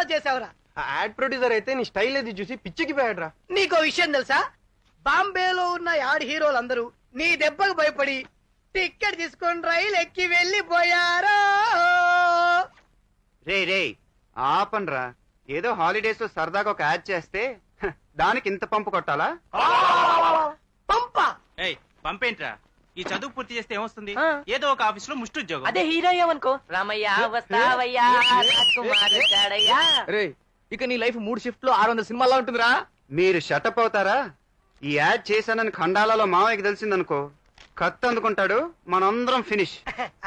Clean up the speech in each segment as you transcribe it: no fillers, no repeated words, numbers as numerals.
సినిమాలో చేసావురా? Add producer అయితే నీ స్టైల్ అది చూసి పిచ్చికి పోయాడ్రా. నీకో విషయం తెలుసా? బాంబేలో ఉన్న యాడ్ హీరోలందరూ నీ దెబ్బకు భయపడి టికెట్ తీసుకొని రైలు ఎక్కి వెళ్ళిపోయారో. రే ఆపన్రా. ఏదో హాలిడేస్ లో సరదాగా ఒక యాడ్ చేస్తే దానికి ఇంత పంపు కొట్టాలా? పంపా? పంపేంట్రా? ఈ చదువు పూర్తి చేస్తే ఏమొస్తుంది? ఏదో ఒక ఆఫీస్ లో ముష్టి ఉద్యోగం. అదే హీరో అయ్యావనుకో. రామయ్య వస్తావయ్యా రే ఇక నీ లైఫ్ 3 షిఫ్ట్ లో 600 సినిమాల్లో ఉంటుందిరా. మీరు షటప్ అవుతారా? ఈ యాడ్ చేశానని ఖండాలలో మావయ్యకి తెలిసిందనుకో, కత్తి అందుకుంటాడు, మనందరం ఫినిష్.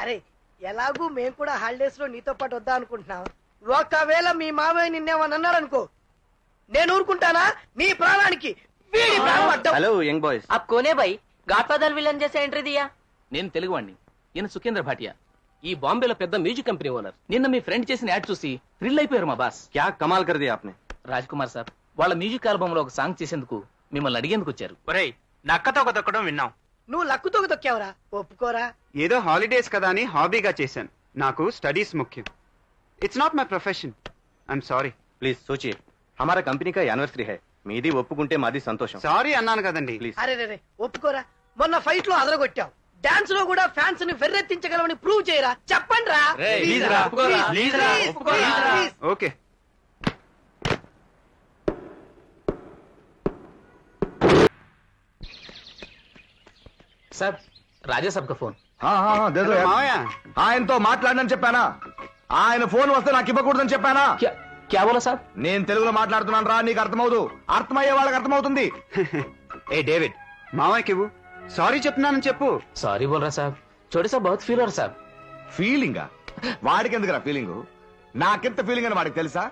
అరే ఎలాగూ మేము కూడా హాలిడేస్ లో నీతో పాటు వద్దా అనుకుంటున్నాం. ఒకవేళ మీ మామయ్య నిన్నేమని అన్నారనుకో, నేను ఊరుకుంటానా? నీ ప్రాణానికి వీడి ప్రాణం అడ్డం. Hello young boys, upcoming by god father villain చేసే ఎంట్రీ దియా. నేను తెలుగువాణ్ణి. ఈయన సుఖేంద్ర భాటియా, ఈ బాంబేలో పెద్ద మ్యూజిక్ కంపెనీ ఓనర్. నిన్న మీ ఫ్రెండ్ చేసిన యాడ్ చూసి థ్రిల్ అయిపోయారు మా బాస్. క్యా కమాల్ కర్ దియా ఆప్నే. రాజ్ కుమార్ సాబ్ వాళ్ళ మ్యూజిక్ ఆల్బమ్ లో ఒక సాంగ్ చేసేందుకు మిమ్మల్ని అడిగేందుకు వచ్చారు. ఒరేయ్, నక్కతో ఒక దొక్కడం విన్నాం. నువ్వు లక్కుతో తొక్కావురా, ఒప్పుకోరా? ఏదో హాలిడేస్ కదా అని హాబీగా చేశాను. నాకు స్టడీస్ ముఖ్యం. It's not my profession. I'm sorry. Please సోచియే, హమారా కంపెనీ కా యానివర్సరీ హై. మీది ఒప్పుకుంటే మాది సంతోషం. సారీ అన్నాను కదండి. ప్లీజ్. అరే రే ఒప్పుకోరా. మొన్న ఫైట్ లో అదరగొట్టావు. డాన్స్ లో కూడా ఫ్యాన్స్ ని ఫెర్రెత్తించగలవని ప్రూవ్ చేయరా. చెప్పండి రా. ఓకే. సార్ రాజా సాబ్ కా ఫోన్. మావయ్య ఆయనతో మాట్లాడనని చెప్పానా? ఆయన ఫోన్ వస్తే నాకు ఇవ్వకూడదని చెప్పానా? క్యా బోలా సాబ్? నేను తెలుగులో మాట్లాడుతున్నాను రా, నీకు అర్థమవుదు. అర్థమయ్యే వాళ్ళకి అర్థమవుతుంది. ఏ డేవిడ్, మావయ్యకి ఇవ్వు. సారీ చెప్తున్నానని చెప్పు. సారీ బోల్ రా సాబ్. చోటే సాబ్ బహుత్ ఫీల్ అవ్వరు సాబ్. ఫీలింగా? వాడికి ఎందుకురా ఫీలింగ్? నాకెంత ఫీలింగ్ అని వాడికి తెలుసా?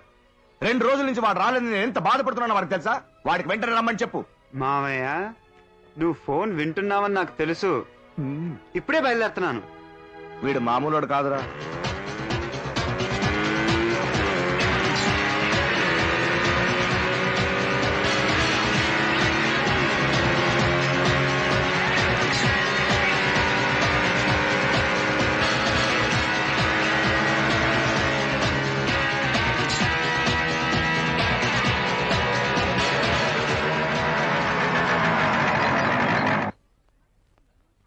2 రోజుల నుంచి వాడు రాలేదు, నేను ఎంత బాధపడుతున్నానో వాడికి తెలుసా? వాడికి వెంటనే రమ్మని చెప్పు. మావయ్య, నువ్వు ఫోన్ వింటున్నావని నాకు తెలుసు. ఇప్పుడే బయలుదేరుతున్నాను. వీడు మామూలుడు కాదురా.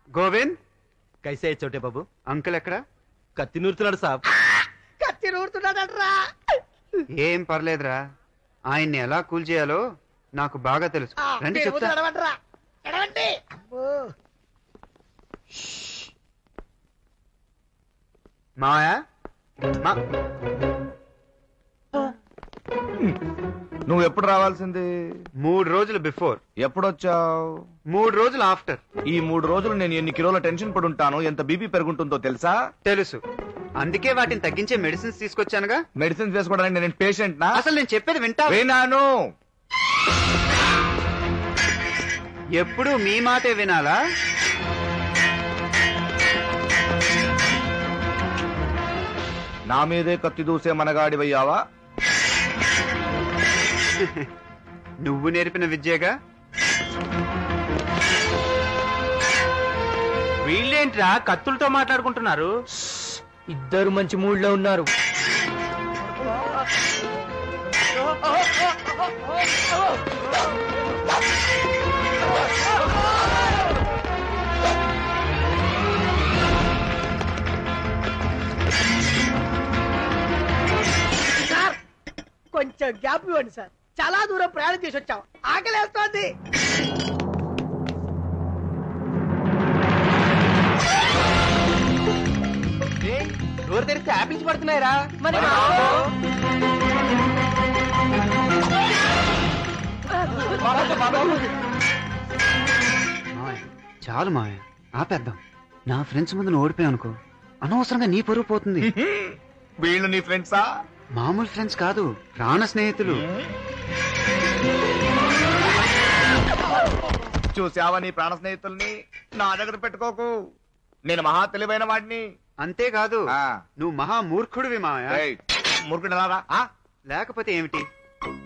గోవింద్, కైసే చోటే బాబు? అంకుల్ ఎక్కడ? కత్తి నూరుతున్నాడు సాబ్. కత్తి నూరుతున్నాడట్రా. ఏం పర్లేదురా, ఆయన్ని ఎలా కూల్ చేయాలో నాకు బాగా తెలుసు. రండి చెప్తా. మావయ్య, నువ్వు ఎప్పుడు రావాల్సింది? 3 రోజులు బిఫోర్. ఎప్పుడొచ్చావు? 3 రోజులు ఆఫ్టర్. ఈ 3 రోజులు నేను ఎన్ని కిలోల టెన్షన్ పడుంటాను, ఎంత బీపీ పెరుగుంటుందో తెలుసా? తెలుసు. అందుకే వాటిని తగ్గించే మెడిసిన్స్ తీసుకొచ్చానుగా. మెడిసిన్స్ వేసుకోవడానికి నేను పేషెంట్ నా? అసలు నేను చెప్పేది వింటా? వినాను. ఎప్పుడు మీ మాటే వినాలా? నా మీదే కత్తి దూసే మనగాడివయ్యావా? నువ్వు నేర్పిన విద్యగా. వీళ్ళేంట్రా కత్తులతో మాట్లాడుకుంటున్నారు? ఇద్దరు మంచి మూడ్ లో ఉన్నారు. కొంచెం గ్యాప్ ఇవ్వండి సార్. చాలా దూరం ప్రయాణం చేసి వచ్చాం, ఆకలేస్తోంది. డోర్ తెరిస్తే యాపిల్స్ పడుతున్నాయిరా. మరి చాలు మావయ్య, ఆపేద్దాం. నా ఫ్రెండ్స్ ముందు ఓడిపోయావు అనుకో, అనవసరంగా నీ పరువు పోతుంది. వీళ్ళు నీ ఫ్రెండ్సా? మామూలు ఫ్రెండ్స్ కాదు, ప్రాణ స్నేహితులు. చూసావా నీ ప్రాణ స్నేహితుల్ని? నా దగ్గర పెట్టుకోకు, నేను మహా తెలివైన వాడిని. అంతేకాదు, నువ్వు మహా మూర్ఖుడివి మావయ్య. మూర్ఖుడు లేకపోతే ఏమిటి?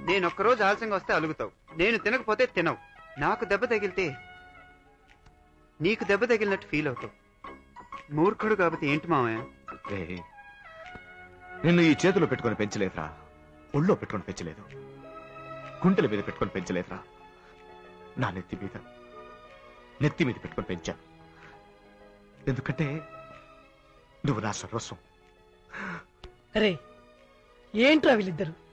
నేను ఒక్కరోజు ఆలస్యంగా వస్తే అలుగుతావు, నేను తినకపోతే తినవు. నాకు దెబ్బ తగిలితే నీకు దెబ్బ తగిలినట్టు ఫీల్ అవుతావు. మూర్ఖుడు కాబట్టి ఏంటి మావయ్య? నిన్ను ఈ చేతిలో పెట్టుకుని పెంచలేదురా, ఒళ్ళో పెట్టుకొని పెంచలేదు, గుండెల మీద పెట్టుకొని పెంచలేదురా. నా నెత్తి మీద పెట్టుకొని పెంచాను. ఎందుకంటే నువ్వు నా సర్వస్వం. అరే ఏంట్రా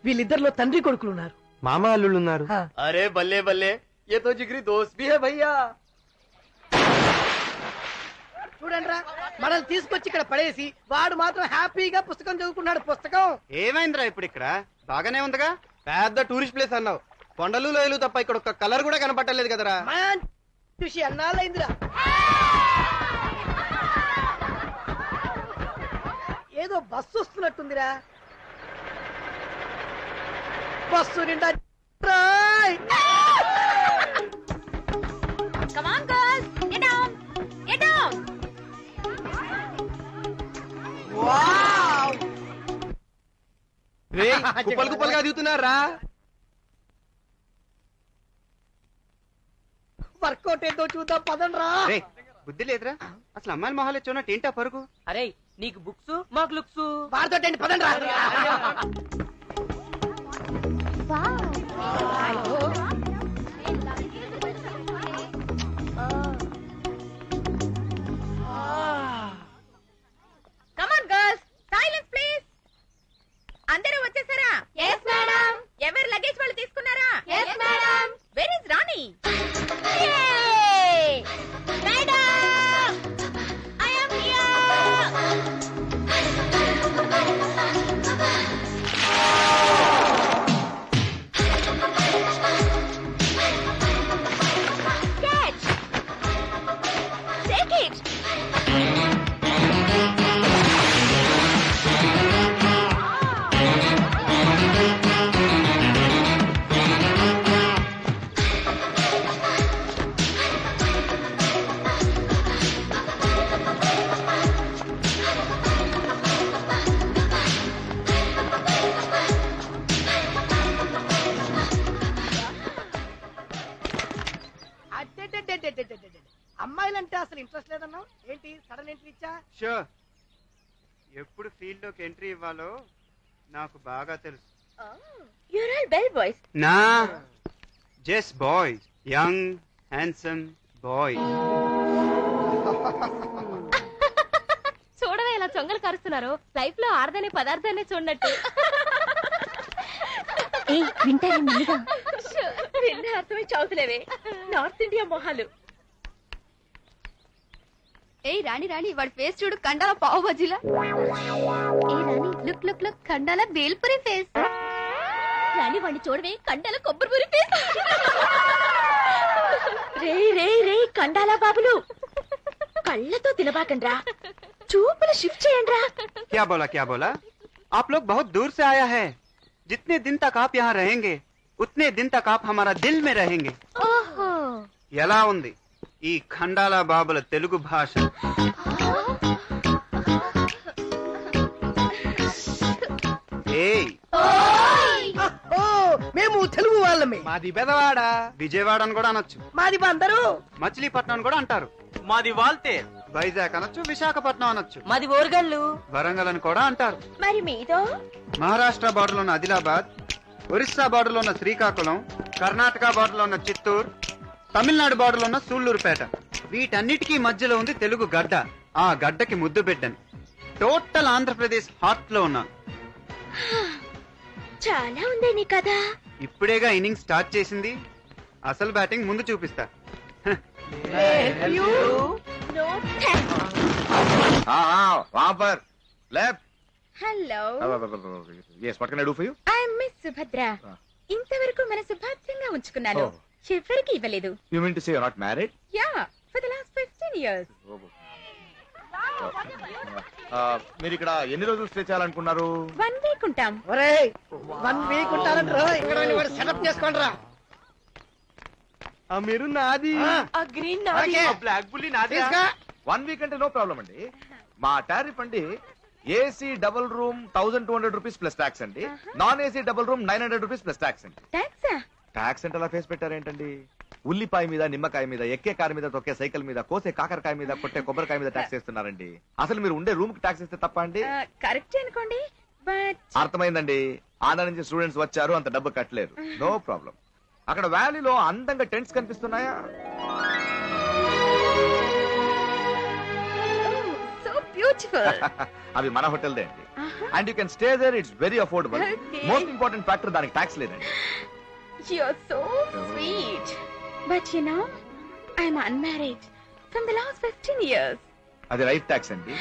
వీళ్ళిద్దరిలో తండ్రి కొడుకులు ఉన్నారు. మామ అల్లుళ్ళు ఉన్నారు. అరే బల్లే బల్లే, ఏ తో జిగ్రీ దోస్త్ భీ హై భయ్యా. చూడండి రా, మనల్ని తీసుకొచ్చి ఇక్కడ పడేసి వాడు మాత్రం హ్యాపీగా పుస్తకం చదువుకున్నాడు. పుస్తకం ఏమైందిరా ఇప్పుడు ఇక్కడ? బాగానే ఉందిగా. పెద్ద టూరిస్ట్ ప్లేస్ అన్నావు, కొండలు లోయలు తప్ప ఇక్కడ ఒక్క కలర్ కూడా కనపట్టలేదు కదరా. చూసి అన్నాళ్ళైందిరా. ఏదో బస్సు వస్తున్నట్టుందిరా. బస్సు నిండా కుప్పలు కుప్పలుగా దిగుతున్నారా. వర్కౌట్ ఏంటో చూద్దాం పదండ్రా. బుద్ధి లేదురా, అసలు అమ్మాయిల మొహాలు చూడటం ఏంటా పరుగు? అరే నీకు బుక్స్ మాకు లుక్స్. వారితో పదండ్రా. Come on girls, silence please. అందరూ వచ్చేసారా? yes madam. ఎవరి లగేజ్ వాళ్ళు తీసుకున్నారా? yes madam. Where is Rani? Madam I am here. Catch, take it. అమ్మాయిలంటే అసలు ఇంట్రెస్ట్ లేదన్నావు ఏంటి? సడన్ ఎంట్రీ ఇచ్చా. షూర్, ఎప్పుడు ఫీల్డ్ లోకి ఎంట్రీ ఇవ్వాలో నాకు బాగా తెలుసు. You're all bell boys. నా just boys, young handsome boys. చూడవే ఎలా చొంగలు కరుస్తున్నారు. లైఫ్ లో ఆడదనే పదార్థాన్ని చూడనట్టు. వింటారే ముందుగా విన్న అర్థమే చదువుతులేవే. నార్త్ ఇండియా మొహాలు. ఏయ్ రాణి రాణి, వాడి ఫేస్ చూడు, కండాల పావు బజ్జీలా. ఏ Rani, look look look, Khandala bhelpuri face. Rani వాడిని చూడవే, కండాల కొబ్బరిపురి ఫేస్. రే రే రే కండాల బాబులు, కళ్ళతో తినబాకండ్రా, చూపులు షిఫ్ట్ చేయండిరా. क्या बोला क्या बोला? आप लोग बहुत दूर से आया है. जितने दिन तक आप यहाँ रहेंगे उतने दिन तक आप हमारा दिल में रहेंगे. ఓహో, ఎలా ఉంది ఈ ఖండాల బాబుల తెలుగు భాష? ఏయ్, ఓ మేము తెలుగు వాళ్ళమే. మాది బెదవాడ. విజయవాడ అని కూడా అనొచ్చు, మాది అందరూ మచిలీపట్నం అని కూడా అంటారు, మాది వాల్తే. వైజాగ్ అనొచ్చు, విశాఖపట్నం అనొచ్చు, మాది ఓరుగల్లు. వరంగల్ అని కూడా అంటారు. మరి మీదో? మహారాష్ట్ర బార్డర్ లో ఉన్న ఆదిలాబాద్, ఒరిస్సా బార్డర్ లో ఉన్న శ్రీకాకుళం, కర్ణాటక బార్డర్ లో ఉన్న చిత్తూరు, తమిళనాడు బార్డర్ లో ఉన్న సూళ్లూరుపేట. వీటన్నిటికీ మధ్యలో ఉంది తెలుగు గడ్డ. ఆ గడ్డకి ముద్దు బిడ్డని. టోటల్ ఆంధ్రప్రదేశ్ హార్ట్ లో ఉన్నాను. చాలా ఉంది నీ కదా. ఇప్పుడేగా ఇన్నింగ్స్ స్టార్ట్ చేసింది, అసలు బ్యాటింగ్ ముందు చూపిస్తా. No thanks. वहाँ पर left. Hello, yes, what can I do for you? I am miss Subhadra. ఇంతవరకు మన సుభద్రంగా ఉంచుకున్నాను, చివరికి ఇవ్వలేదు. You mean to say you're not married? Yeah, for the last 15 years. మీరు ఇక్కడ ఎన్ని రోజులు స్టే చేయాలనుకున్నారు? 1 week ఉంటాం. ఒరే 1 వీక్ ఉంటారంటారా? ఇక్కడ సెటప్ చేసుకోండి రా. ఆ మీరు నాది, ఆ గ్రీన్ నాది. ఆ బ్లాక్ బుల్లి నాది. 1 వీక్ అంటే నో ప్రాబ్లం అండి. మా టారిఫ్ అండి AC double room 1200 rupees plus tax అండి, non AC double room 900 rupees plus tax అండి. థాంక్స్. ట్యాక్స్ అంటే అలా ఫేస్ పెట్టారేంటండి? ఉల్లిపాయ మీద, నిమ్మకాయ మీద, ఎక్కే కారు మీద, తొక్కే సైకిల్ మీద, కోసే కాకరకాయ మీద, కొట్టే కొబ్బరికాయ మీద ట్యాక్స్ వేస్తున్నారండి. అసలు మీరు ఉండే రూమ్ కి ట్యాక్స్ ఇస్తే తప్ప అండి? కరెక్ట్ అనుకోండి. అర్థమైందండి. ఆంధ్ర నుంచి స్టూడెంట్స్ వచ్చారు, అంత డబ్బు కట్టలేరు. No problem. అక్కడ వ్యాలీలో అందంగా టెంట్స్ కనిపిస్తున్నాయా? అవి మన హోటల్దే అండి. And you can stay there. It's very affordable. Most important factor, దానికి ట్యాక్స్ లేదండి. You're so sweet. But you know, I'm unmarried from the last 15 years. అది రైట్ ట్యాక్స్ అండి,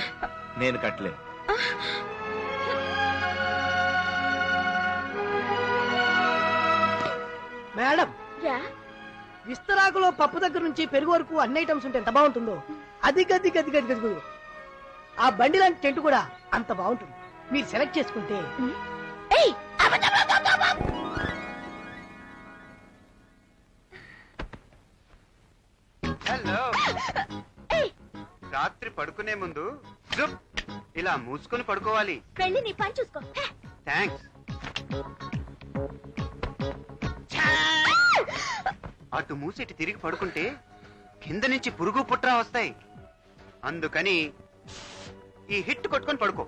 నేను కట్టలేను. మేడం, విస్తరాకులో పప్పు దగ్గర నుంచి పెరుగు వరకు అన్ని ఐటమ్స్ ఉంటే ఎంత బాగుంటుందో. అది గది గది గది గది గది. ఆ బండి లాంటి టెంట్ కూడా అంత బాగుంటుంది. మీరు సెలెక్ట్ చేసుకుంటే. హలో, రాత్రి పడుకునే ముందు జుప్ ఇలా మూసుకొని పడుకోవాలి. వెళ్ళి నీ పని చూసుకో. థ్యాంక్స్. అటు మూసేటి తిరిగి పడుకుంటే కింద నుంచి పురుగు పుట్రా వస్తాయి. అందుకని ఈ హిట్ కొట్టుకొని పడుకో.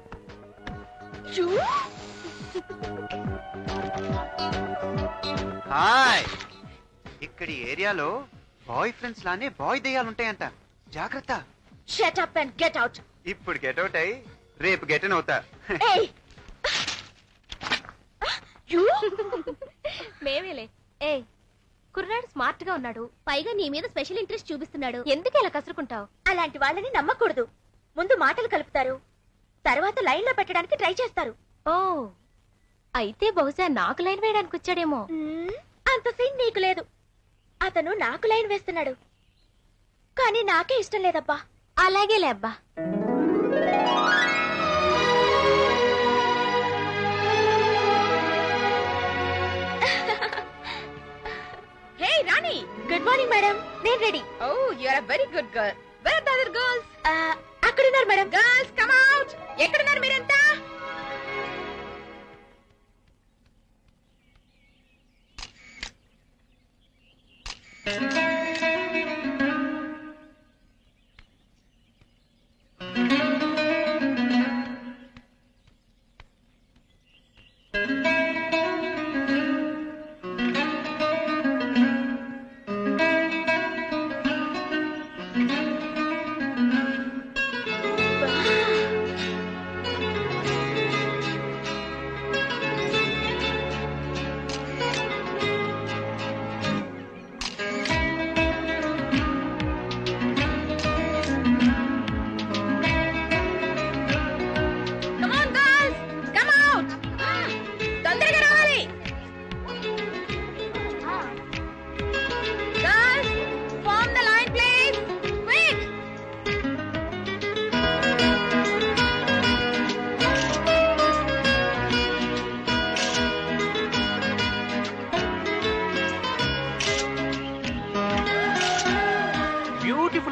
హాయ్, ఇక్కడి ఏరియాలో బాయ్ ఫ్రెండ్స్ లానే బాయ్ దెయ్యాలుంటాయంట. జాగ్రత్త. Shut up and get out. ఇప్పుడు గెట్ అవుట్ అయి రేపు గెటన్ అవుతా. మేమేలే. ఏ కుర్రాడు స్మార్ట్ గా ఉన్నాడు, పైగా నీ మీద స్పెషల్ ఇంట్రెస్ట్ చూపిస్తున్నాడు. ఎందుకు ఇలా కసురుకుంటావు? అలాంటి వాళ్ళని నమ్మకూడదు. ముందు మాటలు కలుపుతారు, తర్వాత లైన్ లో పెట్టడానికి ట్రై చేస్తారు. ఓ, అయితే బహుశా నాకు లైన్ వేయడానికి వచ్చాడేమో. అంత సీన్ నీకు లేదు. అతను నాకు లైన్ వేస్తున్నాడు, కానీ నాకే ఇష్టం లేదబ్బా. అలాగేలే అబ్బా. Hey Rani, good morning madam. నేను ready. Oh, you are a very good girl. Where are the other girls? అక్కడ ఉన్నారు మేడం. Girls come out. ఎక్కడ ఉన్నారు మీరంతా?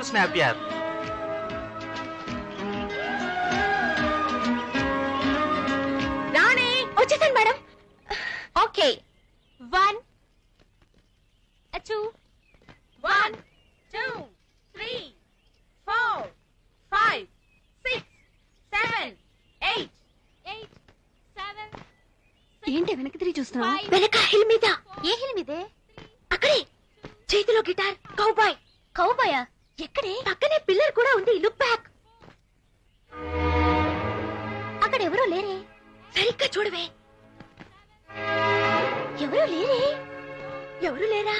స్నాప్ యార్. రాణి వచ్చేసాను మేడం. ఓకే, 1 2 1 2 3 4 5 6 7 8 8 7. ఏంటి వెనక్కి తిరిగి చూస్తున్నావు? వెనక హిల్ మీద. ఏ హిల్ మీదే? అక్కడే, చేతిలో గిటార్. కౌబాయ్. కౌబాయా? ఎక్కడే? పక్కనే పిల్లర్ కూడా ఉంది. Look back. అక్కడ ఎవరో లేరే. సరిగ్గా చూడవే. ఎవరూ లేరే. ఎవరు లేరా?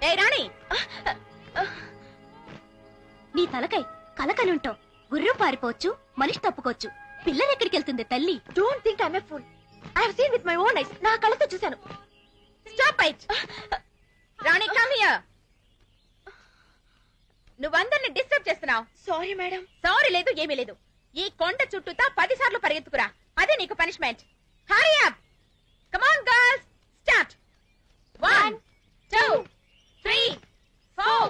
ఏ రాణి, నీ తలకై కలకని ఉంటావు. గుర్రం పారిపోవచ్చు, మనిషి తప్పుకోవచ్చు. పిల్లలు ఎక్కడికి వెళ్తుంది తల్లి? Don't think I'm a fool. I have seen with my own eyes. నా కళ్ళతో చూశాను. Stop it. Rani come here. నువ్వందరిని డిస్టర్బ్ చేస్తున్నావు. Sorry madam. సారీ లేదు, ఏమీ లేదు. ఈ కొండ చుట్టూతా 10 సార్లు పరిగెత్తుకురా. అదే నీకు punishment. Hurry up. Come on girls, start. 1 2 3 4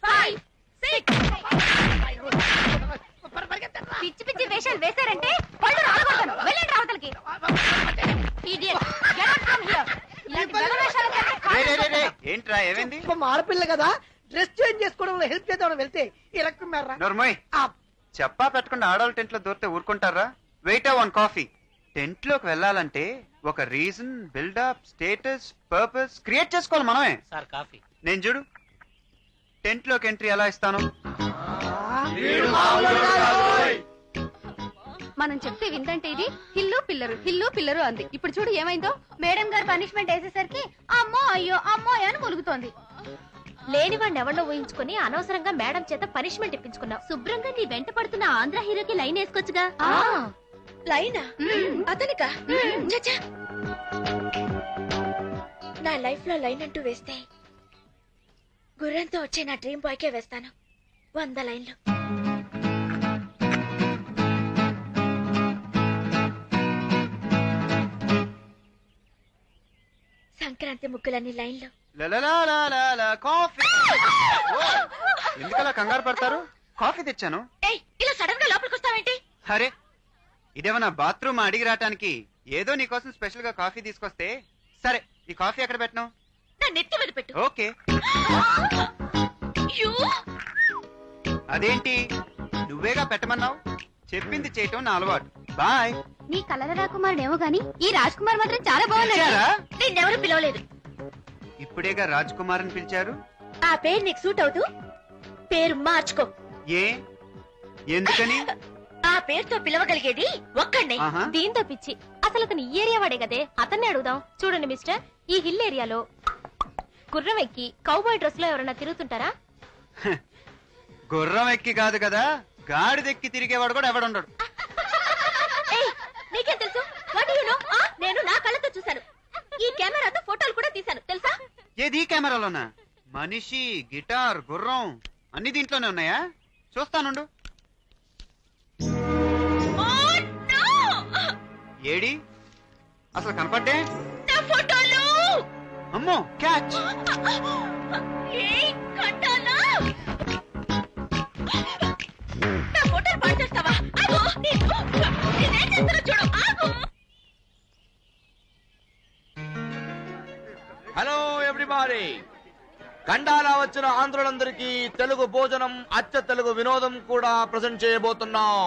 5 6. పిచ్చి పిచ్చి వేషాలు వేశారంటే పళ్ళు రాలగొడతాను. వెళ్ళండి రావతలకి. Idiot, get out from here. ఏంట్రా, ఏమైంది? ఆడపిల్ల కదా, డ్రెస్ చేంజ్ చేసుకోవడంలో హెల్ప్ చేద్దామని వెళ్తే ఇలా నోర్మోయ్, చెప్పా పెట్టకుండా ఆడవాళ్ళ టెంట్ లో దూరితే ఊరుకుంటారా? Wait 1 coffee. టెంట్ లోకి వెళ్ళాలంటే ఒక reason, buildup, status, purpose create చేసుకోవాలి మనమే. Sir coffee. నేను చూడు టెంట్ లోకి ఎంట్రీ ఎలా ఇస్తాను. మనం చెప్తే విందంటే ఇది హిల్లు పిల్లరు అంది. ఇప్పుడు చూడు ఏమైందో. మేడం గారు పనిష్మెంట్ వేసేసరికి అమ్మో అయ్యో అమ్మో అని ములుగుతోంది. లేని వాడిని ఎవరిలో ఊహించుకుని అనవసరంగా మేడం చేత పనిష్మెంట్ ఇప్పించుకున్నావు. శుభ్రంగా నీ వెంట పడుతున్న ఆంధ్ర హీరోకి లైన్ వేసుకొచ్చుగా. లైనా? అతనికా? చచ్చా, నా లైఫ్ లో లైన్ అంటూ వేస్తే గుర్రంతో వచ్చే నా డ్రీమ్ బాయ్ కే వేస్తాను 100 లైన్లు. సంక్రాంతి ముగ్గులన్నీ లైన్లు. కాఫీ. ఎందుకలా కంగారు పడతారు? కాఫీ తెచ్చాను. ఇలా సడన్ గా లోపలికి వస్తావేంటి? అరే ఇదేమన్నా బాత్రూమ్ అడిగి రావటానికి? ఏదో నీకోసం స్పెషల్ గా కాఫీ తీసుకొస్తే. సరే ఈ కాఫీ ఎక్కడ పెట్టను? నా నెత్తి మీద పెట్టు. ఓకే. అదేంటి నువ్వేగా పెట్టమన్నావు? చెప్పింది చేయటం నా అలవాటు. బాయ్. నీ కలల రాకుమారుడు ఏమో గాని ఈ రాజ్ కుమార్ మాత్రం చాలా బాగున్నాడు. నిన్నెవరు పిలవలేదు. ఇప్పుడేగా రాజ్ కుమార్ అని పిలిచారు. ఆ పేరు నీకు సూట్ అవుతూ పేరు మార్చుకో. ఏ ఎందుకని? ఆ పేరుతో పిలవగలిగేది ఒక్కడే. దీంతో పిచ్చి. అసలు అతను ఈ ఏరియా వాడే కదే. అతన్ని అడుగుదాం. చూడండి మిస్టర్, ఈ హిల్ ఏరియాలో గుర్రం ఎక్కి కౌబాయ్ డ్రెస్ లో ఎవరైనా తిరుగుతుంటారా? గుర్రం ఎక్కి కాదు కదా, గాడిదెక్కి తిరిగేవాడు కూడా ఎవడుండడు. నీకేం తెలుసు? నేను నా కళ్ళతో చూశాను. ఈ కెమెరాతో ఫోటోలు కూడా తీశాను తెలుసా? ఏది కెమెరాలోనా? మనిషి, గిటార్, గుర్రం అన్ని దీంట్లోనే ఉన్నాయా? చూస్తానుండు. ఏడి అసలు కనపడ్డే? ఫోటోలు. అమ్మో క్యాచ్. ఫోటోలు పాడు చేస్తావా? చూడు. Hello everybody. ఖండాలా వచ్చిన ఆంధ్రులందరికీ తెలుగు భోజనం, అచ్చ తెలుగు వినోదం కూడా ప్రజెంట్ చేయబోతున్నాం.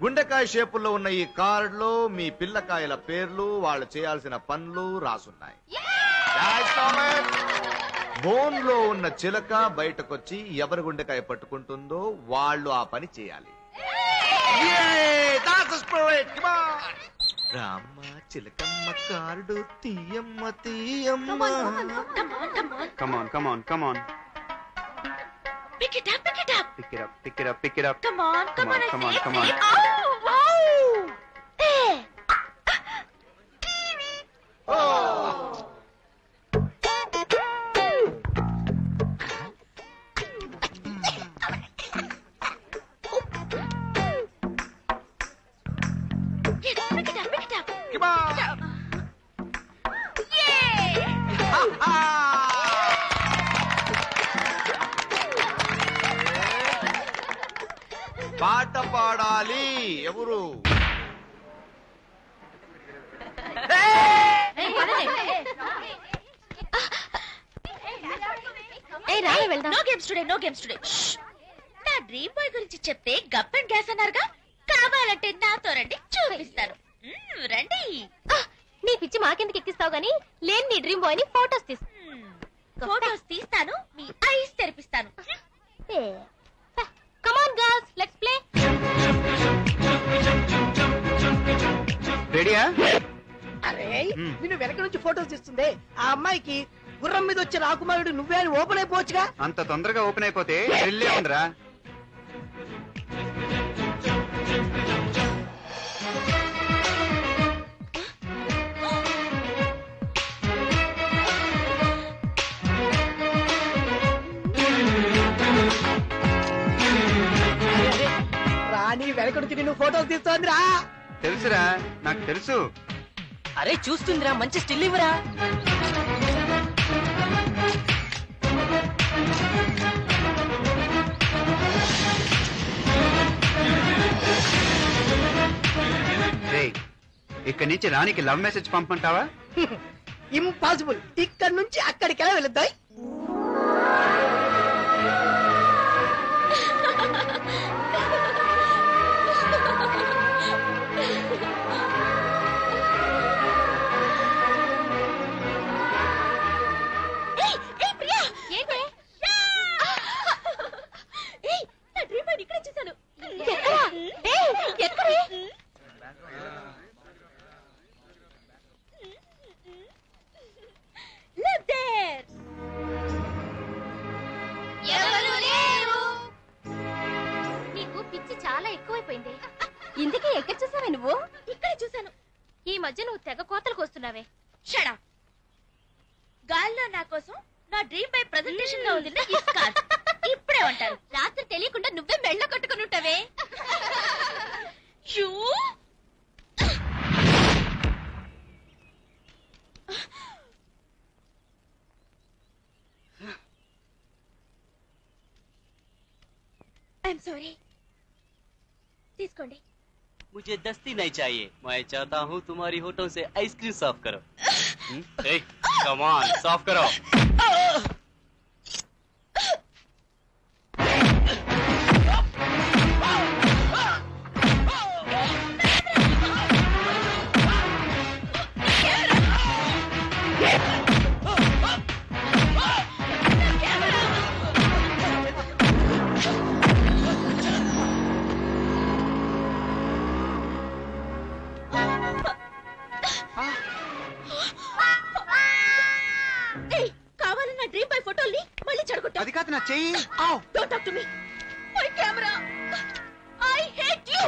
గుండెకాయ షేపుల్లో ఉన్న ఈ కార్డులో మీ పిల్లకాయల పేర్లు, వాళ్ళు చేయాల్సిన పనులు రాసున్నాయి. బోన్ లో ఉన్న చిలక బయటకొచ్చి ఎవరి గుండెకాయ పట్టుకుంటుందో వాళ్ళు ఆ పని చేయాలి. రామ్మ చిలకమ్మ కార్డు తీయమ్మ తీయమ్మ. Come on come on come on. Pick it up, pick it up. Pick it up, pick it up, pick it up. Come on, come on, come on, come on. Oh, wow. Hey. Oh. Yes, pick it up, pick it up. Come on. Yay. పాట పాడాలి. ఎవరు? No games today, no games today. నా dream boy గురించి చెప్తే గప్ and gas అన్నారుగా. కావాలంటే నాతో రండి, చూపిస్తాను. రండి. నీ పిచ్చి మాకెందుకు ఎక్కిస్తావు గానీ లేని నీ డ్రీమ్ బాయ్ ని ఫోటోస్ ఫోటోస్ తీస్తాను, మీ ice తెరిపిస్తాను. Come on girls, let's play. రెడీయా? అరే నిన్ను వెనక నుంచి ఫోటోస్ తీస్తుంది ఆ అమ్మాయికి. గుర్రం మీద వచ్చే రాకుమారుడు నువ్వే అని ఓపెన్ అయిపోవచ్చుగా. అంత తొందరగా ఓపెన్ అయిపోతే వెళ్ళే ఉందిరా. రాణి వెనక నుంచి నిన్ను ఫోటోస్ తీస్తోందిరా. తెలుసురా, నాకు తెలుసు. అరే చూస్తుందిరా, మంచి స్టిల్ ఇవ్వరా. ఇక్కడి నుంచి రాణికి లవ్ మెసేజ్ పంపమంటావా? ఇంపాసిబుల్. ఇక్కడి నుంచి అక్కడికి ఎలా వెళుద్దాయి? అయిపోయింది. ఇందుకే ఎక్కడ చూసావే నువ్వు? ఇక్కడే చూసాను. ఈ మధ్య నువ్వు తెగ కోతలకు వస్తున్నావే. షడా గాల్లో నా కోసం నా డ్రీమ్ బై ప్రెజెంటేషన్ లో ఉంది ఈ స్కార్ఫ్. ఇప్పుడే ఉంటారు. రాత్రి తెలియకుండా నువ్వే మెళ్ళ కొట్టుకుని ఉంటావే. You I'm sorry. తీసుకోండి. मुझे दस्ती नहीं चाहिए, मैं चाहता हूँ तुम्हारी होठों से आइसक्रीम साफ करो. कम ऑन, साफ करो. కావాలని నా డ్రీమ్ బై ఫోటోల్ని మళ్ళీ చెడగొట్టా. అది కాదు నా చెయ్యి. Don't talk to me. My camera. I hate you.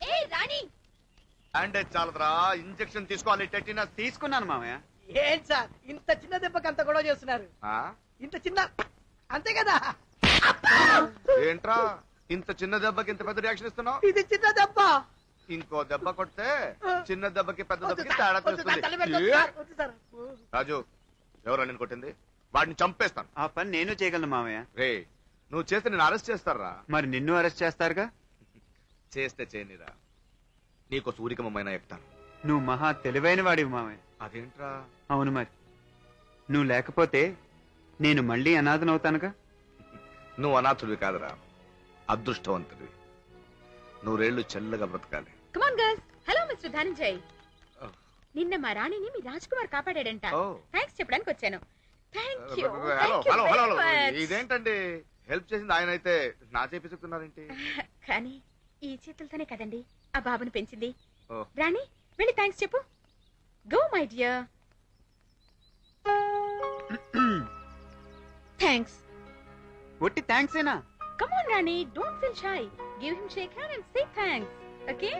ఏ రాణి బ్యాండేజ్ చాలదురా, ఇంజెక్షన్ తీసుకోవాలి. టెటినస్ తీసుకున్నాను మామయ్య. ఏంటి సార్ ఇంత చిన్న దెబ్బకి అంత గొడవ చేస్తున్నారు? ఇంత చిన్న అంతే కదా. ఏంట్రా ఇంత చిన్న దెబ్బకి ఇంత పెద్ద రియాక్షన్ ఇస్తున్నావు? ఇది చిన్న దెబ్బ. ఇంకో దెబ్బ కొడితే చిన్న దెబ్బకి పెద్ద దెబ్బకి తేడా తెలుస్తుంది. రాజు ఎవరా నేను కొట్టింది? వాడిని చంపేస్తాను. ఆ పని నేను చేయగలను మామయ్య. రే నువ్వు చేస్తే నేను అరెస్ట్ చేస్తారా? మరి నిన్ను అరెస్ట్ చేస్తారుగా. చేస్తే చేయనిరా, నీకు సూరికమైన ఎక్కుతాను. నువ్వు మహా తెలివైన వాడివి మామయ్య. అదేంట్రా? అవును మరి, నువ్వు లేకపోతే నేను మళ్ళీ అనాథనవుతానుగా. నువ్వు అనాథుడివి కాదురా, అదృష్టవంతుడివి. నూరేళ్లు చెల్లగా బ్రతకాలి. Come on girls. Hello mister Dhananjay. నిన్న మా రాణిని మీ రాజ్ కుమార్ కాపాడాడంట. థ్యాంక్స్ చెప్పడానికి వచ్చాను. హలో హలో హలో, ఇదేంటండి హెల్ప్ చేసింది ఆయన అయితే నా చేపిస్తున్నారేంటి? కానీ ఈ చేతులతోనే కదండి ఆ బాబుని పెంచింది. రాణి వెళ్ళి థ్యాంక్స్ చెప్పు. Go my dear. థ్యాంక్స్. ఒట్టి థ్యాంక్స్ ఏనా? Come on Rani, don't feel shy. Give him shake hand and say thanks. Okay?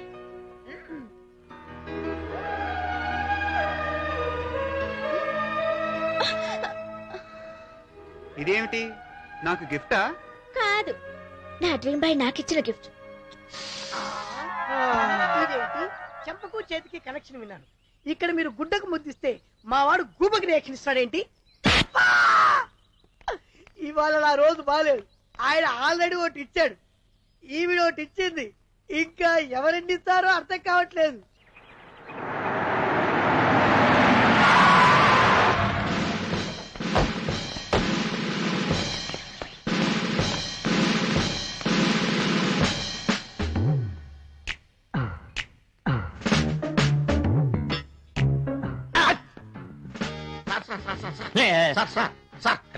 ఇదేమిటి, నాకు గిఫ్టా? కాదు, నా డ్రీమ్ బై నాకిచ్చిన గిఫ్ట్. ఇదేంటి చెంపకు చేతికి కనెక్షన్ విన్నాను. ఇక్కడ మీరు గుడ్డకు ముద్దిస్తే మా వాడు గూబకి రియాక్షన్ ఇస్తాడేంటి? ఇవాళ నా రోజు బాలేదు. ఆయన ఆల్రెడీ ఒకటి ఇచ్చాడు, ఈవిడ ఒకటి ఇచ్చింది, ఇంకా ఎవరెన్ని ఇస్తారో అర్థం కావట్లేదు.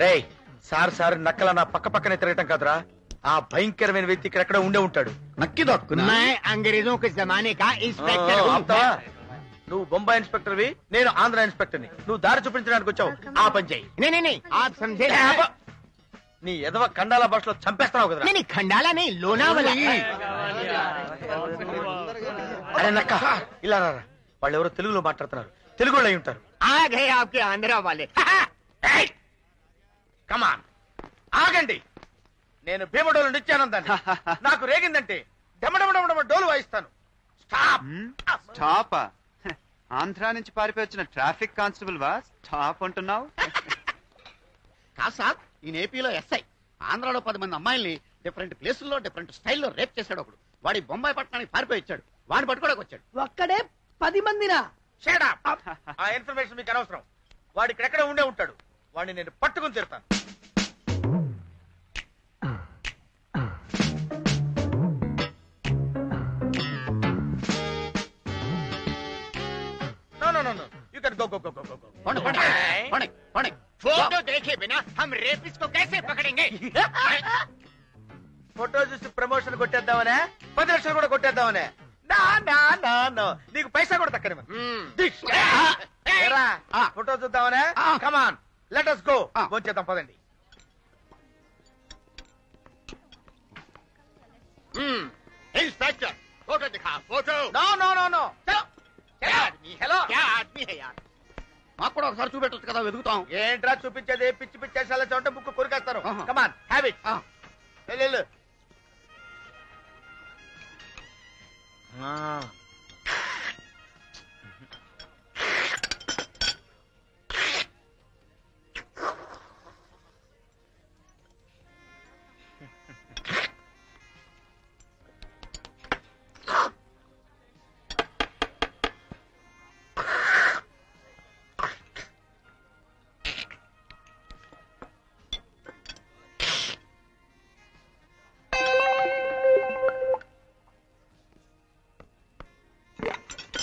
రే సార్ సార్ నక్కల నా పక్క పక్కనే తిరగటం కాదురా, ఆ భయంకరమైన వ్యక్తి ఇక్కడెక్కడ ఉండే ఉంటాడు. నక్కి నువ్వు బొంబాయి ఇన్స్పెక్టర్వి, నేను ఆంధ్ర ఇన్స్పెక్టర్ని. నువ్వు దారి చూపించడానికి వచ్చావు, ఆ పని చేయి. నీ ఎదవ కండాల భాషలో చంపేస్తున్నావు కదరా. అరే నక్క ఇలా రారా, వాళ్ళు ఎవరో తెలుగులో మాట్లాడుతున్నారు, తెలుగులో అయి ఉంటారు. కమాన్ ఆగండి, నేను భీమడోలు నిత్యానందాన్ని. నాకు రేగిందంటే డమడమడమడమ డోలు వాయిస్తాను. స్టాప్. ఆంధ్ర నుంచి పారిపోయి వచ్చిన ట్రాఫిక్ కానిస్టేబుల్ వా స్టాప్ అంటున్నావు? కాదు సార్, ఈయన ఏపీలో ఎస్ఐ. ఆంధ్రాలో 10 మంది అమ్మాయిల్ని డిఫరెంట్ ప్లేసుల్లో డిఫరెంట్ స్టైల్లో రేప్ చేశాడు ఒకడు. వాడి బొంబాయి పట్టణానికి పారిపోయి వచ్చాడు, వాడిని పట్టుకోవడానికి వచ్చాడు. ఒక్కడే 10 మందినా? ఆ ఇన్ఫర్మేషన్ మీకు అనవసరం. వాడు ఇక్కడెక్కడ ఉండే ఉంటాడు, వాడిని నేను పట్టుకుని తీరుతాను. You can go. फोटो देखे बिना हम रेपिस्ट को कैसे पकड़ेंगे? ఫోటో చూసి ప్రమోషన్ కొట్టేద్దామనే, 10 లక్షలు కూడా కొట్టేద్దామనే. నీకు పైసా కూడా తక్కని ఫోటో చూద్దామనే. Come on let us go. వచ్చేద్దాం పదండి. इस photo no no no no hello మాకు కూడా ఒకసారి చూపెట్టచ్చు కదా, వెతుకుతాం. ఏంట్రా చూపించేది? పిచ్చి పిచ్చేసాల చోట బుక్ కొరికేస్తారు. Come on have it. వెళ్ళు.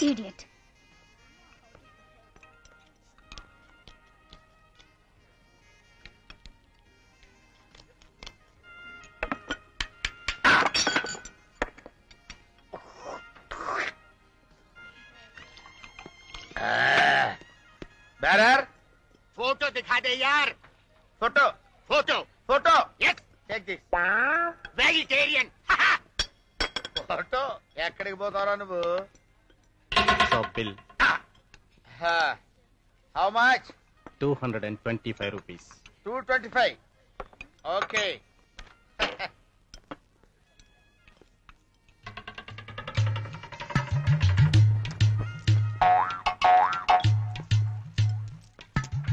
Idiot. बैरर फोटो दिखा दे यार. Photo photo photo yes. Take this. Vegetarian. Photo ఎక్కడికి పోతారా నువ్వు? Bill how much? 225 rupees. 225. Okay.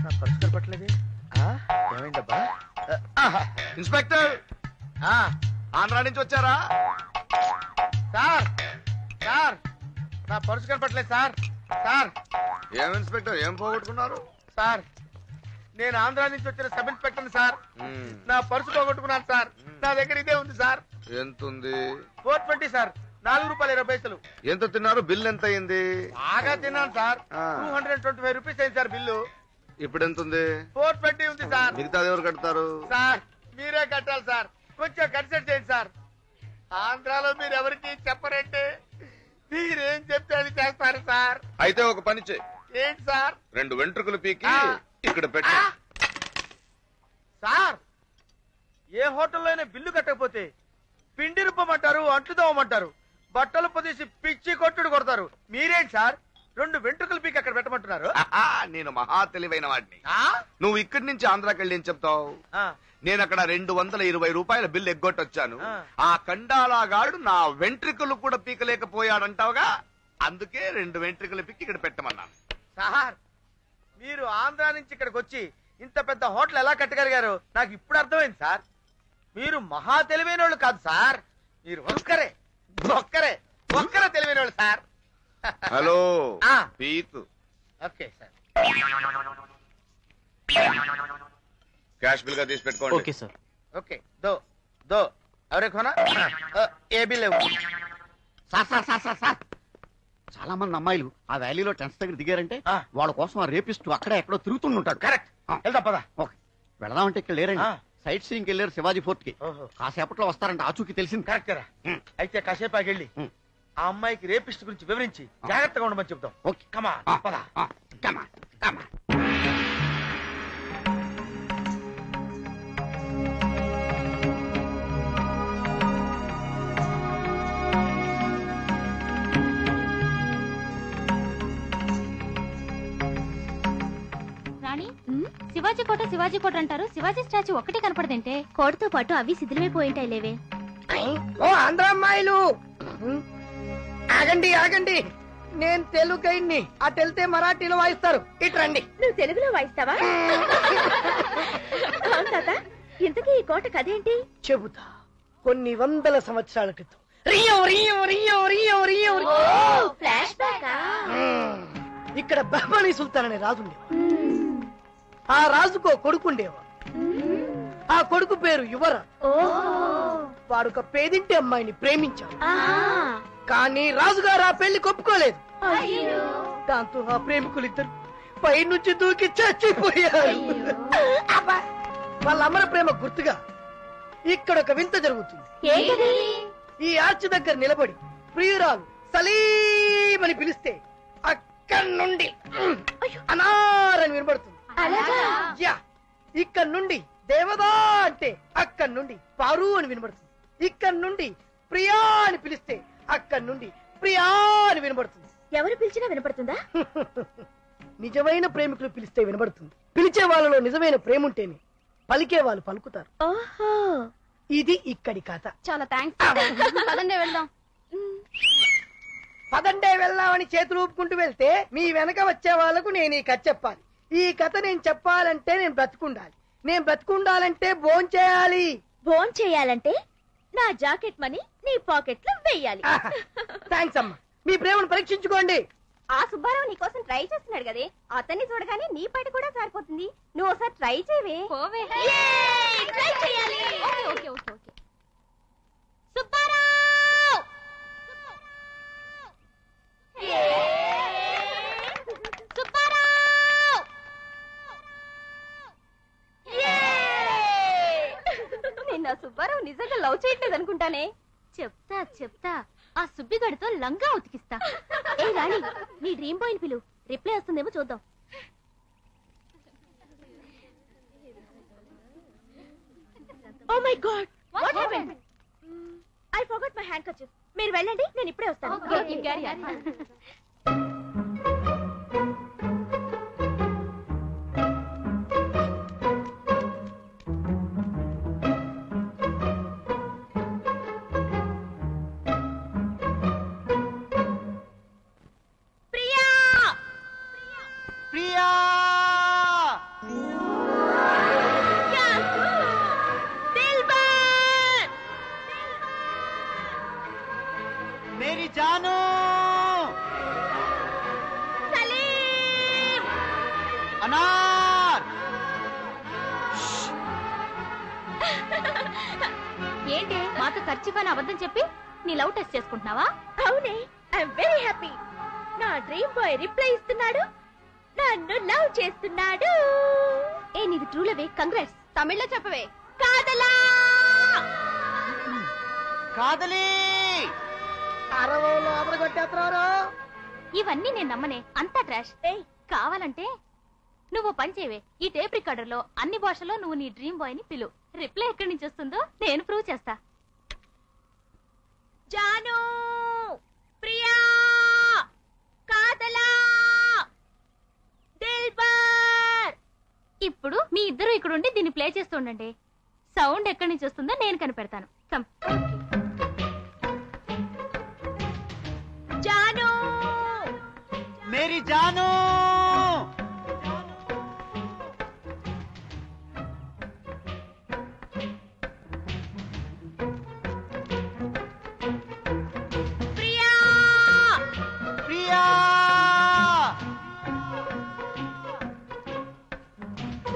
నా పరిస్థితి పట్టలేదు. ఏమైందబ్బా? ఇన్స్పెక్టర్, ఆంధ్రా నుంచి వచ్చారా? సార్ సార్ నా పర్సు కనపట్లేదు సార్. సార్ ఏం ఇన్స్పెక్టర్, ఏం పోగొట్టుకున్నారు? సార్ నేను ఆంధ్రా నుంచి వచ్చిన సబ్ ఇన్స్పెక్టర్ సార్. నా పర్సు పోగొట్టుకున్నాను సార్. నా దగ్గర ఇదే ఉంది సార్. ఎంతుంది? 420 సార్. ₹4.20. ఎంత తిన్నారు? బిల్ ఎంత అయింది? బాగా తిన్నాను సార్. 225 రూపీస్ అయింది సార్ బిల్లు. ఇప్పుడు ఎంత ఉంది? 420 ఉంది సార్. మిగతాది ఎవరు కడతారు? సార్ మీరే కట్టాలి సార్. కొంచెం కన్సల్ట్ చేయండి సార్. ఆంధ్రాలో మీరు ఎవరికి చెప్పరంటే మీరేం చెప్తే అది చేస్తారు సార్. అయితే ఒక పని చేయి. ఏంటి సార్? 2 వెంట్రుకలు పీకి ఇక్కడ పెట్టు. సార్ ఏ హోటల్లో అయినా బిల్లు కట్టకపోతే పిండి రుబ్బమంటారు, అంట్లు తోమంటారు, బట్టలు పొదేసి పిచ్చి కొట్టుడు కొడతారు. మీరేంటి సార్ 2 వెంట్రుకలు పీకి అక్కడ పెట్టమంటున్నారు? నేను మహా తెలివైన వాడిని. నువ్వు ఇక్కడి నుంచి ఆంధ్రాకి వెళ్ళి ఏం చెప్తావు? నేను అక్కడ 220 రూపాయల బిల్లు ఎగ్గొట్టొచ్చాను. ఆ కండాలాగాడు నా వెంట్రుకలు కూడా పీకలేకపోయాడంటావుగా, అందుకే 2 వెంట్రుకలు పీకి ఇక్కడ పెట్టమన్నాను. సార్ మీరు ఆంధ్రా నుంచి ఇక్కడికి వచ్చి ఇంత పెద్ద హోటల్ ఎలా కట్టగలిగారు నాకు ఇప్పుడు అర్థమైంది సార్. మీరు మహా తెలివైన వాళ్ళు కాదు సార్. మీరు ఒక్కరే తెలివైన వాళ్ళు సార్. హలో పీకు. Okay sir. క్యాష్ బిల్ గా తీసి పెట్టుకోండి. Okay sir. ఓకే దో దో అవరే ఖోనా ఏ బిల్ లేవు. Sir sir sir sir sir చాలా మంది అమ్మాయిలు ఆ వ్యాలీలో టెన్స్ దగ్గర దిగారంటే వాళ్ళ కోసం ఆ రేపిస్తూ అక్కడ ఎక్కడో తిరుగుతుంటాడు. కరెక్ట్. వెళ్దాం పదా. ఓకే వెళదామంటే ఇక్కడ లేరండి. సైట్ సీయింగ్ వెళ్ళారు శివాజీ ఫోర్ట్ కి. కాసేపట్లో వస్తారంటే ఆచూకి తెలిసింది. కరెక్ట్ రా. అయితే కాసేపాకి వెళ్ళి ఆ అమ్మాయికి రేపిస్ట్ గురించి వివరించి జాగ్రత్తగా ఉండమని చెప్తాం. ఓకే కమా పదా. కమా కమా. శివాజీ కోట అంటారు. శివాజీ స్టాచ్యూ ఒక్కటే కనపడదంటే కోటతో పాటు అవి శిథిలమైపోయింటాయి లేవే. ఓ ఆంధ్ర అమ్మాయిలు ఆగండి ఆగండి, నేను తెలుగు గైడ్ని. అటు వెళ్తే మరాఠీలో వాయిస్తారు, ఇటు రండి. నువ్వు తెలుగులో వాయిస్తావా? తాత ఇంతకీ ఈ కోట కదేంటి? చెబుతా. కొన్ని వందల సంవత్సరాల క్రితం ఫ్లాష్ బ్యాక్. ఇక్కడ బహ్మనీ సుల్తాన్ అనే రాజు ఉండేవాడు. ఆ రాజుకో కొడుకుండేవాడు. ఆ కొడుకు పేరు యువరాజ్. వాడొక పేదింటి అమ్మాయిని ప్రేమించాడు. కానీ రాజుగారు ఆ పెళ్లి ఒప్పుకోలేదు. దాంతో ఆ ప్రేమికులిద్దరు పై నుంచి దూకి చచ్చిపోయారు. వాళ్ళ అమర ప్రేమ గుర్తుగా ఇక్కడ ఒక వింత జరుగుతుంది. ఈ ఆర్చ్ దగ్గర నిలబడి ప్రియురాలు సలీమని పిలిస్తే అక్కడి నుండి అనారని వినబడుతుంది. ఇక్కడ నుండి దేవదా అంటే అక్కడి నుండి పారు అని వినబడుతుంది. ఇక్కడ నుండి ప్రియా అని పిలిస్తే అక్కడి నుండి ప్రియా అని వినబడుతుంది. ఎవరు పిలిచినా వినపడుతుందా? నిజమైన ప్రేమికులు పిలిస్తే వినబడుతుంది. పిలిచే వాళ్ళలో నిజమైన ప్రేమ ఉంటేనే పలికే వాళ్ళు పలుకుతారు. ఓహో, ఇది ఇక్కడి కథ. చాలా థ్యాంక్స్. పదండి వెళ్దాం. పదండే వెళ్దామని చేతులు ఊపుకుంటూ వెళ్తే మీ వెనక వచ్చే వాళ్ళకు నేను ఈ కథ చెప్పాలి. ఈ కథ నేను చెప్పాలంటే నేను బ్రతుకుండాలి. నేను బ్రతుకుండాలంటే భోంచేయాలి. భోంచేయాలంటే నా జాకెట్ మనీ నీ పాకెట్ లో వెయ్యాలి. థ్యాంక్స్ అమ్మా. మీ ప్రేమను పరీక్షించుకోండి. ఆ సుబ్బారావు నీ కోసం ట్రై చేస్తున్నాడు కదే, అతన్ని చూడగానే నీ పైట కూడా సారిపోతుంది. నువ్వు ఒకసారి ట్రై చేయవే. ట్రై చేయాలి. Okay okay okay okay. Subbarao, Subbarao, నిన్న సుబ్బారావు నిజంగా లవ్ చేయట్లేదు అనుకుంటానే. చెప్తా చెప్తా, ఆ సుబ్బిగడితో లంగా ఉతికిస్తా. ఏ రాణి, నీ డ్రీమ్ బాయ్ పిలు, రిప్లై వస్తుందేమో చూద్దాం. Oh my god, what happened? I forgot my handkerchief. మీరు వెళ్ళండి, నేను ఇప్పుడే వస్తాను. ప్రియా మేరీ జాను, అనార్. ఏంటి మాతో ఖర్చు పని అబద్ధం చెప్పి నీ లవ్ టెస్ట్ చేసుకుంటున్నావా? అవునే, ఐఎమ్ వెరీ హ్యాపీ. నా డ్రీమ్ బాయ్ రిప్లై ఇస్తున్నాడు, నన్ను లవ్ చేస్తున్నాడు. ఏ నీది ట్రూ లవే, కంగ్రాట్స్. తమిళ్లో చెప్పవే. కాదలా కాదలి. అరవలో అదర కొట్టేస్తున్నారు. ఇవన్నీ నేను నమ్మనే, అంతా ట్రాష్. కావాలంటే నువ్వు పని చేయవే, ఈ టేప్ రికార్డర్ లో అన్ని భాషల్లో నువ్వు నీ డ్రీమ్ బాయ్ ని పిలు. రిప్లై ఎక్కడి నుంచి వస్తుందో నేను ప్రూవ్ చేస్తా. జాను, ప్రియా, కాదలా, దిల్బర్. ఇప్పుడు మీ ఇద్దరు ఇక్కడ ఉండి దీన్ని ప్లే చేస్తూ ఉండండి. సౌండ్ ఎక్కడి నుంచి వస్తుందో నేను కనిపెడతాను. కమ్. జాను, మేరీ జాను, ప్రియా, ప్రియా,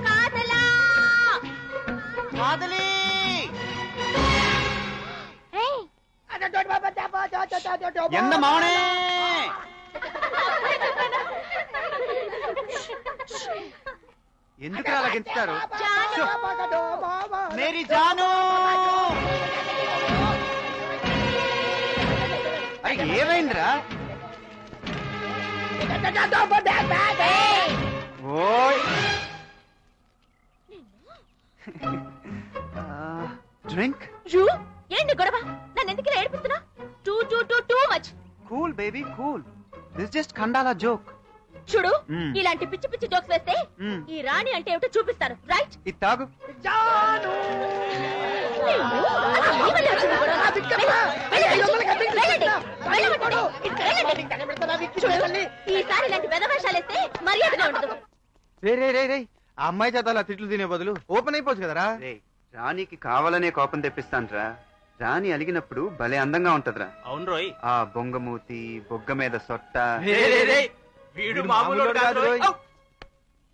కాదలా, కాదలి. ఎంద మౌనే. ఎందుకు అలా గెంతుతారు? మేరీ జాను. అరే ఏమైందిరా? ఓయ్ డ్రింక్. ఏంటి గొడవ? నన్ను ఎందుకు ఇలా ఏడిపిస్తున్నా? Too much. Cool baby cool. This just Khandala joke. చూడు, ఇలాంటి పిచ్చి పిచ్చి జోక్స్ వేస్తే ఈ రాణి అంటే ఏమిటో చూపిస్తాను. రైట్? ఇది తాగు. ఈసారి ఇలాంటి వెధవేషాలు వేస్తే మర్యాదగా ఉండదు. రే ఆ అమ్మాయి చేత అలా తిట్లు తినే బదులు ఓపెన్ అయిపోవచ్చు కదరా. రాణికి కావాలనే కోపం తెప్పిస్తాన్రా. రాణి అలిగినప్పుడు భలే అందంగా ఉంటదిరా. అవును రోయ్. ఆ బొంగమూతి, బొగ్గ మీద సొట్ట. వీడు మామూలు కాదు రోయ్.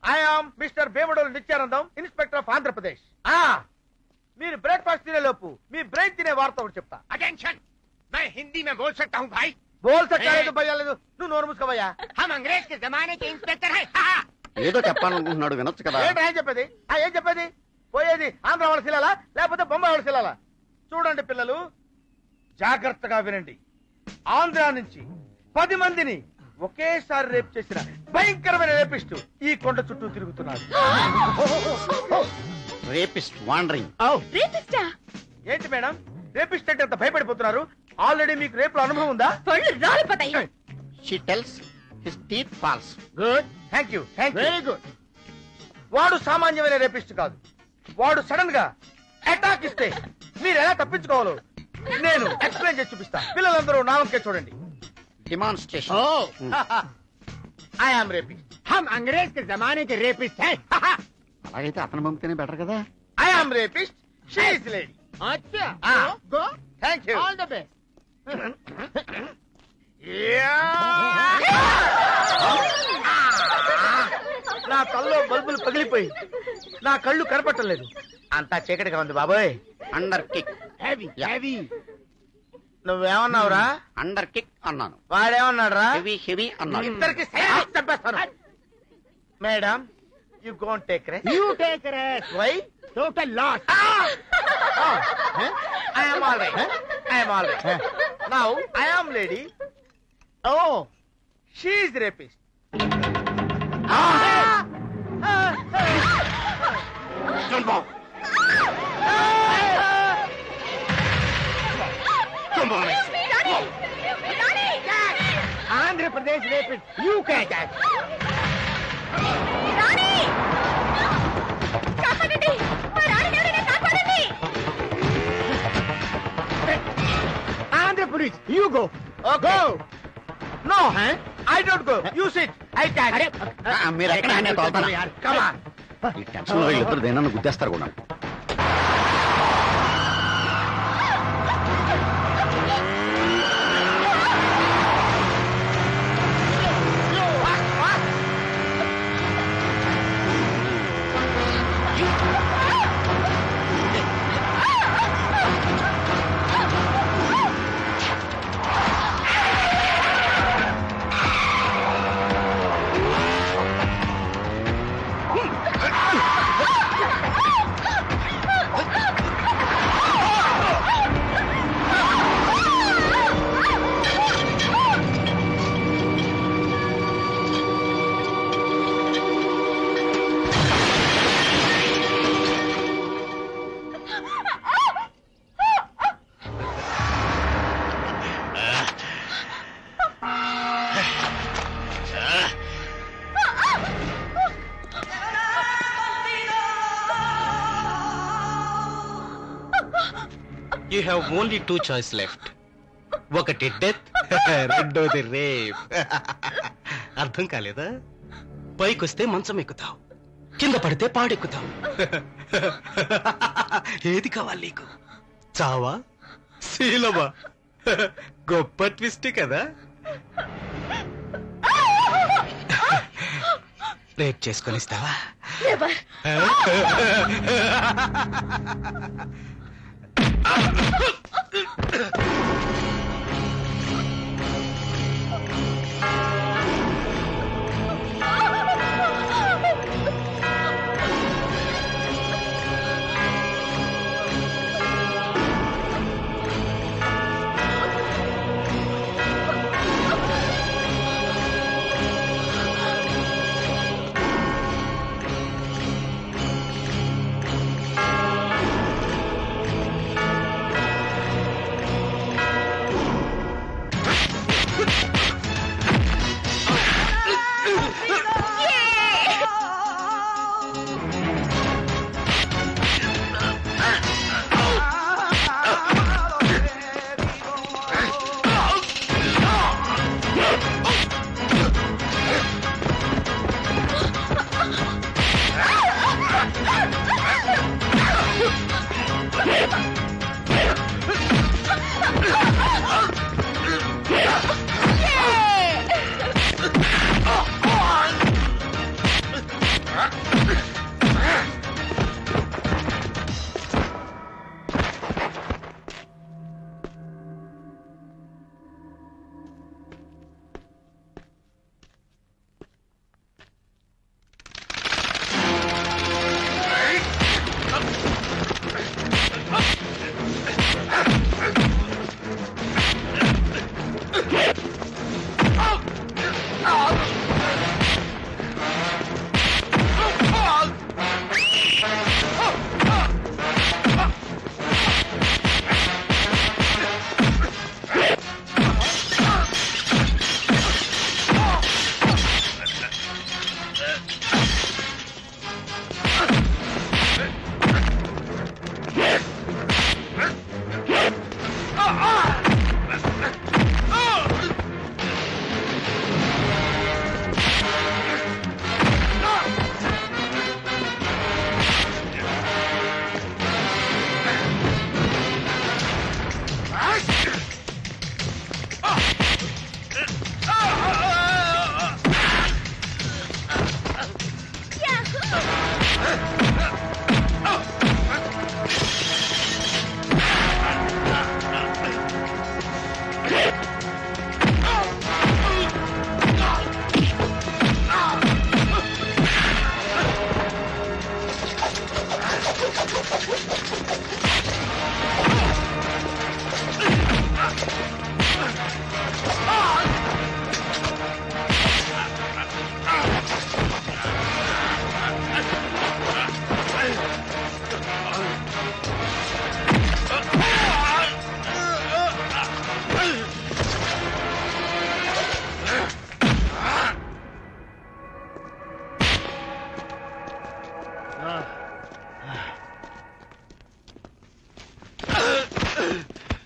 I am mister Bhimadolu Nithyanandam, inspector of Andhra Pradesh. మీరు బ్రేక్ఫాస్ట్ తినే లోపు మీ బ్రెయిన్ తినే వార్త ఒకటి చెప్తా. అటెన్షన్, मैं हिंदी में बोल सकता हूँ भाई. బోల్ సక్కలేదు భయ్యాలేదు, నువ్వు నోరు మూసుకోవయ్యా. हम अंग्रेज के जमाने के इंस्पेक्टर हैं. ఏదో చెప్పాలనుకుంటున్నాడు, వినొచ్చు కదా. ఏంటి ఏం చెప్పేది? ఏం చెప్పేది? పోయేది ఆంధ్ర వాళ్ళ శిలాలా లేకపోతే బొంబాయి వాళ్ళ శిలాలా? చూడండి పిల్లలు, జాగ్రత్తగా వినండి. ఆంధ్ర నుంచి 10 మందిని ఒకేసారి రేప్ చేసిన భయంకరమైన రేపిస్టు ఈ కొండ చుట్టూ తిరుగుతున్నాడు. Rapist wandering. ఏంటి మేడం, రేపిస్ట్ అంటే అంత భయపడిపోతున్నారు? ఆల్రెడీ మీకు రేపులో అనుభవం ఉందా? పళ్ళు రాలిపోతాయి. She tells his teeth falls. Good, thank you, very good. వాడు సామాన్యమైన రేపిస్ట్ కాదు. వాడు సడన్ గా అటాక్ ఇస్తే మీరు ఎలా తప్పించుకోవాలో నేను ఎక్స్ప్లెయిన్ చేసి చూపిస్తా. పిల్లలందరూ నా వంకే చూడండి. డిమాన్స్ట్రేషన్. I am rapist. హమ్ అంగ్రేజ్ కే జమానే కే రేపిస్ట్ హై. అలాగైతే అతను పంపితేనే బెటర్ కదా. I am rapist, she is lady. అచ్చా, go. Thank you. All the best. నా కళ్ళు బల్బులు పగిలిపోయి నా కళ్ళు కనపట్టలేదు. అంతా చీకటిగా ఉంది బాబోయ్. Under kick. Heavy heavy. నువ్వేమన్నావురా? అండర్ కిక్ అన్నాను. వాడేమన్నాడు రా? హెవీ హెవీ అన్నాడు. ఇద్దరికి చంపేస్తాను. Madam, you don't take rest. You take rest. Why? Total loss. I am all right. I am all right. Now I am lady. Oh, she is rapist. Jumbo. Jumbo. Andhra Pradesh rapist. You can't catch. కాపాడండి, మా రాణిని ఎవరైనా కాపాడండి. Andhra Pradesh, you go. Okay. Go. No, I don't go. You sit. I catch. మీరు ఎక్కడ నేను తోలుతాను. Come on. ఈ tension వీళ్ళిద్దరు దేనన్నా గుద్దేస్తారు కూడా. You have only two choice left. ఒకటి డెత్, రెండోది రేప్. అర్థం కాలేదా? పైకొస్తే మంచం ఎక్కుతావు, కింద పడితే పాడెక్కుతావు. ఏది కావాలి నీకు? చావా, శీలమా? గొప్ప ట్విస్ట్ కదా. రేప్ చేసుకొనిస్తావా?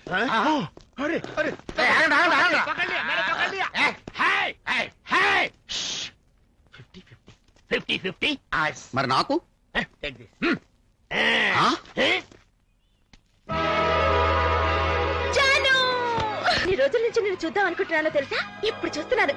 अरे अरे पकड़ लिया मैंने पकड़ लिया 50-50 మరి నాకు टेक दिस జాను ఈ రోజుల నుంచి నేను చూద్దాం అనుకుంటున్నానో తెలుసా ఇప్పుడు చూస్తున్నాను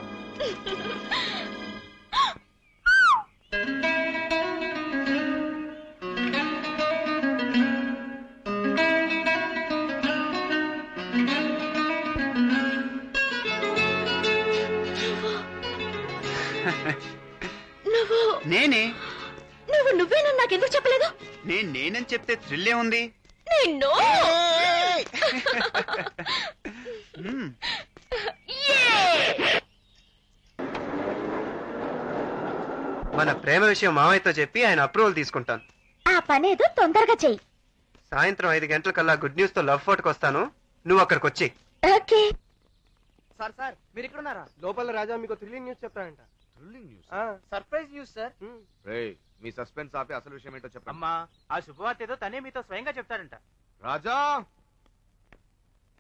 నేనే నువ్వేనని నాకెందుకు చెప్పలేదు నేనని చెప్తే థ్రిల్లే ఉంది. నిన్ను మన ప్రేమ విషయం మామయ్యతో చెప్పి ఆయన అప్రూవల్ తీసుకుంటాను. ఆ పనేదో తొందరగా చెయ్యి. సాయంత్రం 5 గంటలకల్లా గుడ్ న్యూస్ తో లవ్ ఫోటోకి వస్తాను, నువ్వు అక్కడికి వచ్చి. ఓకే. సార్ సార్ మీరు ఇక్కడ ఉన్నారా? లోపల రాజా మీకు థ్రిల్లింగ్ న్యూస్ చెప్తానంట. Thrilling news? Surprise news sir. రేయ్ మీ సస్పెన్స్ ఆపి అసలు విషయం ఏంటో చెప్పండి. అమ్మా ఆ శుభవార్త ఏదో తనే మీతో స్వయంగా చెప్తారంట. రాజా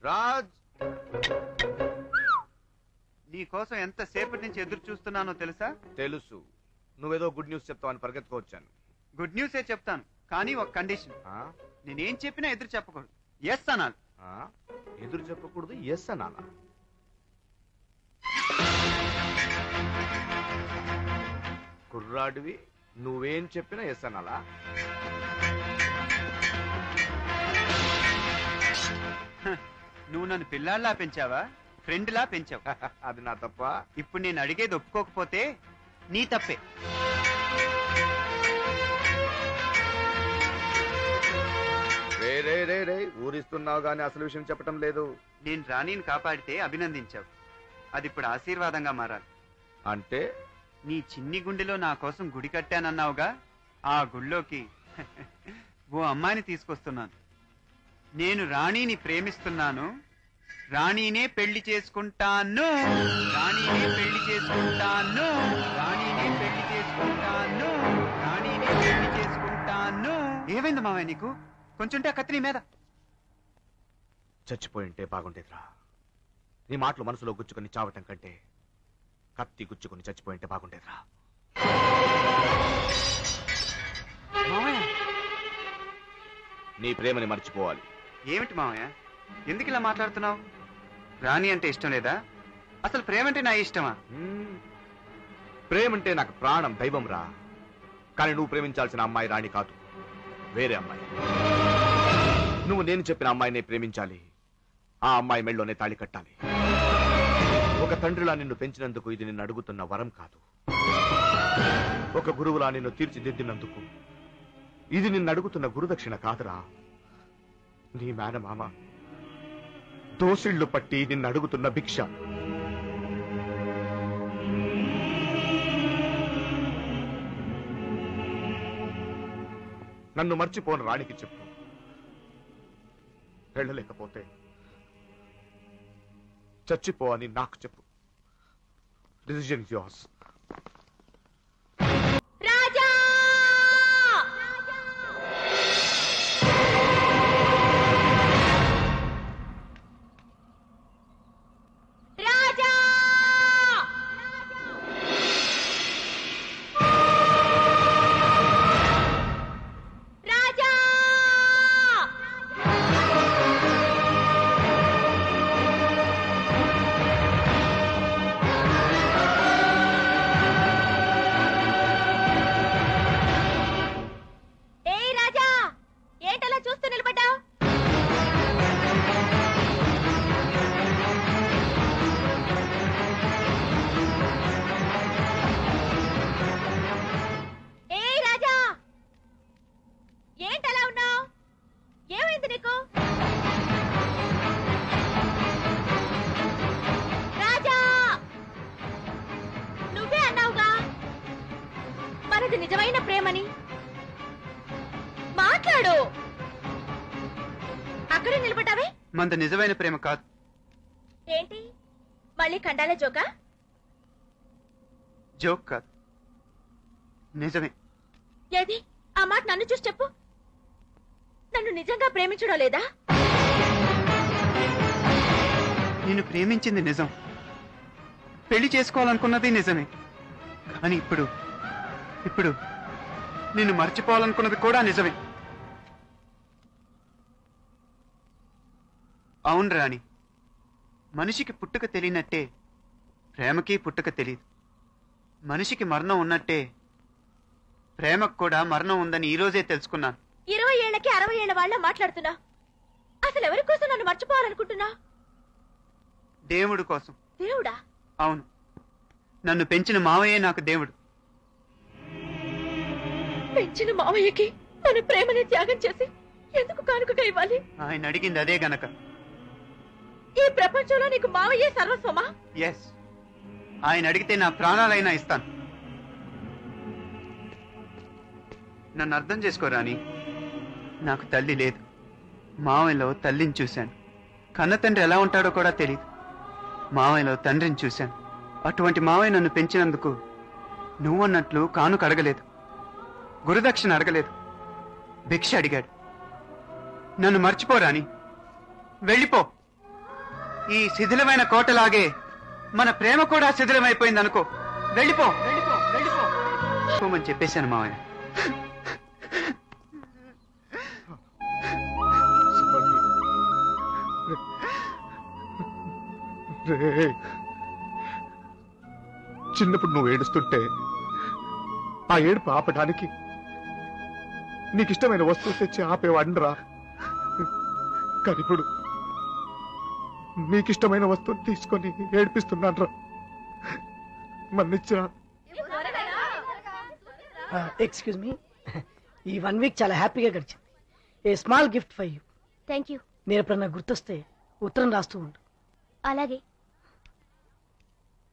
రాజ్ నీ కోసం ఎంత సేపటి నుంచి ఎదురు చూస్తున్నానో తెలుసా? తెలుసు, నువ్వేదో గుడ్ న్యూస్ చెప్తావని పరిగెత్తుకొచ్చాను. గుడ్ న్యూసే చెప్తాను, కానీ ఒక కండిషన్. నేనేం చెప్పినా ఎదురు చెప్పకూడదు, ఎస్ అనాలి. ఎదురు చెప్పకూడదు, ఎస్ అనాలా? కుర్రాడివి, నువ్వేం చెప్పినా ఎస్ అనాలా? నువ్వు నన్ను పిల్లాడిలా పెంచావా, ఫ్రెండ్ లా పెంచావు? అది నా తప్ప. ఇప్పుడు నేను అడిగేది ఒప్పుకోకపోతే నీ తప్పే. రే రే రే రే ఊరిస్తున్నావు గానీ అసలు విషయం చెప్పటం లేదు. నేను రాణిని కాపాడితే అభినందించావు, అది ఇప్పుడు ఆశీర్వాదంగా మారాలి. అంటే నీ చిన్ని గుండెలో నా కోసం గుడి కట్టానన్నావుగా, ఆ గుళ్ళోకి ఓ అమ్మాయిని తీసుకొస్తున్నాను. నేను రాణిని ప్రేమిస్తున్నాను, రాణినే పెళ్లి చేసుకుంటాను, రాణినే పెళ్లి చేసుకుంటాను, రాణినే పెళ్లి చేసుకుంటాను, రాణినే పెళ్లి చేసుకుంటాను. ఏమైంది మావయ్య నీకు? కొంచెంటే ఆ కత్తి నీ మీద. చచ్చిపోయింటే బాగుండేదిరా. నీ మాటలు మనసులో గుచ్చుకొని చావటం కంటే కత్తి గుచ్చుకొని చచ్చిపోయింటే బాగుండేదిరా. నీ ప్రేమని మర్చిపోవాలి. ఏమిటి మావయ్య, ఎందుకు ఇలా మాట్లాడుతున్నావు? రాణి అంటే ఇష్టం లేదా? అసలు ప్రేమ అంటే నా ఇష్టమా? ప్రేమంటే నాకు ప్రాణం, దైవం రా. కానీ నువ్వు ప్రేమించాల్సిన అమ్మాయి రాణి కాదు, వేరే అమ్మాయి. నువ్వు నేను చెప్పిన అమ్మాయినే ప్రేమించాలి, ఆ అమ్మాయి మెళ్ళలోనే తాళి కట్టాలి. ఒక తండ్రిలా నిన్ను పెంచినందుకు ఇది నిన్ను అడుగుతున్న వరం కాదు. ఒక గురువులా నిన్ను తీర్చిదిద్దినందుకు ఇది నిన్ను అడుగుతున్న గురుదక్షిణ కాదురా. నీ మేనమామ దోసిళ్లు పట్టి నిన్ను అడుగుతున్న భిక్ష. నన్ను మర్చిపోను రాణికి చెప్పు. వెళ్ళలేకపోతే చచ్చిపో అని నాకు చెప్పు. Decision is yours. Raja! Raja! Raja! ఏయ్ రాజా, ఏంటలా చూస్తూ నిలబడ్డావు? ఏయ్ రాజా, ఏంటలా ఉన్నావు? ఏమైంది నీకు? రాజా, నువ్వే అన్నావుగా మనది నిజమైన ప్రేమని. మాట్లాడు. అక్కడే నిలబడ్డావే? మనది నిజమైన ప్రేమ కాదు. ఏంటి మళ్ళీ కండాల జోకా? జోక్ కాదు, నిజమే. ఏది ఆ మాట నన్ను చూసి చెప్పు. నన్ను నిజంగా ప్రేమించడం లేదా? నేను ప్రేమించింది నిజం, పెళ్లి చేసుకోవాలనుకున్నది నిజమే. కానీ ఇప్పుడు నేను మర్చిపోవాలనుకున్నది కూడా నిజమే. అవును రాణి, మనిషికి పుట్టుక తెలియనట్టే ప్రేమకి పుట్టుక తెలియదు. మనిషికి మరణం ఉన్నట్టే ప్రేమకు కూడా మరణం ఉందని ఈ రోజే తెలుసుకున్నాను. 20 ఏళ్లకి 60 ఏళ్ల వాళ్ళ మాట్లాడుతున్నా. అసలు ఎవరి కోసం నన్ను మర్చిపోవాలనుకుంటున్నా? దేవుడు కోసం. దేవుడా? అవును, నన్ను పెంచిన మావయ్యే నాకు దేవుడు. పెంచిన మావయ్యకి తన ప్రేమని త్యాగం చేసి ఎందుకు కానుకగా ఇవ్వాలి? ఆయన అడిగింది అదే గనక. ఈ ప్రపంచంలో నీకు మావయ్యే సర్వస్వమా? ఎస్, ఆయన అడిగితే నా ప్రాణాలైనా ఇస్తాను. నన్ను అర్థం చేసుకోరాని, నాకు తల్లి లేదు. మావయ్యలో తల్లిని చూశాను. కన్న తండ్రి ఎలా ఉంటాడో కూడా తెలియదు. మావయ్యలో తండ్రిని చూశాను. అటువంటి మావయ్య నన్ను పెంచినందుకు నువ్వన్నట్లు కానుక అడగలేదు, గురుదక్షిణ అడగలేదు, భిక్ష అడిగాడు. నన్ను మర్చిపోరాని, వెళ్ళిపో. ఈ శిథిలమైన కోటలాగే మన ప్రేమ కూడా శిథిలమైపోయింది అనుకో. వెళ్ళిపో పోమని చెప్పేశాను మావయ్య. చిన్నప్పుడు నువ్వు ఏడుస్తుంటే ఆ ఏడుపు ఆపడానికి నీకిష్టమైన వస్తువు తెచ్చి ఆపేవాడిరా. కానీ ఇప్పుడు నీకిష్టమైన వస్తువు తీసుకొని ఏడిపిస్తున్నాను రా. మన్నిచ్చా. ఎక్స్క్యూజ్ మీ, ఈ 1 వీక్ చాలా హ్యాపీగా గడిచింది. A small gift for you. Thank you. నేను ఎప్పుడన్నా గుర్తొస్తే ఉత్తరం రాస్తూ ఉండు. అలాగే.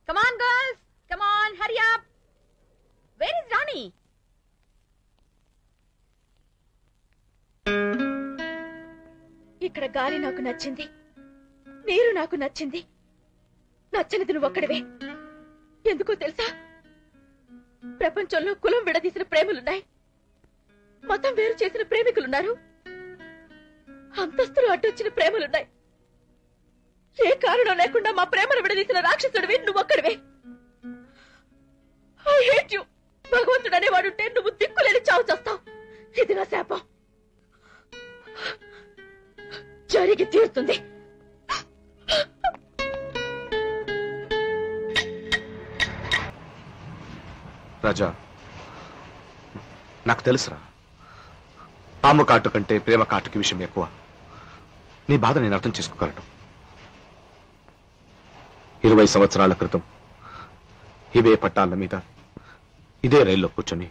Come on girls, come on, hurry up. Where is Rani? ఇక్కడ గాలి నాకు నచ్చింది, నీరు నాకు నచ్చింది. నచ్చనిది నువ్వు ఒక్కడివే. ఎందుకో తెలుసా? ప్రపంచంలో కులం విడదీసిన ప్రేమలున్నాయి, మతం వేరు చేసిన ప్రేమికులున్నారు, అంతస్తులు అడ్డొచ్చిన ప్రేమలున్నాయి. ఏ కారణం లేకుండా మా ప్రేమను విడదీసిన రాక్షసుడివి నువ్వొక్కడివే. I hate you. భగవంతుడు అనేవాడుంటే నువ్వు దిక్కులేని చావు చేస్తావు. ఇది నా శాపం. జరిగి తీరుతుంది. రాజా, నాకు తెలుసురా, పాము కాటు కంటే ప్రేమ కాటుకి విషయం ఎక్కువ. నీ బాధ నేను అర్థం చేసుకోగలను. 20 సంవత్సరాల క్రితం ఇవే పట్టాల మీద ఇదే రైల్లో కూర్చొని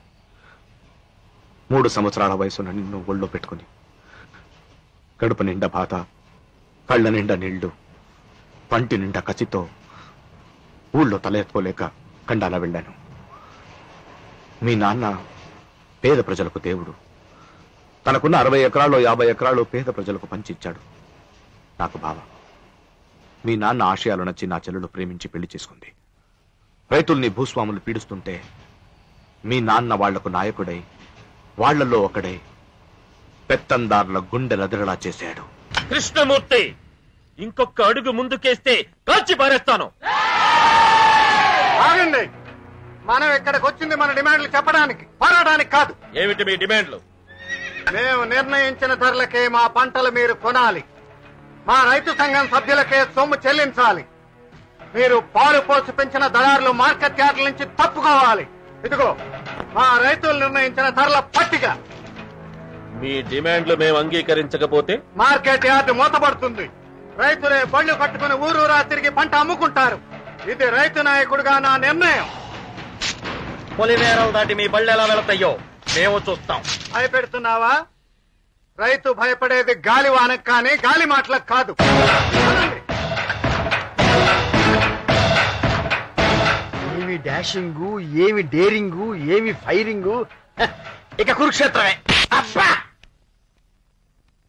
3 సంవత్సరాల వయసున్న నిన్ను ఒళ్ళో పెట్టుకుని కడుపు నిండా బాధ, కళ్ళ నిండా నీళ్లు, పంటి నిండా కసితో ఊళ్ళో తల ఎత్తుకోలేక కండాలా వెళ్ళాను. మీ నాన్న పేద ప్రజలకు దేవుడు. తనకున్న 60 ఎకరాలు 50 ఎకరాలు పేద ప్రజలకు పంచిచ్చాడు. నాకు బావ. మీ నాన్న ఆశయాలు నచ్చి నా చెల్లెలు ప్రేమించి పెళ్లి చేసుకుంది. రైతుల్ని భూస్వాములు పీడిస్తుంటే మీ నాన్న వాళ్లకు నాయకుడై వాళ్లలో ఒకడై పెత్తందారుల గుండెలదిరలా చేశాడు. కృష్ణమూర్తి, ఇంకొక అడుగు ముందుకేస్తే కాల్చి పారేస్తాను. ఆగండి. మనం ఇక్కడికి వచ్చింది మన డిమాండ్లు చెప్పడానికి, పోరాటానికి కాదు. ఏమిటి మీ డిమాండ్లు? మేము నిర్ణయించిన ధరలకే మా పంటలు మీరు కొనాలి. మా రైతు సంఘం సభ్యులకే సొమ్ము చెల్లించాలి. మీరు పాలు పోసి పెంచిన దళారులు మార్కెట్ యార్డుల నుంచి తప్పుకోవాలి. ఇదిగో మా రైతులు నిర్ణయించిన ధరల పట్టిక. మీ డిమాండ్లు మేము అంగీకరించకపోతే మార్కెట్ యార్డు మూతపడుతుంది. రైతులే బళ్ళు కట్టుకుని ఊరూరా తిరిగి పంట అమ్ముకుంటారు. ఇది రైతు నాయకుడిగా నా నిర్ణయం. పొలిమేరలు దాటి మీ బళ్ళు ఎలా వెళతాయో మేము చూస్తాం. భయపెడుతున్నావా? రైతు భయపడేది గాలి వానకు కానీ గాలి మాటలకు కాదు. ఏమి డాషింగు, ఏమి డేరింగు, ఏమి ఫైరింగు. ఇక కురుక్షేత్రమే.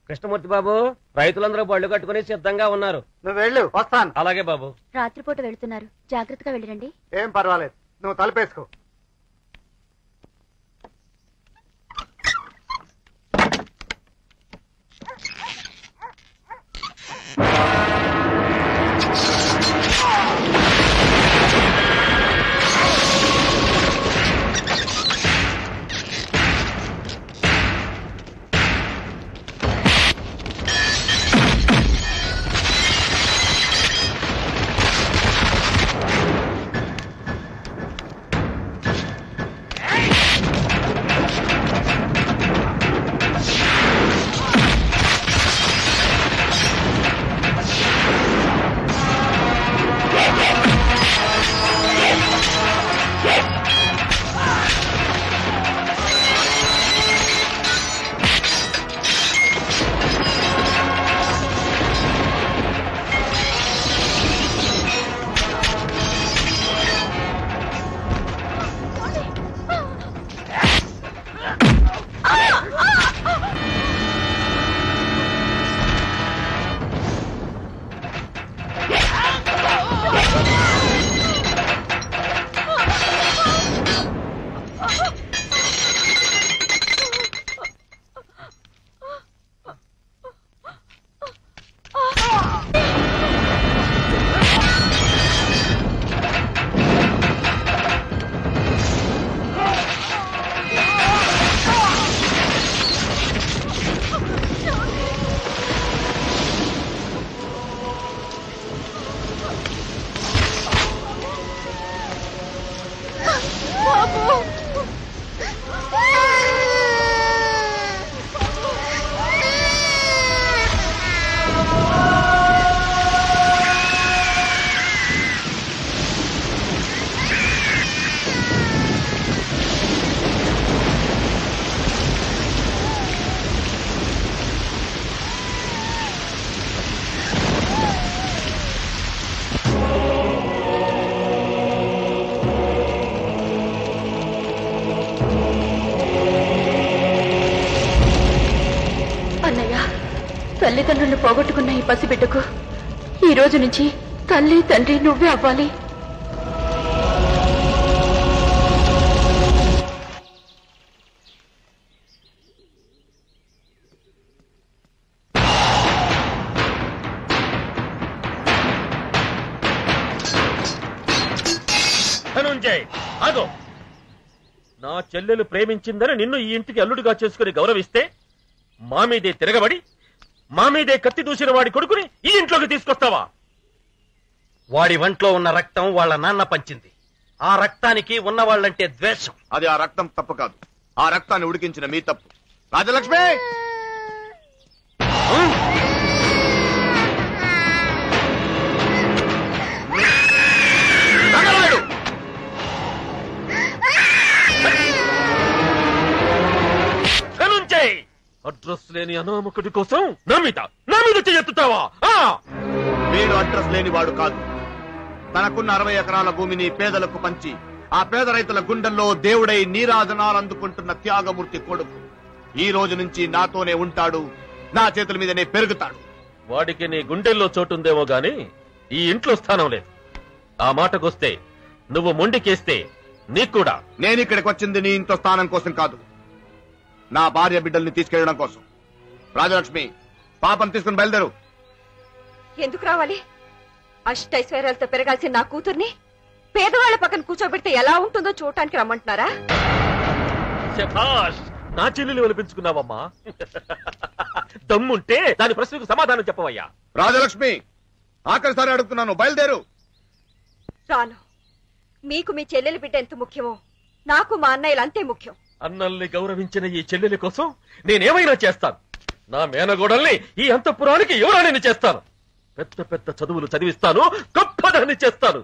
కృష్ణమూర్తి బాబు, రైతులందరూ బళ్ళు కట్టుకుని సిద్ధంగా ఉన్నారు. నువ్వు వెళ్ళు, వస్తాను. అలాగే బాబు. రాత్రిపూట వెళ్తున్నారు, జాగ్రత్తగా వెళ్ళిరండి. ఏం పర్వాలేదు, నువ్వు తలుపేసుకో. తల్లిదండ్రులు పోగొట్టుకున్న ఈ పసిబిడ్డకు ఈ రోజు నుంచి తల్లి తండ్రి నువ్వే అవ్వాలి. ధనుంజయ్ ఆగో. నా చెల్లెలు ప్రేమించిందని నిన్ను ఈ ఇంటికి అల్లుడిగా చేసుకుని గౌరవిస్తే మా మీదే తిరగబడి మా మీదే కత్తి దూసిన వాడి కొడుకుని ఈ ఇంట్లోకి తీసుకొస్తావా? వాడి వంట్లో ఉన్న రక్తం వాళ్ళ నాన్న పంచింది. ఆ రక్తానికి ఉన్నవాళ్ళంటే ద్వేషం. అది ఆ రక్తం తప్పు కాదు, ఆ రక్తాన్ని ఉడికించిన మీ తప్పు. రాజలక్ష్మి, అడ్రస్ లేని అనామకుడి కోసం నా మీద చెయ్యెత్తుతావా? వీడు అడ్రస్ లేని వాడు కాదు. తనకున్న 60 ఎకరాల భూమిని పేదలకు పంచి ఆ పేద రైతుల గుండెల్లో దేవుడై నీరాజనాలు అందుకుంటున్న త్యాగమూర్తి కొడుకు. ఈ రోజు నుంచి నాతోనే ఉంటాడు, నా చేతుల మీదనే పెరుగుతాడు. వాడికి నీ గుండెల్లో చోటుందేమో గాని ఈ ఇంట్లో స్థానం లేదు. ఆ మాటకొస్తే నువ్వు మొండికేస్తే నీకు కూడా. నేను ఇక్కడికి వచ్చింది నీ ఇంట్లో స్థానం కోసం కాదు, నా భార్య బిడ్డల్ని తీసుకెళ్లడం కోసం. రాజలక్ష్మి, పాపం తీసుకుని బయలుదేరు. ఎందుకు రావాలి? అష్టైశ్వర్యాలతో పెరగాల్సిన నా కూతుర్ని పేదవాళ్ల పక్కన కూర్చోబెడితే ఎలా ఉంటుందో చూడటానికి రమ్మంటున్నారా? శభాష్, నా చెల్లెలు వినిపించుకున్నావమ్మా. దమ్ముంటే దాని ప్రశ్నకు సమాధానం చెప్పవయ్యా. రాజలక్ష్మి, ఆఖరిసారి అడుగుతున్నాను, బయలుదేరు. రాను. మీకు మీ చెల్లెలి బిడ్డ ఎంత ముఖ్యమో నాకు మా అన్నయ్యలు అంతే ముఖ్యం. అన్నల్ని గౌరవించిన ఈ చెల్లెలి కోసం నేనేమైనా చేస్తాను. నా మేనగోడల్ని ఈ అంతఃపురానికి ఎవరైనా చేస్తాను. పెద్ద పెద్ద చదువులు చదివిస్తాను, గొప్పదాన్ని చేస్తాను.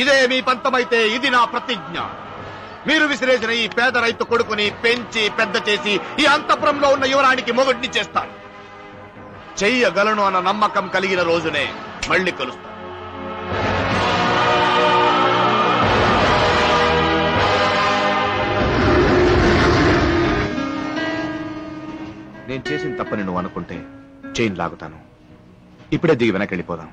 ఇదే మీ పంతమైతే ఇది నా ప్రతిజ్ఞ. మీరు విసిరేసిన ఈ పేద రైతు కొడుకుని పెంచి పెద్ద చేసి ఈ అంతఃపురంలో ఉన్న యువరానికి మొగుడిని చేస్తాను. చెయ్యగలను అన్న నమ్మకం కలిగిన రోజునే మళ్ళీ కలుస్తాను. నేను చేసిన తప్పని నువ్వు అనుకుంటే చైన్ లాగుతాను. ఇప్పుడే దిగి వెనక్కి వెళ్ళిపోదాం.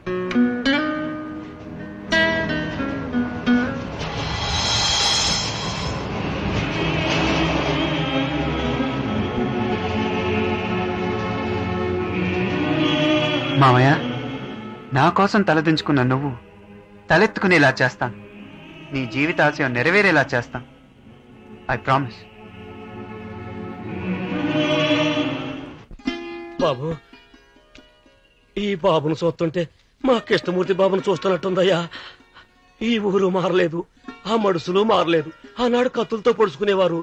మామయ్య, నా కోసం తలదించుకున్న నువ్వు తలెత్తుకునేలా చేస్తాను. నీ జీవితాశయం నెరవేరేలా చేస్తాను. I promise. బాబు, ఈ బాబును చూస్తుంటే మా కృష్ణమూర్తి బాబును చూస్తున్నట్టుందయ్యా. ఈ ఊరు మారలేదు, ఆ మడుసులు మారలేదు. ఆనాడు కత్తులతో పొడుచుకునేవారు,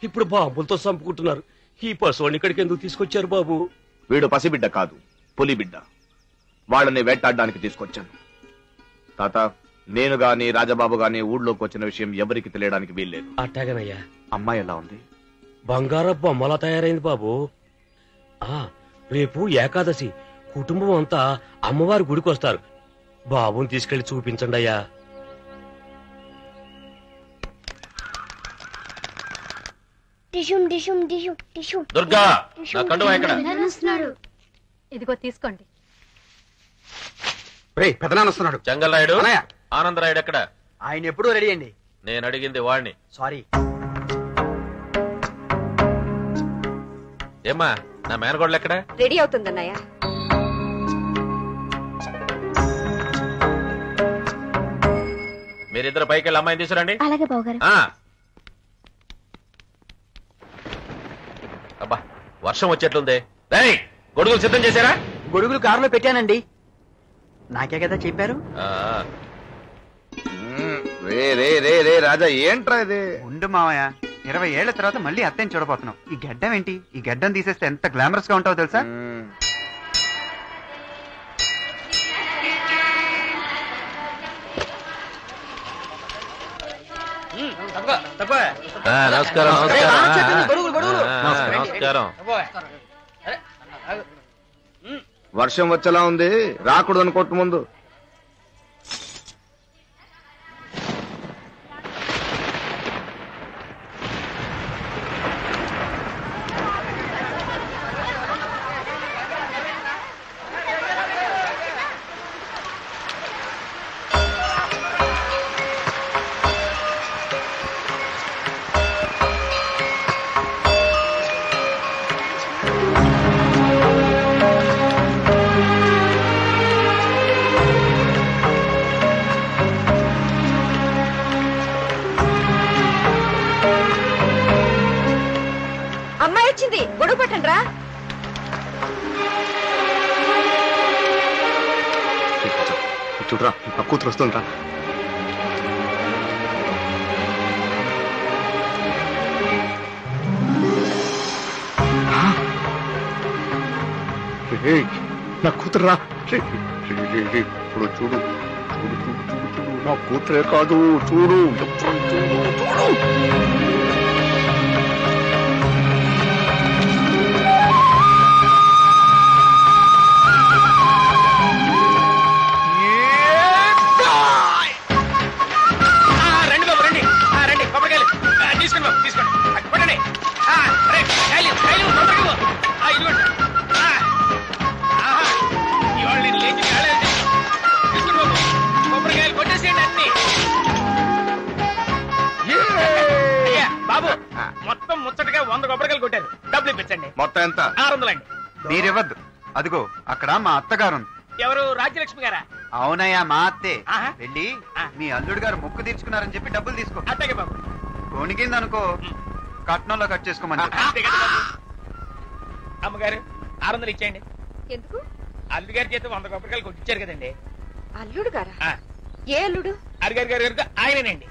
ఇప్పుడు బాంబులతో చంపుకుంటున్నారు. ఈ పశువుని ఇక్కడికి ఎందుకు తీసుకొచ్చారు బాబు? వీడు పసిబిడ్డ కాదు, పులిబిడ్డ. వాళ్ళని వేటాడడానికి తీసుకొచ్చాను. తాత, నేను గాని రాజబాబు గాని ఊళ్ళోకి వచ్చిన విషయం ఎవరికి తెలియడానికి వీల్లేదు. అట్టాగనయ్యా. అమ్మాయి ఎలా ఉంది? బంగారపు బొమ్మలా తయారైంది బాబు. రేపు ఏకాదశి, కుటుంబం అంతా అమ్మవారి గుడికి వస్తారు. బాబుని తీసుకెళ్లి చూపించండి అయ్యా. దుర్గా, నా కండువా ఎక్కడ? ఇదిగో తీసుకోండి. పెదనాన్న వస్తున్నాడు. చెంగల్రాయుడు, ఆనందరాయుడు ఎక్కడ? ఆయన ఎప్పుడూ రెడీ అండి. నేను అడిగింది వాడిని. సారీ. ఏమ్మా, నా మేనగోడలు ఎక్కడ? రెడీ అవుతుందన్నయ్య. మీరిద్దరు పైకి వెళ్ళి అమ్మాయిని తీసుకురండి. అలాగే బావగారు. అబ్బా, వర్షం వచ్చేట్లుంది. గొడుగులు సిద్ధం చేశారా? గొడుగులు కారులో పెట్టానండి. నాకే కదా చెప్పారు. రే రాజా, ఏంట్రా ఇది? ఉండు మామయ్య, 20 ఏళ్ల తర్వాత మళ్ళీ అత్తని చూడబోతున్నావు. ఈ గడ్డం ఏంటి? ఈ గడ్డం తీసేస్తే ఎంత గ్లామరస్ గా ఉంటావో తెలుసా? నమస్కారం. నమస్కారం. వర్షం వచ్చేలా ఉంది, రాకూడదు అనుకోట్టు ముందు. చూడరా నా కూతురు వస్తుందిరా. నా కూతురురా. ఇప్పుడు చూడు చూడు చూడు చూడు చూడు నా కూతురే కాదు చూడు రండి బాబు రండి రండి కొబ్బరికాయలు తీసుకోండి బాబు తీసుకోండి కొట్టండి ఇవాళ నేను లేచి తీసుకోండి బాబు కొబ్బరికాయలు కొట్టేసేయండి అన్ని బాబు మొత్తం ముచ్చటగా 100 కొబ్బరికాయలు కొట్టారు. డబ్బులు ఇప్పించండి. మొత్తం ఎంత? 600 అండి. మీరివ్వద్దు. అదిగో అక్కడ మా అత్తగారు ఉంది. ఎవరు? రాజ్యలక్ష్మి గారా? అవునయ్యా మా అత్తే. వెళ్ళి మీ అల్లుడు గారు మొక్కు తీర్చుకున్నారని చెప్పి డబ్బులు తీసుకో. అత్తగే బాబు. కొనికిందనుకో కట్నంలో కట్ చేసుకోమని అమ్మగారు 600 ఇచ్చేయండి. ఎందుకు? అల్లుడు గారి చేత 100 కొబ్బరికాయలు కొట్టించారు కదండి. అల్లుడు గారా? ఏ అల్లుడు? అరిగారు గారు ఆయనేనండి.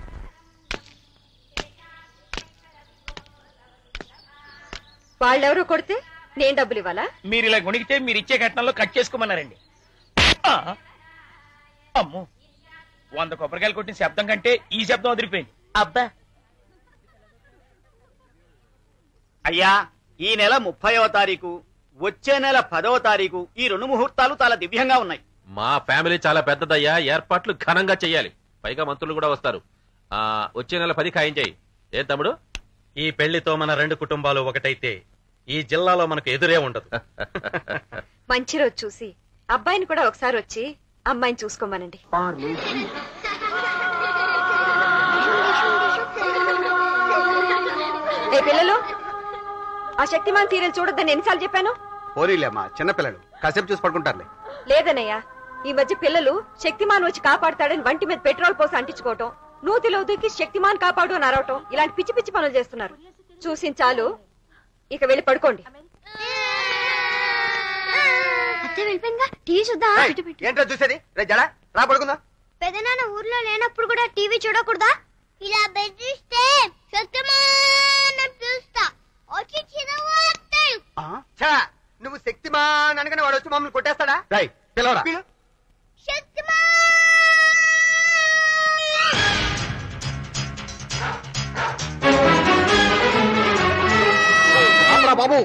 వాళ్ళెవరో కొడితే నేను డబ్బులు ఇవ్వాలా? మీరు ఇలా గుణిగితే మీరు ఇచ్చే కట్నంలో కట్ చేసుకోమన్నారండి. అమ్మో 100 కొబ్బరికాయలు కొట్టిన శబ్దం కంటే ఈ శబ్దం అదిరిపోయింది. అబ్బా అయ్యా, ఈ నెల 30వ తారీఖు, వచ్చే నెల 10వ తారీఖు ఈ 2 ముహూర్తాలు చాలా దివ్యంగా ఉన్నాయి. మా ఫ్యామిలీ చాలా పెద్దదయ్యా, ఏర్పాట్లు ఘనంగా చెయ్యాలి. పైగా మంత్రులు కూడా వస్తారు. వచ్చే నెల 10 ఖాయం చేయి. ఏం తమ్ముడు? ఈ పెళ్లితో మన 2 కుటుంబాలు ఒకటైతే ఈ జిల్లాలో మనకు ఎదురే ఉండదు. మంచి రోజు చూసి అబ్బాయిని కూడా ఒకసారి వచ్చి అమ్మాయిని చూసుకోమనండి. ఏ పిల్లలు, ఆ శక్తిమాన్ సీరియల్ చూడొద్దని ఎన్నిసార్లు చెప్పాను? పోరీలేమ్మా, చిన్నపిల్లలు కాసేపు చూసి పడుకుంటారులే. లేదనయ్యా, ఈ మధ్య పిల్లలు శక్తిమాన్ వచ్చి కాపాడుతాడని వంటి మీద పెట్రోల్ పోసి అంటించుకోవటం, నూతిలో దూకి శక్తిమాన్ కాపాడు అని అరవటం, ఇలాంటి పిచ్చి పిచ్చి పనులు చేస్తున్నారు. చూసించాలు, ఇక వెళ్ళి పడుకోండి. ఏంటో చూసేది? రే జడ రా పడుకుందా. పెదనాన్న ఊర్లో లేనప్పుడు కూడా టీవీ చూడకూడదా? ఇలా బెదిరిస్తే శక్తిమాన్ చూస్తా వచ్చి నువ్వు శక్తిమాన్ అనగానే వాడు వచ్చి మమ్మల్ని కొట్టేస్తాడా? రై పిలవరా. బాబు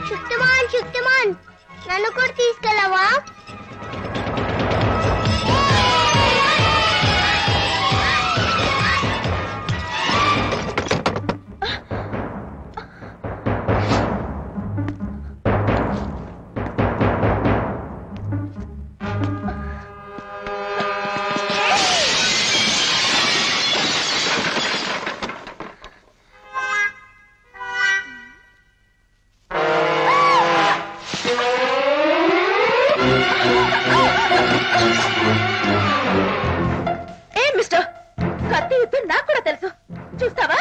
శక్తిమాన్ శక్తిమాన్ నన్ను కూడా తీసుకెళ్ళవా? మిస్టర్, కత్తి యుద్ధం నాకు కూడా తెలుసు, చూస్తావా?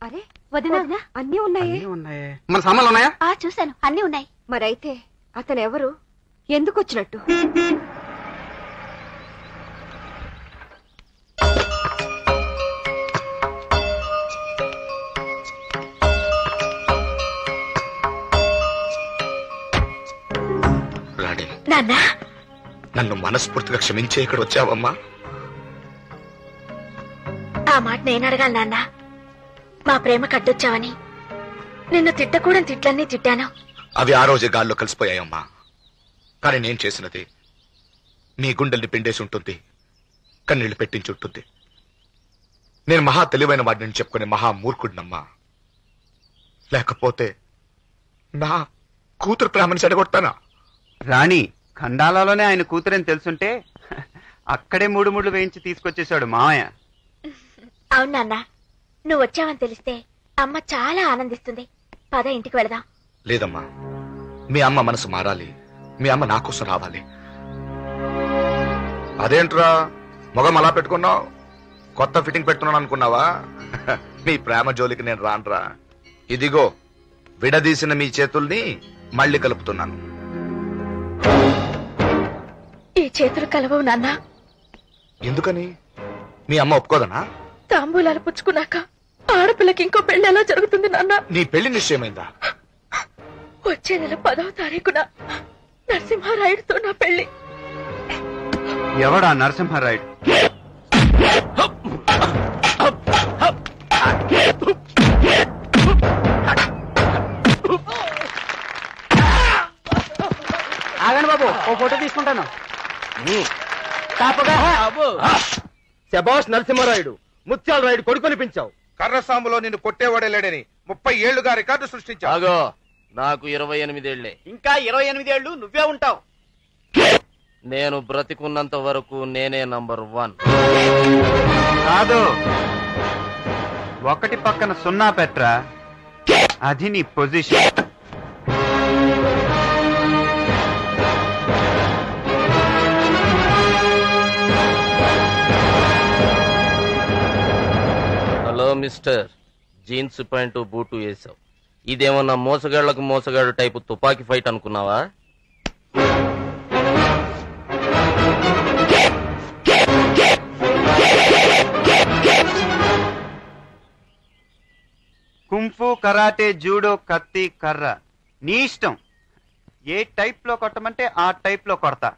అరే వదినా, అన్నీ ఉన్నాయే. మన సామాన్లు ఉన్నాయా? చూశాను, అన్నీ ఉన్నాయి. మరైతే అతను ఎవరు, ఎందుకు వచ్చినట్టు? రాణి, నాన్న, నన్ను మనస్ఫూర్తిగా క్షమించే ఇక్కడ వచ్చావమ్మా. ఆ మాట నేను అడగాలి నాన్న. మా ప్రేమ కట్టొచ్చావని నిన్ను తిట్టకూడని తిట్లన్నీ తిట్టాను. అవి ఆ రోజే గాల్లో కలిసిపోయాయమ్మా. కానీ నేను చేసినది మీ గుండెల్ని పిండేసి ఉంటుంది, కన్నీళ్లు పెట్టించి ఉంటుంది. నేను మహా తెలివైన వాడిని చెప్పుకునే మహా మూర్ఖుడినమ్మా. లేకపోతే నా కూతురు ప్రేమని చెడగొడతానా? రాణి ఖండాలలోనే ఆయన కూతురని తెలుసుంటే అక్కడే 3 ముళ్ళు వేయించి తీసుకొచ్చేశాడు మామయ్య. అవును నాన్న, నువ్వు వచ్చావని తెలిస్తే అమ్మ చాలా ఆనందిస్తుంది. పద ఇంటికి వెళదాం. లేదమ్మా, మీ అమ్మ మనసు మారాలి. మీ అమ్మ నా కోసం రావాలి. అదేంట్రా మొగం అలా పెట్టుకున్నావు? కొత్త ఫిట్టింగ్ పెట్టుకున్నాను అనుకున్నావా? మీ ప్రేమ జోలికి నేను రానురా. ఇదిగో విడదీసిన మీ చేతుల్ని మళ్ళీ కలుపుతున్నాను. ఈ చేతులు కలవవు నాన్న. ఎందుకని? మీ అమ్మ ఒప్పుకోదనా? తాంబూలాలు పుచ్చుకున్నాక ఆడపిల్లకి ఇంకో పెళ్లి ఎలా జరుగుతుంది నాన్న? నీ పెళ్లి నిశ్చయమైందా? వచ్చే నెల 10వ తారీఖున నరసింహారాయుడుతో నా పెళ్లి. ఎవడా నరసింహారాయుడు? ఆగండి బాబు, ఓ ఫోటో తీసుకుంటాను. శభాష్ నరసింహారాయుడు, ముత్యాల రాయుడు కొడుకొనిపించావు. కర్రసాములో నిన్ను కొట్టేవాడే లేడని 30 ఏళ్లుగా రికార్డు సృష్టించావు. ఆగో, నాకు 28 ఏళ్లే. ఇంకా 28 ఏళ్లు నువ్వే ఉంటావు. నేను బ్రతికున్నంత వరకు నేనే నంబర్ 1. కాదు, 1 పక్కన 0 పెట్రా, అది నీ position. Hello mister, jeans pant boot వేసావు. ఇదేమన్నా మోసగాళ్లకు మోసగాడు టైపు తుపాకీ ఫైట్ అనుకున్నావా? కుంఫు, కరాటే, జూడో, కత్తి, కర్ర నీ ఇష్టం. ఏ టైప్ లో కొట్టమంటే ఆ టైప్ లో కొడతా.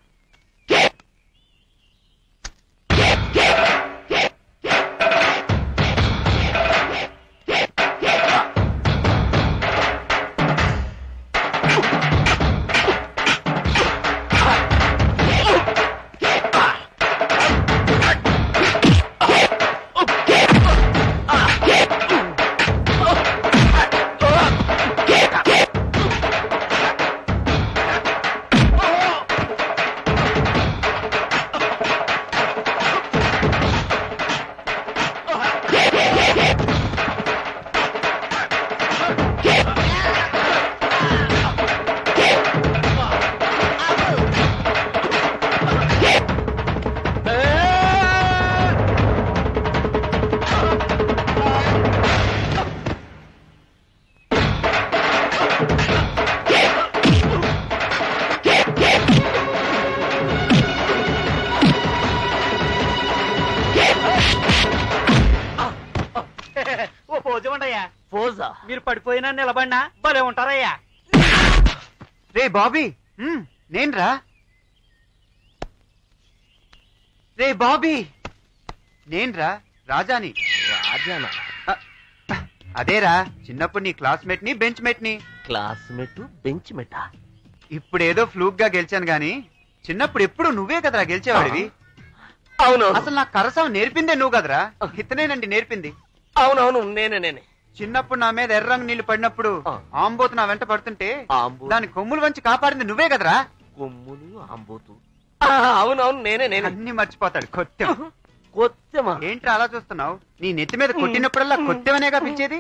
మీరు పడిపోయినా నిలబడినా భలే ఉంటారయ్యా. రే బాబీ, నేన్రా. రే బాబీ, నేన్రా రాజాని. రాజానా? అదేరా, చిన్నప్పుడు నీ క్లాస్మేట్ ని బెంచ్ మేట్ ని. Classmate bench మేటా? ఇప్పుడేదో ఫ్లూక్ గా గెలిచాను గాని చిన్నప్పుడు ఎప్పుడు నువ్వే కదరా గెలిచేవాడివి. అవును, అసలు నాకు కరసం నేర్పిందే నువ్వు కదరా. ఇతనేనండి నేర్పింది. అవునవును, నేనే. చిన్నప్పుడు నా మీద ఎర్రంగు నీళ్లు పడినప్పుడు ఆంబోతు నా వెంట పడుతుంటే దాని కొమ్ములు వంచి కాపాడింది నువ్వే కదరా. కొమ్ములు, ఆంబోతు. అవునవును, నేనే. అన్ని మర్చిపోతాడు. కొత్తెం. కొత్తెమా? ఏంట్రా అలా చూస్తున్నావు? నీ నెత్తి మీద కొట్టినప్పుడల్లా కొత్తెమనేగా పిలిచేది.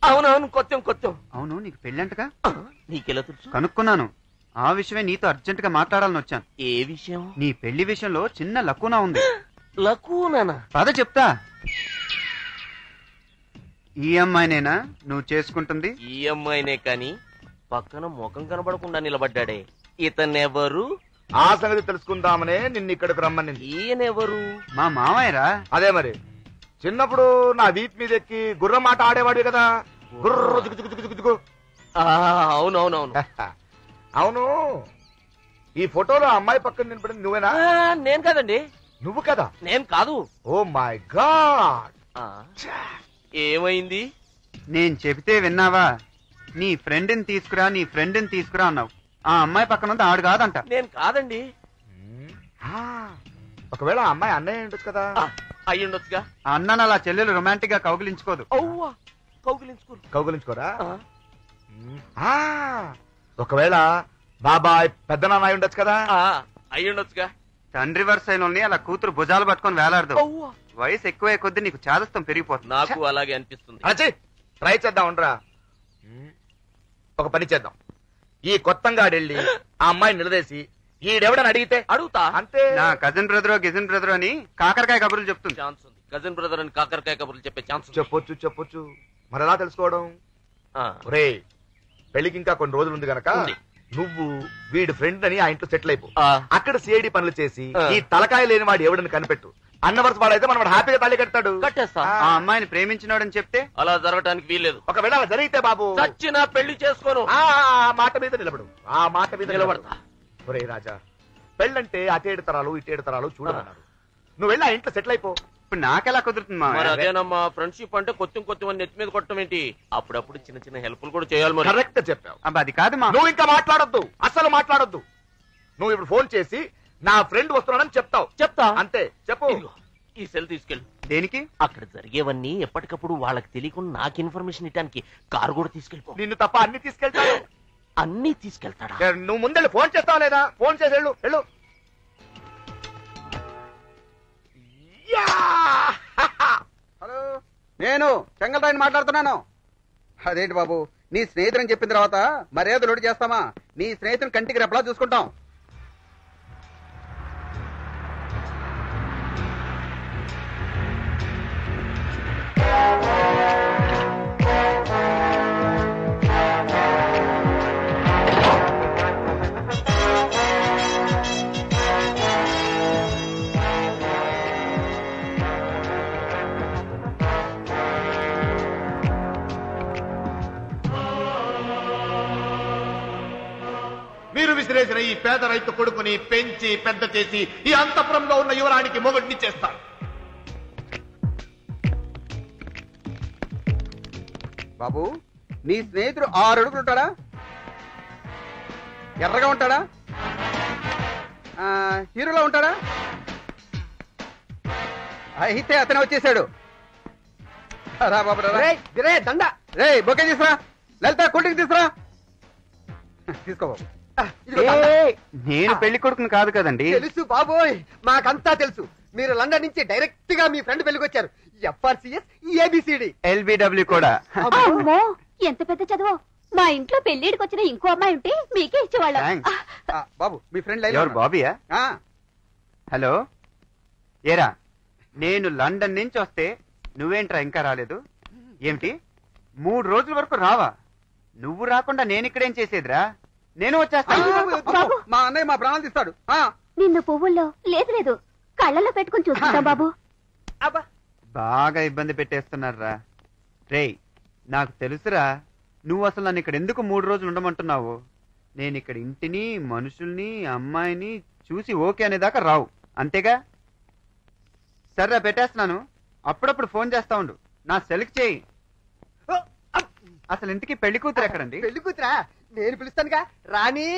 అవునవును, కొత్తెం. అవును, నీకు పెళ్ళంటగా? నీకెలా తెలుసు? కనుక్కున్నాను. ఆ విషయమే నీతో అర్జెంట్ గా మాట్లాడాలని వచ్చాను. ఏ విషయం? నీ పెళ్లి విషయంలో చిన్న లక్కునా ఉంది. లక్కునా? పద చెప్తా. ఈ అమ్మాయినేనా నువ్వు చేసుకుంటుంది? ఈ అమ్మాయినే కాని పక్కన ముఖం కనబడకుండా నిలబడ్డాడే, ఇతనెవరు? ఆ సంగతి తెలుసుకుందామనే నిన్ను ఇక్కడికి రమ్మని. ఈయనెవరు? మా మామయ్యరా. అదే మరి, చిన్నప్పుడు నా వీప్ మీద ఎక్కి గుర్రం మాట ఆడేవాడు కదా. గుర్ర. అవునవునవును. అవును, ఈ ఫోటోలో అమ్మాయి పక్కన నిలబడింది నువ్వేనా? నేను కాదండి. నువ్వు కదా? నేను కాదు. Oh my god. ఏమైంది? నేను చెబితే విన్నావా? నీ ఫ్రెండ్ని తీసుకురా అన్నావు. ఆ అమ్మాయి పక్కన ఉంది ఆడు కాదంట. నేను కాదండి. ఒకవేళ ఆ అమ్మాయి అన్నయ్య ఉండొచ్చు కదా. అయ్యుండొచ్చుగా. అన్నను అలా చెల్లెలు రొమాంటిక్ గా కౌగిలించుకోదు. కౌగిలించుకోరా? ఒకవేళ బాబాయ్ పెద్ద నాన్న అయి ఉండొచ్చు కదా. అయ్యుండొచ్చుగా. తండ్రి వరుసైన అలా కూతురు భుజాలు పట్టుకొని వేలాడదు. వయసు ఎక్కువే కొద్ది నీకు చాదస్తం పెరిగిపోతుంది. నాకు అలాగే అనిపిస్తుంది. ట్రై చేద్దాం ఉండరా. ఒక పని చేద్దాం, ఈ కొత్తంగాడెళ్ళి ఆ అమ్మాయిని నిలదీసి ఈడెవడని అడిగితే అడుగుతా అంతే. నా కజిన్ బ్రదరో గిజన్ బ్రదరో అని కాకరకాయ కబుర్లు చెప్తుంది. ఛాన్స్ ఉంది. కజిన్ బ్రదర్ అని కాకరకాయ కబుర్లు చెప్పే ఛాన్స్ చెప్పొచ్చు. మరి ఎలా తెలుసుకోవడం? ఒరే, పెళ్లికి ఇంకా కొన్ని రోజులు ఉంది గనక నువ్వు వీడి ఫ్రెండ్ అని ఆ ఇంట్లో సెటిల్ అయిపో. అక్కడ సిఐడి పనులు చేసి ఈ తలకాయ లేని వాడు ఎవడని కనిపెట్టు. అన్నవర్స్ వాడైతే మనం హ్యాపీగా తాళి కట్టాడు. కట్టేస్తా. ఆ అమ్మాయిని ప్రేమించినాడని చెప్తే అలా జరగటానికి వీల్లేదు. ఒకవేళ అలా జరిగితే బాబు చచ్చినా పెళ్లి చేసుకోను. ఆ మాట మీద నిలబడు. ఆ మాట మీద నిలబడతా. ఒరే రాజా, పెళ్ళంటే అటేడు తరాలు ఇటేడు తరాలు చూడమన్నారు. నువ్వు వెళ్ళి ఆ ఇంట్లో సెటిల్ అయిపో. ఇప్పుడు నాకెలా కుదురుతుంది? మరి అదేనమ్మా, ఫ్రెండ్షిప్ అంటే కొత్త నెత్తి మీద కొట్టడం ఏంటి? అప్పుడప్పుడు చిన్న చిన్న హెల్ప్లు కూడా చేయాలి. మరి కరెక్ట్ చెప్పావు. అబ్బా అది కాదు మా. నువ్వు ఇంకా మాట్లాడొద్దు, అసలు మాట్లాడొద్దు. నువ్వు ఇప్పుడు ఫోన్ చేసి నా ఫ్రెండ్ వస్తున్నాడని చెప్తావు. చెప్తా అంతే. చెప్పు. ఈ సెల్ తీసుకెళ్ళి. దేనికి? అక్కడ జరిగేవన్నీ ఎప్పటికప్పుడు వాళ్ళకి తెలియకుండా నాకు ఇన్ఫర్మేషన్ ఇవ్వడానికి కారు కూడా తీసుకెళ్ళిపో. నిన్ను తప్ప అన్ని తీసుకెళ్తాడు. అన్ని తీసుకెళ్తాడా? నువ్వు ముందెళ్ళి ఫోన్ చేస్తావా లేదా? ఫోన్ చేసి వెళ్ళు. హలో, నేను చెంగల్రాయని మాట్లాడుతున్నాను. అదేంటి బాబు, నీ స్నేహితుని చెప్పిన తర్వాత మర్యాద లోటు చేస్తామా? నీ స్నేహితుని కంటికి రెప్పలా చూసుకుంటాం. మీరు విసిరేసిన ఈ పేద రైతు కొడుకుని పెంచి పెద్ద చేసి ఈ అంతఃపురంలో ఉన్న యువరానికి మొగుడిని చేస్తారు. బాబు, నీ స్నేహితుడు 6 అడుగులు ఉంటాడా? ఎర్రగా ఉంటాడా? హీరోలా ఉంటాడా? అయితే అతనే వచ్చేసాడు. రా బాబు రే, దండ రే, బొకే తీసురా. లలిత కూల్డ్రింక్ తీసురా. తీసుకో బాబు. నేను పెళ్లి కొడుకుని కాదు కదండి. తెలుసు బాబోయ్, మాకంతా తెలుసు. మీరు లండన్ నుంచి డైరెక్ట్ గా మీ ఫ్రెండ్ పెళ్లికి వచ్చారు. FRCS ABCD LBW కూడా. అమ్మో, ఎంత పెద్ద చదువు. మా ఇంట్లో పెళ్లిడికి వచ్చిన ఇంకో అమ్మాయి ఉంటే మీకే ఇచ్చేవాళ్ళ. బాబు, మీ ఫ్రెండ్ ఎవరు? బాబీయా? హలో, ఏరా, నేను లండన్ నుంచి వస్తే నువ్వేంట్రా ఇంకా రాలేదు? ఏమిటి 3 రోజుల వరకు రావా? నువ్వు రాకుండా నేను ఇక్కడేం చేసేదిరా? నేను వచ్చేస్తాను. మా అన్నయ్య మా ప్రాణాలు తీస్తాడు. నిన్ను పువ్వుల్లో లేదు కళ్ళలో పెట్టుకుని చూసుకుంటాం బాబు. బాగా ఇబ్బంది పెట్టేస్తున్నారా రేయ్. నాకు తెలుసురా, నువ్వు అసలు నన్ను ఇక్కడ ఎందుకు 3 రోజులు ఉండమంటున్నావు. నేను ఇక్కడ ఇంటిని, మనుషుల్ని, అమ్మాయిని చూసి ఓకే అనేదాకా రావు, అంతేగా? సర్రా, పెట్టేస్తున్నాను. అప్పుడప్పుడు ఫోన్ చేస్తా ఉండు. నా సెలెక్ట్ చేయి. అసలు ఇంటికి పెళ్లి కూతురు ఎక్కడండి? పెళ్లి కూతురా? నేను పిలుస్తానుగా, రాణి.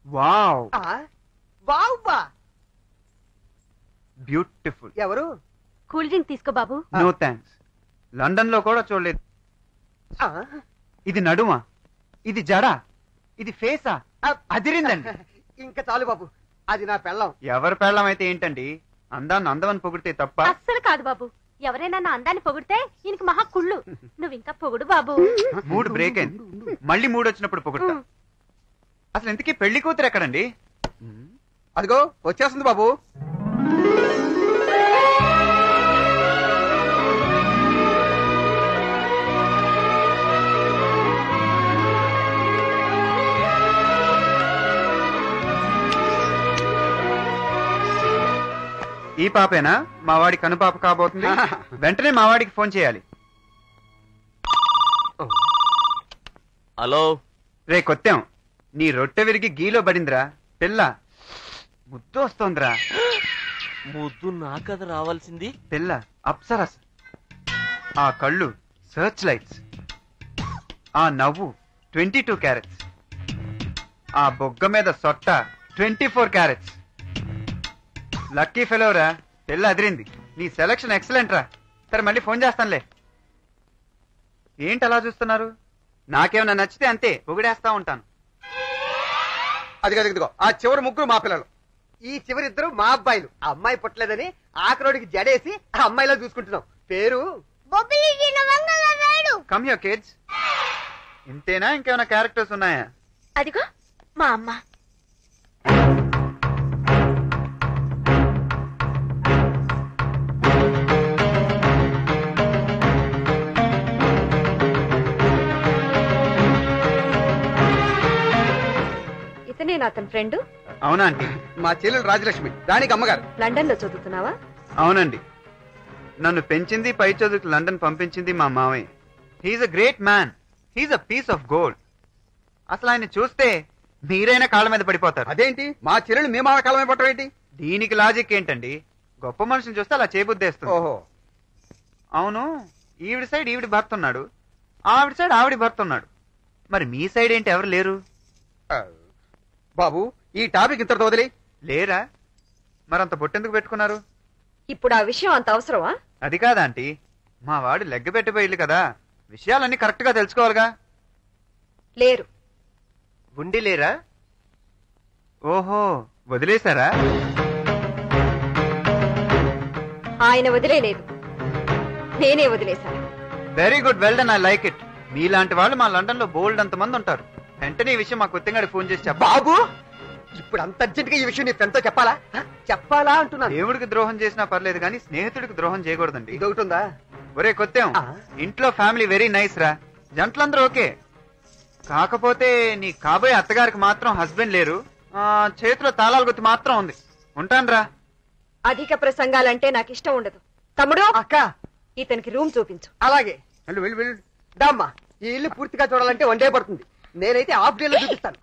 వావ్, వావ్ బా, బ్యూటిఫుల్. ఎవరు? కూల్ డ్రింక్ తీసుకో బాబు. No thanks. లండన్ లో కూడా చూడలేదు. ఇది నడుమా, ఇది జడా, ఇది ఫేసా? అదిరిందండి. ఇంకా చాలు బాబు, అది నా పెళ్ళం. ఎవరి పెళ్ళం అయితే ఏంటండి? అందాన్ని అందమని పొగిడితే తప్ప? అస్సలు కాదు బాబు. ఎవరైనా నా అందాన్ని పొగిడితే ఈయనకి మహా కుళ్ళు. నువ్వు ఇంకా పొగుడు బాబు. మూడు బ్రేక్ అయింది, మళ్ళీ మూడు వచ్చినప్పుడు పొగుడుతా. అసలు ఇంతకీ పెళ్లి కూతురు ఎక్కడండి? అదిగో వచ్చేస్తుంది బాబు. ఈ పాపేనా మా వాడి కనుపాప కాబోతుంది? వెంటనే మా వాడికి ఫోన్ చేయాలి. హలో రే కొత్తాం, నీ రొట్టె విరిగి గీలో పడిందిరా. పిల్ల ముద్దు వస్తోందిరా. ముద్దు నాకది రావాల్సింది. పిల్ల అప్సరస్. ఆ కళ్ళు సర్చ్ లైట్స్, ఆ నవ్వు 22 క్యారెట్స్, ఆ బొగ్గ మీద సొట్ట 24 క్యారెట్స్. లక్కీ ఫెలోరా, పిల్ల అదిరింది. నీ సెలక్షన్ ఎక్సలెంట్ రా. సరే మళ్ళీ ఫోన్ చేస్తానులే. ఏంటి అలా చూస్తున్నారు? నాకేమన్నా నచ్చితే అంతే పొగిడేస్తా ఉంటాను. అదిగో ఆ చివరి ముగ్గురు మా పిల్లలు, ఈ చివరి ఇద్దరు మా అబ్బాయిలు. ఆ అమ్మాయి పుట్టలేదని ఆఖరోడికి జడేసి ఆ అమ్మాయిలో చూసుకుంటున్నాం. పేరు కమ్ హియర్ కిడ్స్. ఇంతేనా, ఇంకేమైనా క్యారెక్టర్స్ ఉన్నాయా? అదిగో మా అమ్మ. ఇతనేనా అతని ఫ్రెండ్? అవునా ఆంటీ? మా చెల్లెలు రాజలక్ష్మి, దానికి అమ్మగారు. లండన్ లో చదువుతున్నావా? అవునండి. నన్ను పెంచింది, పై చదువుకు లండన్ పంపించింది మా మావయ్య. He's a great man. He's a piece of gold. అసలు ఆయన చూస్తే మీరైనా కాళ్ళ మీద పడిపోతారు. అదేంటి మా చెల్లెలు మీ మామ కాళ్ళ మీద పట్టడం ఏంటి? దీనికి లాజిక్ ఏంటండి? గొప్ప మనుషులు చూస్తే అలా చేయబుద్దేస్తుంది. ఓహో. అవును, ఈవిడ సైడ్ ఈవిడ భర్త ఉన్నాడు, ఆవిడ సైడ్ ఆవిడ భర్త ఉన్నాడు. మరి మీ సైడ్ ఏంటి ఎవరు లేరు? బాబు ఈ టాపిక్ ఇంతటితో వదిలి. లేరా? మరంత బొట్టెందుకు పెట్టుకున్నారు? ఇప్పుడు ఆ విషయం అంత అవసరమా? అది కాదా ఆంటీ, మా వాడు లెగ్గ పెట్టిపోయిల్లు కదా, విషయాలన్నీ కరెక్ట్ గా తెలుసుకోవాలిగా. లేరు. ఉండి లేరా? ఓహో, వదిలేశారా? ఆయన వదిలేదు, నేనే వదిలేశాను. Very good, well done, I like it. మీలాంటి వాళ్ళు మా లండన్ లో బోల్డ్ అంత మంది ఉంటారు. వెంటనే ఈ విషయం మా కొత్తగాడి ఫోన్ చేసి చెప్పా. బాబు ఇప్పుడు అంత అర్జెంట్ గా ఈ విషయం నీ ఫ్రెండ్ తో చెప్పాలా? చెప్పాలా అంటున్నా. దేవుడికి ద్రోహం చేసినా పర్లేదు కానీ స్నేహితుడికి ద్రోహం చేయకూడదండి. ఇది ఒకటి ఉందా? ఒరే కొత్తేం, ఇంట్లో ఫ్యామిలీ వెరీ నైస్ రా, జంటలందరూ ఓకే. కాకపోతే నీ కాబోయే అత్తగారికి మాత్రం హస్బెండ్ లేరు, చేతిలో తాళాలు గుర్తు మాత్రం ఉంది. ఉంటాను రా. అధిక ప్రసంగాలంటే నాకు ఇష్టం ఉండదు. తమ్ముడు, అక్క, ఇతనికి రూమ్ చూపించు. అలాగే. వెళ్ళు దామ్మా. ఈ ఇల్లు పూర్తిగా చూడాలంటే 1 డే పడుతుంది. నేనైతే హాఫ్ డే లో చూపిస్తాను.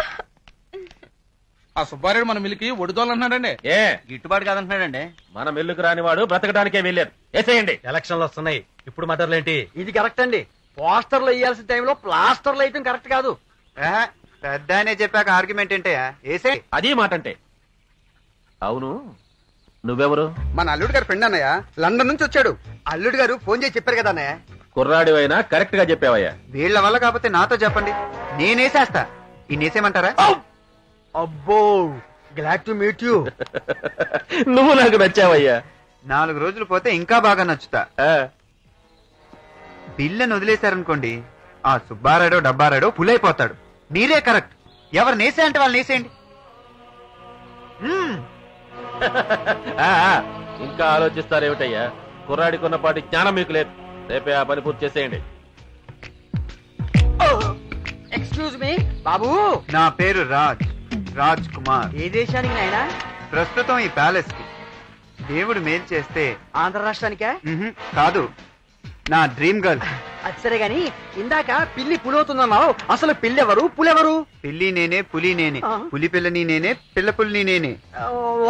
ఆ సుబ్బారెడ్డి మన మిల్లుకి ఒడిదోలన్నాడండి. ఏ గిట్టుబాటు కాదంటున్నాడండి. మన మిల్లుకు రాని వాడు బ్రతకడానికే వెళ్ళారు. వేసేయండి. ఎలక్షన్లు వస్తున్నాయి, ఇప్పుడు మటర్లేంటి? ఇది కరెక్ట్ అండి. పోస్టర్లు వేయాల్సిన టైంలో ప్లాస్టర్లు వేయటం కరెక్ట్ కాదు. పెద్ద ఆయనే చెప్పాక ఆర్గ్యుమెంట్ ఏంటే? వేసే. అది మాట అంటే. అవును, నువ్వెవరు? మన అల్లుడు గారు ఫ్రెండ్ అన్నయ్య, లండన్ నుంచి వచ్చాడు. అల్లుడు గారు ఫోన్ చేసి చెప్పారు కదా అన్నయ్య. కుర్రాడివైనా కరెక్ట్ గా చెప్పావయ్యా. వీళ్ళ వల్ల కాకపోతే నాతో చెప్పండి, నేనేసేస్తా. ఇన్నేసేమంటారా? అబ్బో, గ్లాడ్ టు మీట్ యూ. నువ్వు నాకు నచ్చావయ్యా. 4 రోజులు పోతే ఇంకా బాగా నచ్చుతా. బిల్లని వదిలేశారనుకోండి, ఆ సుబ్బారాడో డబ్బారాడో పులైపోతాడు. మీరే కరెక్ట్. ఎవరు నేసే అంటే వాళ్ళు నేసేయండి. ఇంకా ఆలోచిస్తారేమిటయ్యా? కుర్రాడికున్నపాటి జ్ఞానం మీకు లేదు. రేపే ఆ పని పూర్తి చేసేయండి. ఎక్స్క్యూజ్ మీ బాబు. నా పేరు రాజ్ కుమార్. ఏ దేశానికి నాయనా? ప్రస్తుతం ఈ ప్యాలెస్ కి. దేవుడు మేలు చేస్తే ఆంధ్ర రాష్ట్రానికా? కాదు, నా డ్రీమ్ గర్ల్. అది సరే గాని, ఇందాక పిల్లి పులవుతుందన్నావు. అసలు పిల్లెవరు, పులెవరు? పిల్లి నేనే, పులి నేనే. పులి పిల్లని నేనే, పిల్ల పులిని నేనే.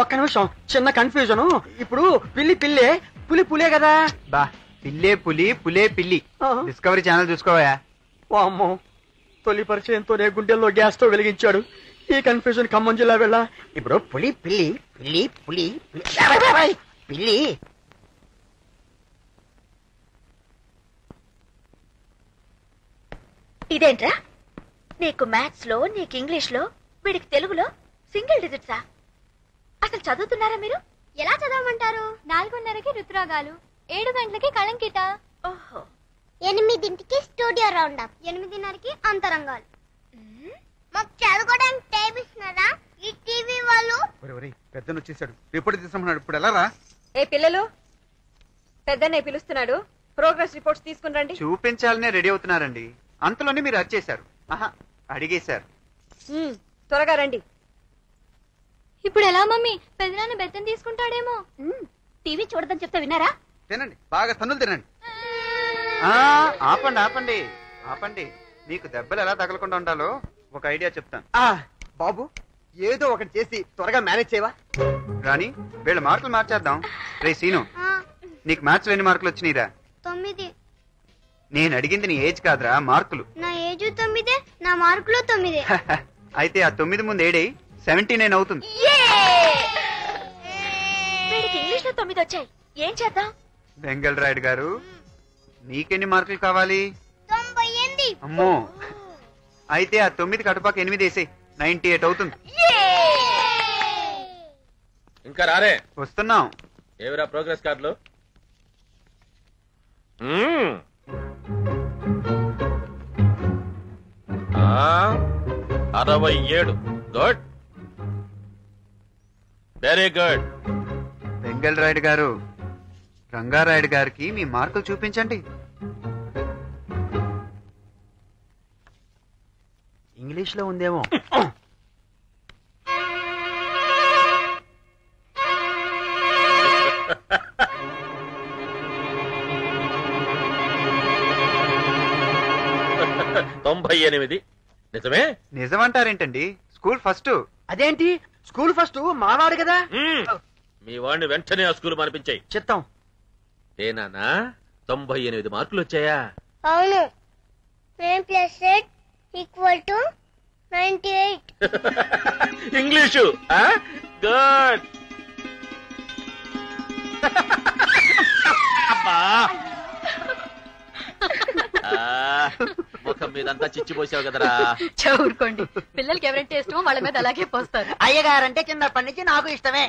ఒక్క నిమిషం, చిన్న కన్ఫ్యూజన్. ఇప్పుడు పిల్లి పిల్లే, పులి పులే కదా? బా, పిల్లే పులి, పులే పిల్లి. డిస్కవరీ ఛానల్ చూసుకోవా. అమ్మో, తొలి పరిచయంతోనే గుండెల్లో గ్యాస్ తో వెలిగించాడు. ఈ కన్ఫ్యూజన్ ఖమ్మం జిల్లా వెళ్ళా. ఇప్పుడు పులి పిల్లి, పిల్లి పులి, పిల్లి. ఇదేంట్రా? నీకు మ్యాథ్స్ లో, నీకు ఇంగ్లీష్ లో, వీడికి తెలుగులో సింగిల్ డిజిట్సా? అసలు చదువుతున్నారా మీరు? ఎలా చదవమంటారు? 4:30కి రుతురాగాలు, 7 గంటలకి కళంకిత. ఓహో. 8ంటికి స్టూడియో రౌండ్ అప్, 8:30కి అంతరంగాలు. మాకు చదువుకోవడానికి టైం ఇస్తున్నారా ఈ టీవీ వాళ్ళు? పెద్దను వచ్చేసాడు, రిపోర్ట్ తీసుకున్నాడు. ఇప్పుడు ఎలా రా? ఏ పిల్లలు, పెద్దనే పిలుస్తున్నాడు. ప్రోగ్రెస్ రిపోర్ట్స్ తీసుకుని రండి. చూపించాలనే రెడీ అవుతున్నారండి, అంతలోనే మీరు అరిచేశారు. అడిగేశారు. త్వరగా రండి. ఇప్పుడు ఎలా మమ్మీ? పెద్దనాన్న బెత్తం తీసుకుంటాడేమో. టీవీ చూడదని చెప్తే విన్నారా? తినండి, బాగా తన్నులు తినండి. ఆపండి ఆపండి ఆపండి. మీకు దెబ్బలు ఎలా తగలకుండా ఉండాలో ఒక ఐడియా చెప్తాను. బాబు, ఏదో ఒకటి చేసి త్వరగా మేనేజ్ చేయవా? రాణి, వీళ్ళ మార్కులు మార్చేద్దాం. రే సీను, నీకు మ్యాథ్స్ లో ఎన్ని మార్కులు వచ్చినాయిరా? 9. నేను అడిగింది నీ ఏజ్ కాదురా, మార్కులు. నా ఏజ్ 9, నా మార్కులు 9. అయితే ఆ 9 ముందు 7 79 అవుతుంది. వీడికి ఇంగ్లీష్ లో 9 వచ్చాయి. ఏం చేద్దాం? బెంగల్ రాయుడు గారు, నీకెన్ని మార్కులు కావాలి? 90. అమ్మో అయితే ఆ 9 కటుపాక 8 వేసి 98 అవుతుంది. ఇంకా రారే? వస్తున్నాం. ఏవిరా ప్రోగ్రెస్ కార్డులు? 67. Good, very good. బెంగల్ రాయుడు గారు, రంగారాయుడు గారికి మీ మార్కులు చూపించండి. ఇంగ్లీష్ లో ఉందేమో. నిజమే? నిజమంటారేంటండి? School first. అదేంటి స్కూల్ ఫస్ట్ మావాడు కదా. మీ వాడిని వెంటనే ఆ స్కూల్ మనిపించాయి. చిత్తం. ఏనానా 98 మార్కులు వచ్చాయా? అవును. 9+8 = 98. English good. ముఖం మీదంతా చిచ్చిపోసావు కదరా. చదువుకోండి. పిల్లలకి ఎవరంటే ఇష్టమో వాళ్ళ మీద అలాగే పోస్తారు. అయ్యగారంటే చిన్నప్పటి నుంచి నాకు ఇష్టమే.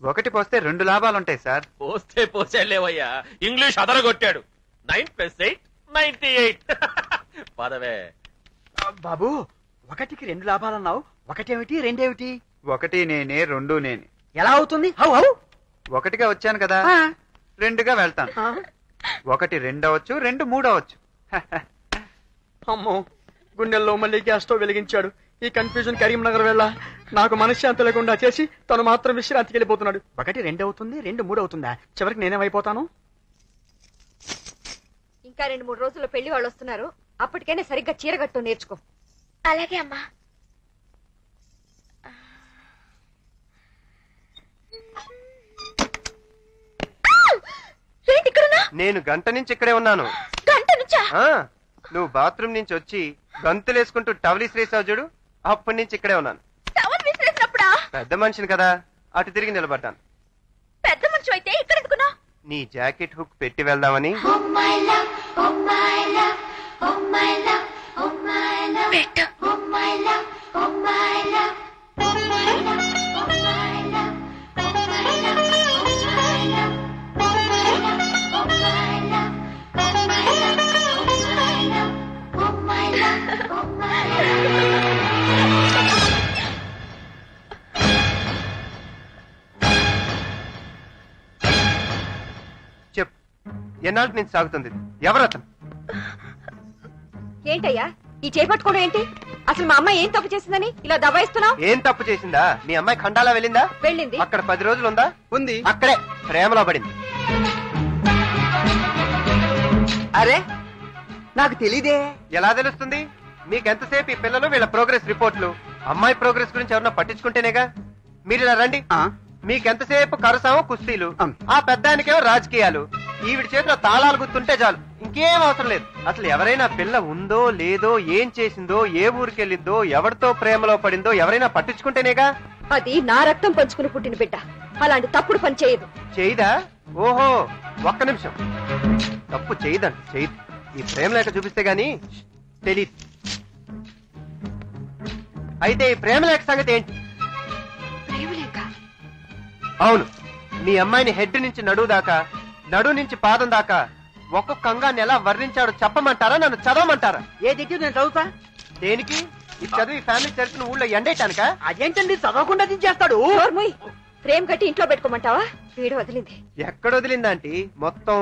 1 పోస్తే 2 లాభాలుంటాయి సార్. పోస్తే పోసేలేవయ్యా, ఇంగ్లీష్ అదరగొట్టాడు. 9+8 98. పదవే బాబు. 1కి 2 లాభాలన్నావు. 1 ఏమిటి 2 ఏమిటి? 1 నేనే 2 నేనే. ఎలా అవుతుంది? హౌ 1గా వచ్చాను కదా, 2గా వెళ్తాను. 1 2 అవచ్చు, 2 3 అవచ్చు. అమ్మో, గుండెల్లో మళ్ళీ గ్యాస్ స్టవ్ వెలిగించాడు. ఈ కన్ఫ్యూజన్ కరీంనగర్ వెళ్ళ నాకు మనశ్శాంతి లేకుండా చేసి తను మాత్రం విశ్రాంతికి వెళ్ళిపోతున్నాడు. 1 2 అవుతుంది, 2 3 అవుతుందా? చివరికి నేనేమైపోతాను? ఇంకా 2-3 రోజుల్లో పెళ్లి వాళ్ళు వస్తున్నారు. అప్పటికైనా సరిగ్గా చీరగట్టు నేర్చుకో. అలాగే అమ్మా. నేను గంట నుంచి ఇక్కడే ఉన్నాను. గంట నుంచా? నువ్వు బాత్రూమ్ నుంచి వచ్చి గంతులేసుకుంటూ టవల్ విసిరేసావు చూడు, అప్పటి నుంచి ఇక్కడే ఉన్నాను. టవల్ విసిరేసినప్పుడా? పెద్ద మనిషిని కదా, అటు తిరిగి నిలబడ్డాను. పెద్ద మనిషి అయితే ఇక్కడ ఎందుకున్నా? నీ జాకెట్ హుక్ పెట్టి వెళ్దామని. చెప్పు, ఎన్నాళ్ళ నుంచి సాగుతుంది? ఎవరతను? ఏంటయ్యా ఈ చేపట్టుకోవడం ఏంటి? అసలు మా అమ్మాయి ఏం తప్పు చేసిందని ఇలా దబాయిస్తున్నావు? ఏం తప్పు చేసిందా? మీ అమ్మాయి ఖండాలా వెళ్ళిందా? వెళ్ళింది. అక్కడ 10 రోజులు ఉందా? ఉంది. అక్కడే ప్రేమలో పడింది. అరే, నాకు తెలీదే. ఎలా తెలుస్తుంది? మీకెంతసేపు ఈ పిల్లలు వీళ్ళ ప్రోగ్రెస్ రిపోర్ట్లు, అమ్మాయి ప్రోగ్రెస్ గురించి ఎవరన్నా పట్టించుకుంటేనేగా. మీరు ఇలా రండి. మీకెంతసేపు కరసామో కుస్తీలు, ఆ పెద్దానికేమో రాజకీయాలు. ఈవిడి చేతిలో తాళాలు గుర్తుంటే చాలు, ఇంకేం అవసరం లేదు. అసలు ఎవరైనా పిల్ల ఉందో లేదో, ఏం చేసిందో, ఏ ఊరికెళ్ళిందో, ఎవరితో ప్రేమలో పడిందో ఎవరైనా పట్టించుకుంటేనేగా. అది నా రక్తం పంచుకుని పుట్టిన బిడ్డ, అలాంటి తప్పుడు పని చేయదు. చేయదా? ఓహో, ఒక్క నిమిషం. తప్పు చేయదండి, చేయదు. ఈ ప్రేమ లేఖ చూపిస్తే గాని తెలీదు. అయితే ఈ ప్రేమ లేఖ సంగతి ఏంటి? అవును, మీ అమ్మాయిని హెడ్ నుంచి నడువు దాకా, నడు నుంచి పాదం దాకా ఒక్కొక్క అంగాన్ని ఎలా వర్ణించాడో చెప్పమంటారా, నన్ను చదవమంటారా? ఏదైతే నేను చదువుతా. దేనికి? ఈ చదువు ఈ ఫ్యామిలీ చరిత్రను ఊళ్ళో ఎండేయటానికా? అదేంటండి చదవకుండా దించేస్తాడు. ఫ్రేమ్ కట్టి ఇంట్లో పెట్టుకోమంటావా? వీడు వదిలింది. ఎక్కడ వదిలిందా ఆంటీ? మొత్తం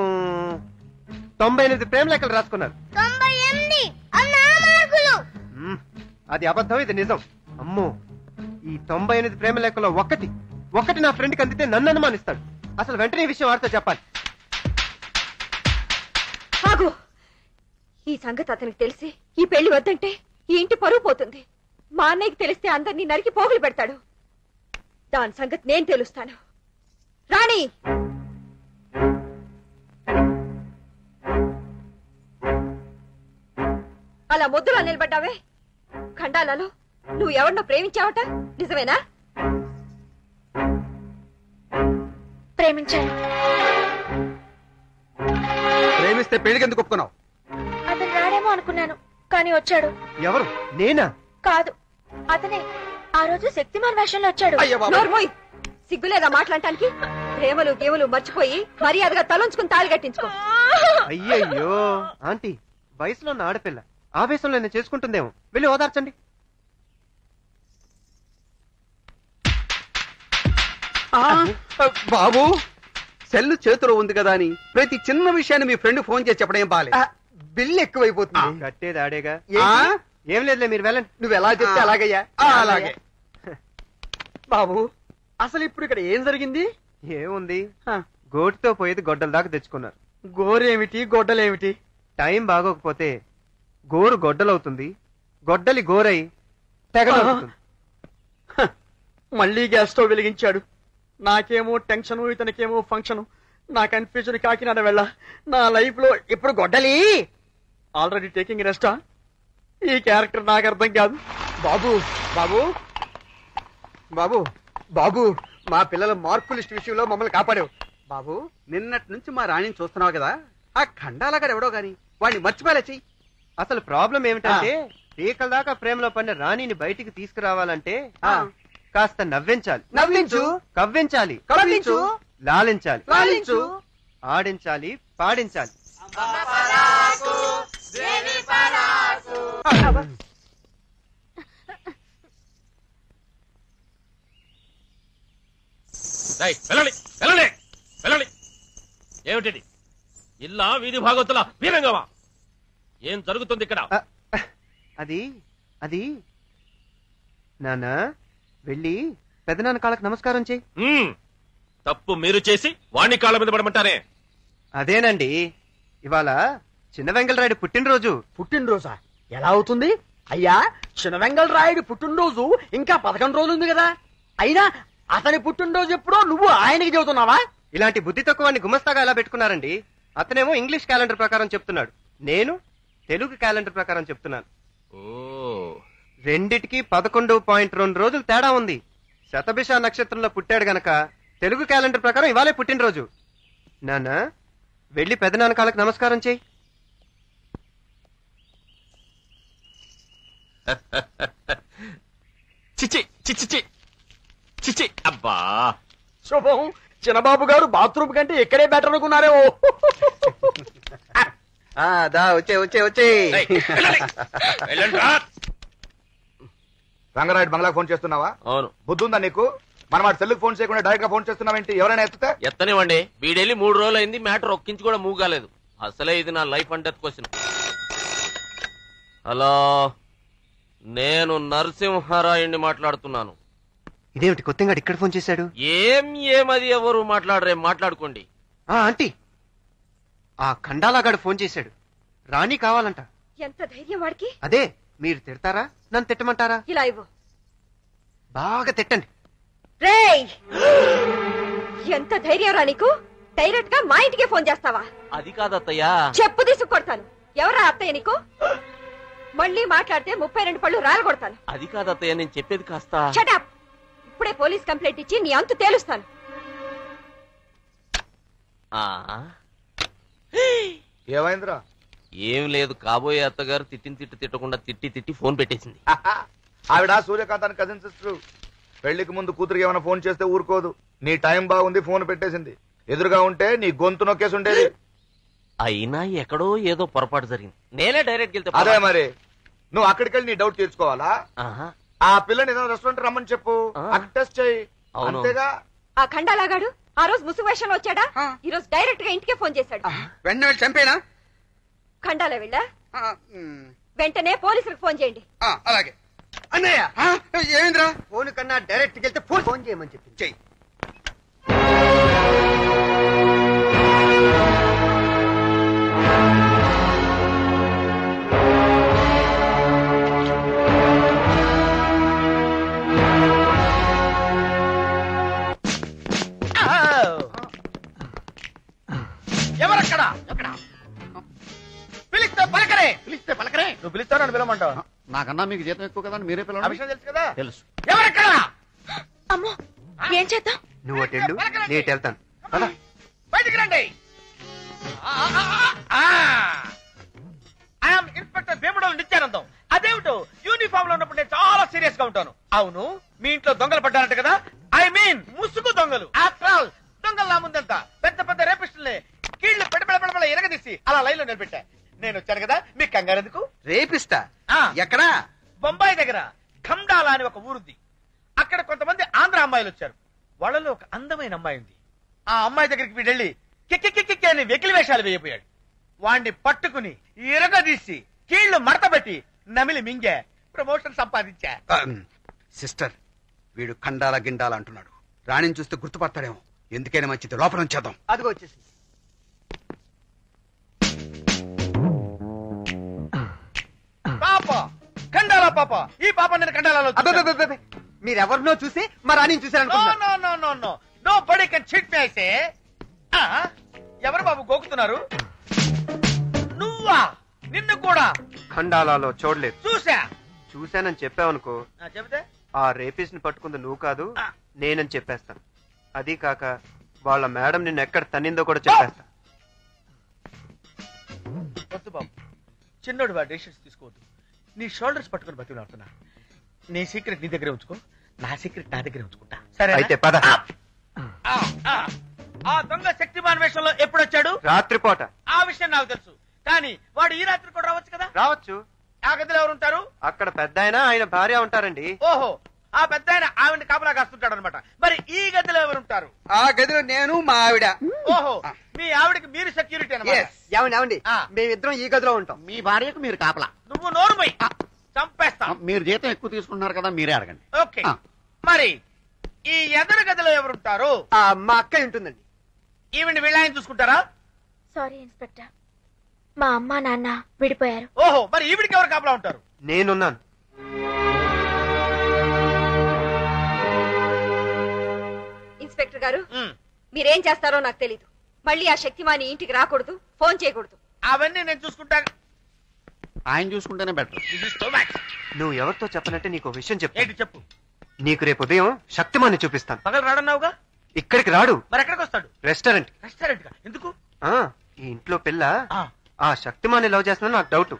98 ప్రేమ లేఖలు రాసుకున్నారు. 98 మార్కులు. అది అబద్ధం, ఇది నిజం. అమ్మో, ఈ 98 ప్రేమ లేఖలో ఒకటి నా ఫ్రెండ్కి అందితే నన్ను అనుమానిస్తాడు. అసలు వెంటనే ఈ విషయం వారితో చెప్పాలి. ఆగు. ఈ సంగతి అతనికి తెలిసి ఈ పెళ్లి వద్దంటే ఈ ఇంటి పరువు పోతుంది. మా అన్నయ్యకి తెలిస్తే అందరినీ నరికి పోగులు పెడతాడు. దాని సంగతి నేను తెలుస్తాను. రాణి, అలా ముద్దులో నిలబడ్డావే. ఖండాలలో నువ్వు ఎవరినో ప్రేమించావట, నిజమేనా? ప్రేమించాను. ప్రేమిస్తే పెళ్లికి ఎందుకు ఒప్పుకున్నావు? రాడేమో అనుకున్నాను, కానీ వచ్చాడు. ఎవరు? నేనా? కాదు, అతనే. ఆ రోజు శక్తిమాన్ వేషంలో వచ్చాడు. నోర్మోయ్, సిగ్గులేదా మాట్లాడటానికి? ప్రేమలు గేములు మర్చిపోయి మర్యాదగా తలంచుకుని తాళి కట్టించుకో. అయ్యయ్యో ఆంటీ, వయసులో ఉన్న ఆడపిల్ల ఆవేశంలో నేను చేసుకుంటుందేమో, వెళ్ళి ఓదార్చండి. బాబు, సెల్లు చేతిలో ఉంది కదా అని ప్రతి చిన్న విషయాన్ని మీ ఫ్రెండ్ ఫోన్ చేసి చెప్పడం ఏం బాలేదు. బిల్లు ఎక్కువైపోతుంది. కట్టేది ఆడేగా. ఆ? ఏం లేదులే, మీరు వెళ్ళండి. నువ్వు ఎలా చెప్తే అలాగయ్యా. అలాగే. బాబు, అసలు ఇప్పుడు ఇక్కడ ఏం జరిగింది? ఏముంది, గోటితో పోయేది గొడ్డల దాకా తెచ్చుకున్నారు. గోరేమిటి గొడ్డలేమిటి? టైం బాగోకపోతే గోరు గొడ్డలవుతుంది, గొడ్డలి గోరై తెగలవుతుంది. మళ్ళీ గ్యాస్ స్టవ్ వెలిగించాడు. నాకేమో టెన్షన్, ఇతనికేమో ఫంక్షన్. నా కన్ఫ్యూజన్ కాకినాడ వెళ్ళ. నా లైఫ్ లో ఇప్పుడు గొడ్డలి ఆల్రెడీ టేకింగ్ రెస్టా? ఈ క్యారెక్టర్ నాకు అర్థం కాదు. బాబు బాబు బాబు బాబు, మా పిల్లల మార్కు లిస్ట్ విషయంలో మమ్మల్ని కాపాడావు. బాబు, నిన్నటి నుంచి మా రాణిని చూస్తున్నావు కదా, ఆ ఖండాలగాడు ఎవడో గాని వాడిని మర్చిపోలే చెయ్యి. అసలు ప్రాబ్లం ఏమిటంటే పీకల దాకా ప్రేమలో పడిన రాణిని బయటికి తీసుకురావాలంటే కాస్త నవ్వించాలి, నవ్వించు, కవ్వించాలి, కవ్వించు, లాలించాలి, లాలించు, ఆడించాలి, పాడించాలి. వెళ్ళండి వెళ్ళండి వెళ్ళండి. ఏమిటి ఇల్లా వీధి భాగవతుల వీరంగమా? ఏం జరుగుతుంది ఇక్కడ? అది అది నాన్న, వెళ్ళి పెదనాన్న కాళ్ళకి నమస్కారం చెయ్యి. తప్పు మీరు చేసి వాణ్ణి కాళ్ళ మీద పడమంటారే? అదేనండి, ఇవాళ చిన్న వెంగళరాయుడు పుట్టినరోజు. పుట్టినరోజా? ఎలా అవుతుంది అయ్యా? చిన్న వెంగళరాయుడు పుట్టినరోజు ఇంకా 11 రోజులు ఉంది కదా. అయినా అతని పుట్టినరోజు ఎప్పుడో నువ్వు ఆయనకి చెబుతున్నావా? ఇలాంటి బుద్ధి తక్కువని గుమస్తాగా ఎలా పెట్టుకున్నారండి? అతనేమో ఇంగ్లీష్ క్యాలెండర్ ప్రకారం చెప్తున్నాడు, నేను తెలుగు క్యాలెండర్ ప్రకారం చెప్తున్నాను. రెండిటికి 11.2 రోజులు తేడా ఉంది. శతభిష నక్షత్రంలో పుట్టాడు గనక తెలుగు క్యాలెండర్ ప్రకారం ఇవాళే పుట్టినరోజు. నాన్న, వెళ్ళి పెదనాన్న కాళ్ళకి నమస్కారం చెయ్యి. చిచి చిచి చిచి. అబ్బా శుభం, చిన్నబాబు గారు బాత్రూమ్ కంటే ఇక్కడే బెటర్ అనుకున్నారే. వచ్చే రంగరాయుడు బంగ్లా ఫోన్ చేస్తున్నావా? అవును. బుద్ధుందా నీకు? మనం వాడు సెల్లుకు ఫోన్ చేయకుండా డైరెక్ట్ గా ఫోన్ చేస్తున్నావేంటి? ఎవరైనా ఎత్తుతే ఎత్తనివ్వండి. వీడెళ్ళి 3 రోజులు అయింది, మ్యాటర్ ఒక్కించి కూడా మూవ్ కాలేదు. అసలే ఇది నా life and death question. Hello, నేను నరసింహారాయుడిని మాట్లాడుతున్నాను. ఇదేమిటి కొత్తగా ఇక్కడ ఫోన్ చేశాడు? ఏమది ఎవరు మాట్లాడరే, మాట్లాడుకోండి. ఆంటీ, ఆ ఖండాలాగాడు ఫోన్ చేశాడు, రాణి కావాలంట. ఎంత ధైర్యం వాడికి! అదే, మీరు తిడతారా నన్ను తిట్టమంటారా? ఇలా ఇవ్వు, బాగా తిట్టండి. రేయ్, ఎంత ధైర్యం రా నీకు? డైరెక్ట్ గా మా ఇంటికే ఫోన్ చేస్తావా? అది కాదత్తయ్యా. చెప్పు తీసుకు కొడతాను. ఎవరా అత్తయ్య నీకు? మళ్ళీ మాట్లాడితే 32 పళ్ళు రాలు కొడతాను. అది కాదత్తయ్య, నేను చెప్పేది కాస్త. Shut up. ఇప్పుడే పోలీస్ కంప్లైంట్ ఇచ్చి నీ అంతు తేలుస్తాను. ఏమైందిరా? ఏం లేదు, కాబోయే అత్తగారు తిట్టకుండా తిట్టి ఫోన్ పెట్టేసింది. ఆవిడ సూర్యకాంతానికి కజిన్ సిస్టర్. పెళ్లికి ముందు కూతురికి ఏమైనా ఫోన్ చేస్తే ఊరుకోదు. నీ టైం బాగుంది, ఫోన్ పెట్టేసింది. ఎదురుగా ఉంటే నీ గొంతు నొక్కేసి ఉండేది. అయినా ఎక్కడో ఏదో పొరపాటు జరిగింది. నేనే డైరెక్ట్ వెళ్తే అదే మరి, నువ్వు అక్కడికి వెళ్ళి నీ డౌట్ తీర్చుకోవాలా? ఆ పిల్లని ఏదైనా రెస్టారెంట్ రమ్మని చెప్పు, అక్కడ టెస్ట్ చేయి, అంతేగా. ఆ ఖండాలాగాడు ఆ రోజు ముసుగు వేషంలో వచ్చాడా? ఈ రోజు డైరెక్ట్ గా ఇంటికే ఫోన్ చేశాడు. వెంటనే వెళ్ళి చంపేనా? ఖండాలా వెళ్ళా? వెంటనే పోలీసులకు ఫోన్ చేయండి. అలాగే. అన్నయ్య, ఏమైందిరా? ఫోన్ కన్నా డైరెక్ట్ వెళ్తే ఫోన్ చేయమని చెప్పి చెయ్యి. ఎవరక్కడ? పిలిస్తే పలకరే. పిలిస్తే పలకరే. నువ్వు పిలుస్తావు, నన్ను పిలవమంటావు? నాకన్నా మీకు జీతం ఎక్కువ కదా, మీరే ఆ పిలవండి. విషయం తెలుసు కదా? తెలుసు. ఎవరక్కడ? అమ్మో, ఏం చేద్దాం? నువ్వు అటెళ్ళు, నేను వెళ్తాను. బయటికి రండి. ఐఎమ్ ఇన్స్పెక్టర్ అవును, మీ ఇంట్లో దొంగలు పడ్డారంట కదా. ఐ మీన్ ముసుగు దొంగలు. ఆఫ్టర్ ఆల్ దొంగలు నా ముందంతా పెద్ద పెద్ద రేపిస్టులే కీళ్లు పెడబెడబెడ ఎరగదీసి అలా లైన్ లో నిలబెట్టా. నేను వచ్చాను కదా, మీకు కంగారు ఎందుకు? రేపిస్తా ఎక్కడా? బొంబాయి దగ్గర ఖమ్డాలా అని ఒక ఊరుంది. అక్కడ కొంతమంది ఆంధ్ర అమ్మాయిలు వచ్చారు. వాళ్ళలో ఒక అందమైన అమ్మాయి ఉంది. ఆ అమ్మాయి దగ్గరికి వీడెళ్ళి కిక్కి అని వెకిలి వేషాలు వేయపోయాడు. వాణ్ణి పట్టుకుని ఇరగదీసి కీళ్లు మడతబెట్టి నమిలి మింగే ప్రమోషన్ సంపాదించా. సిస్టర్, వీడు ఖండాల గిండాల అంటున్నాడు. రాణిని చూస్తే గుర్తుపడతాడేమో. ఎందుకైనా మంచిది, లోపల ఉంచేద్దాం. అదిగో వచ్చేసి పాప ఖండాలా పాప. ఈ పాప నేను ఖండాలలో మీరెవరినో చూసి మా రాణిని చూసారనుకుంటున్నా. Nobody can cheat me అయితే. ఎవరు బాబు గోకుతున్నారు? నువ్వా? నిన్ను కూడా ఖండాలాలో చూడలేదు. చూసానని చెప్పావనుకో, చెబితే ఆ రేపిస్ట్ ని పట్టుకుంది నువ్వు కాదు నేనని చెప్పేస్తాను. అది కాక వాళ్ళ మేడం నిన్ను ఎక్కడ తన్నిందో కూడా చెప్పేస్తా. వద్దు బాబు, చిన్నోడు వాడు డెసిషన్స్ తీసుకోవద్దు. నీ షోల్డర్స్ పట్టుకుని బతిలాడుతున్నా. నీ సీక్రెట్ నీ దగ్గరే ఉంచుకో, నా సీక్రెట్ నా దగ్గరే ఉంచుకుంటా. సరే అయితే పద. ఆ దొంగ శక్తిమాన్ వేషంలో ఎప్పుడొచ్చాడు? రాత్రిపూట. ఆ విషయం నాకు తెలుసు, కానీ వాడు ఈ రాత్రి కూడా రావచ్చు కదా. రావచ్చు. ఆ గదిలో ఎవరు ఉంటారు? అక్కడ పెద్ద ఆయన భార్య ఉంటారండి. ఓహో, ఆ పెద్ద ఆయన ఆవిడని కాపలా కాస్తుంటాడు అనమాట. మరి ఈ గదిలో ఎవరు ఉంటారు? ఆ గదిలో నేను, మా ఆవిడ. ఓహో, మీ ఆవిడకి మీరు సెక్యూరిటీ అనమాట. ఏమండి మేమిద్దరం ఈ గదిలో ఉంటాం. మీ భార్యకు మీరు కాపలా. నువ్వు నోరుమై చంపేస్తా. మీరు జీతం ఎక్కువ తీసుకుంటున్నారు కదా, మీరే అడగండి. ఓకే, మరి ఈ ఎదురు గదిలో ఎవరుంటారు? మా అక్క ఉంటుందండి. ఈవిని వీళ్ళని చూసుకుంటారా? సారీ ఇన్స్పెక్టర్, మా అమ్మ నాన్న విడిపోయారు. ఓహో, మరి ఈవిడికి ఎవరు కాపలా ఉంటారు? నేనున్నాను. ఇన్స్పెక్టర్ గారు, మీరేం చేస్తారో నాకు తెలీదు. మళ్ళీ ఆ శక్తిమాని ఇంటికి రాకూడదు, ఫోన్ చేయకూడదు. అవన్నీ నేను చూసుకుంటా. ఆయన చూసుకుంటేనే బెటర్. నువ్వు ఎవరితో చెప్పనంటే నీకు విషయం చెప్పు. ఏంటి చెప్పు? నీకు రేపు ఉదయం శక్తిమాన్ని చూపిస్తాను. పగలు రాడన్నావుగా? ఇక్కడికి రాడు. మరి ఎక్కడికి వస్తాడు? రెస్టారెంట్. రెస్టారెంట్ గా ఎందుకు? ఈ ఇంట్లో పిల్ల ఆ శక్తిమాన్ని లవ్ చేస్తున్నా నాకు డౌట్.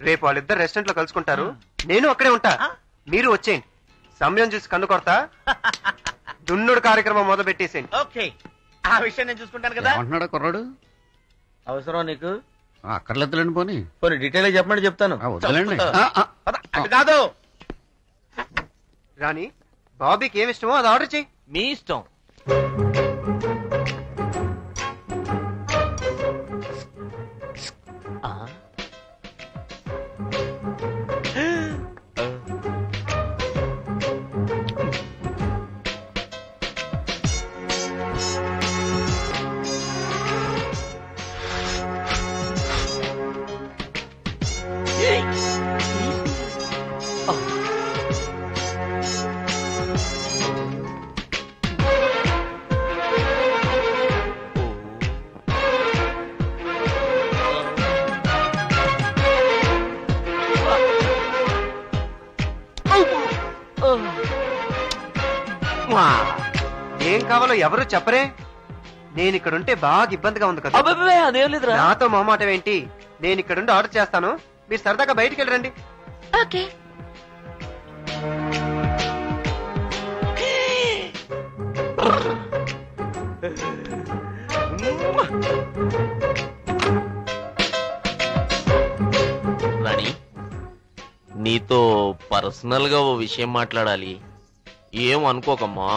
రేపు వాళ్ళిద్దరు రెస్టారెంట్ లో కలుసుకుంటారు. నేను అక్కడే ఉంటా, మీరు వచ్చేయండి. సమయం చూసి కన్ను కొడతా. దున్నుడు కార్యక్రమం మొదలు పెట్టేసేయండి. ఓకే, ఆ విషయం నేను చూసుకుంటాను కదా. అంటున్నాడా కుర్రాడు? అవసరం నీకు? అక్కర్లేదులేండి. పోనీ పోనీ డీటెయిల్ చెప్పమంటే చెప్తాను. వద్దులేండి. అది కాదు రాణి, బాబీకి ఏమి ఇష్టమో అది ఆర్డర్ చెయ్యి. మీ ఇష్టం. ఏం కావాలో ఎవరు చెప్పరే. నేను ఇక్కడుంటే బాగా ఇబ్బందిగా ఉంది కదా. అదేం లేదురా. నాతో మొహమాటం ఏంటి? నేను ఇక్కడుండి ఆర్డర్ చేస్తాను, మీరు సరదాగా బయటికి వెళ్ళరండి. ఓకే. రాణి, నీతో పర్సనల్ గా ఓ విషయం మాట్లాడాలి. ఏం అనుకోకమ్మా.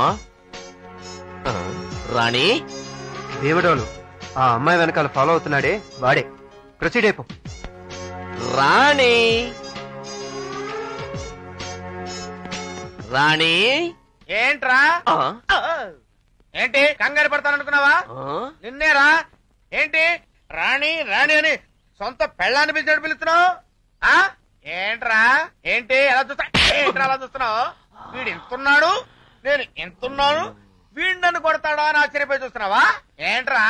రాణి, దేవుడోలు ఆ అమ్మాయి వెనకాల ఫాలో అవుతున్నాడే వాడే. ప్రొసీడ్ అయిపో. రాణి, రాణి. ఏంట్రా? ఏంటి కంగారు పడతాననుకున్నావా? నిన్నేరా. ఏంటి రాణి రాణి అని సొంత పెళ్ళాన్ని పిలిచాడు పిలుస్తున్నావు? ఏంట్రా? ఏంటి ఎలా చూస్తా? ఏంట్రా అలా చూస్తున్నావు? వీడు ఎంతున్నాడు, నేను ఎంతున్నాను, వీడు నన్ను కొడతాడా అని ఆశ్చర్యపోయి చూస్తున్నావా? ఏంట్రా?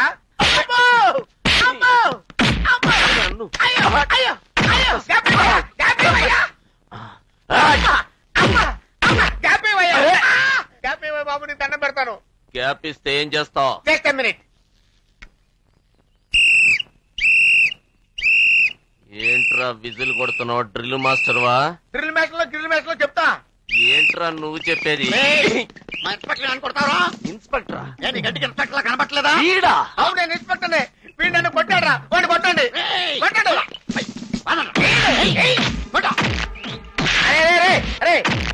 బాబు నీ దండం పెడతాను. గ్యాప్ ఇస్తే ఏం చేస్తావు? Just a minute. ఏంట్రా విజిల్ కొడుతున్నావు? డ్రిల్ మాస్టర్ వా? డ్రిల్ మ్యాచ్ లో చెప్తా. ఏంటి ఏంట్రా నువ్వు చెప్పేది? మా ఇన్స్పెక్టర్ అని కొడతావరా? ఇన్స్పెక్టరా? నేను గట్టిగా ఇన్స్పెక్టర్ లా కనబట్టలేదా? అవును నేను ఇన్స్పెక్టర్నే. వీడు నన్ను కొట్టాడ్రా. వాడిని కొట్టండి. కొట్టండి.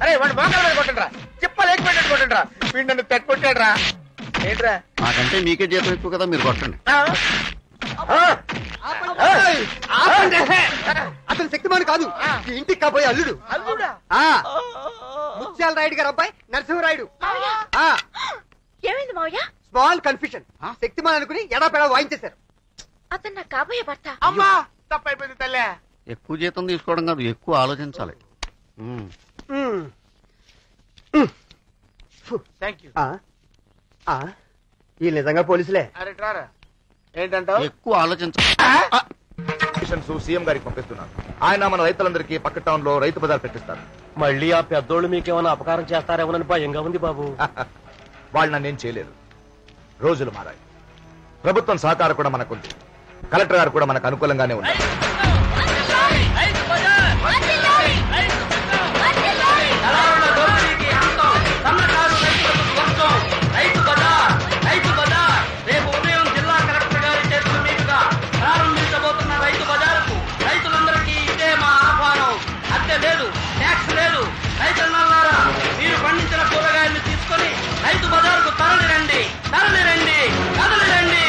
అరే వాడు మోకాల మీద కొట్టండిరా. చిప్పలు ఎక్కిపెట్టాడు కొట్టండిరా. వీడు నన్ను తెగ కొట్టాడ్రా. ఏంట్రా? నాకంటే మీకే జీతం ఎక్కువ కదా, మీరు కొట్టండి. అతను శక్తిమాన్ కాదు, ఈ ఇంటికి కాబోయే అల్లుడు. ముత్యాల రాయుడు గారు అబ్బాయి నరసింహరాయుడు. ఏమైంది మావయ్య? Small confusion. శక్తిమాన్ అనుకుని ఎడాపెడా వాయించేశారు. అతను నా కాబోయే భర్త. అమ్మా తప్పైపోయింది తల్లే. ఎక్కువ జీతం తీసుకోవడం కాదు, ఎక్కువ ఆలోచించాలి. Thank you. ఈ నిజంగా పోలీసులే. అరే రారా. ఏంటంటావు? ఎక్కువ ఆలోచించాలి. సీఎం గారికి పంపిస్తున్నారు. ఆయన మన రైతులందరికీ పక్క టౌన్ లో రైతు బజార్ పెట్టిస్తారు. మళ్ళీ ఆ పెద్దోళ్ళు మీకేమైనా అపకారం చేస్తారేమోనని భయంగా ఉంది బాబు. వాళ్ళు నన్నేం చేయలేరు. రోజులు మారాయి. ప్రభుత్వం సహకారం కూడా మనకుంది. కలెక్టర్ గారు కూడా మనకు అనుకూలంగానే ఉన్నారు. రేపు ఉదయం జిల్లా కలెక్టర్ గారి చేతుల మీదుగా ప్రారంభించబోతున్న రైతు బజారుకు రైతులందరికీ ఇదే మా ఆహ్వానం. అద్దె లేదు, ట్యాక్స్ లేదు. రైతులన్నారా, మీరు పండించిన కూరగాయలు తీసుకొని రైతు బజారుకు తరలి రండి, తరలి రండి, తరలి రండి.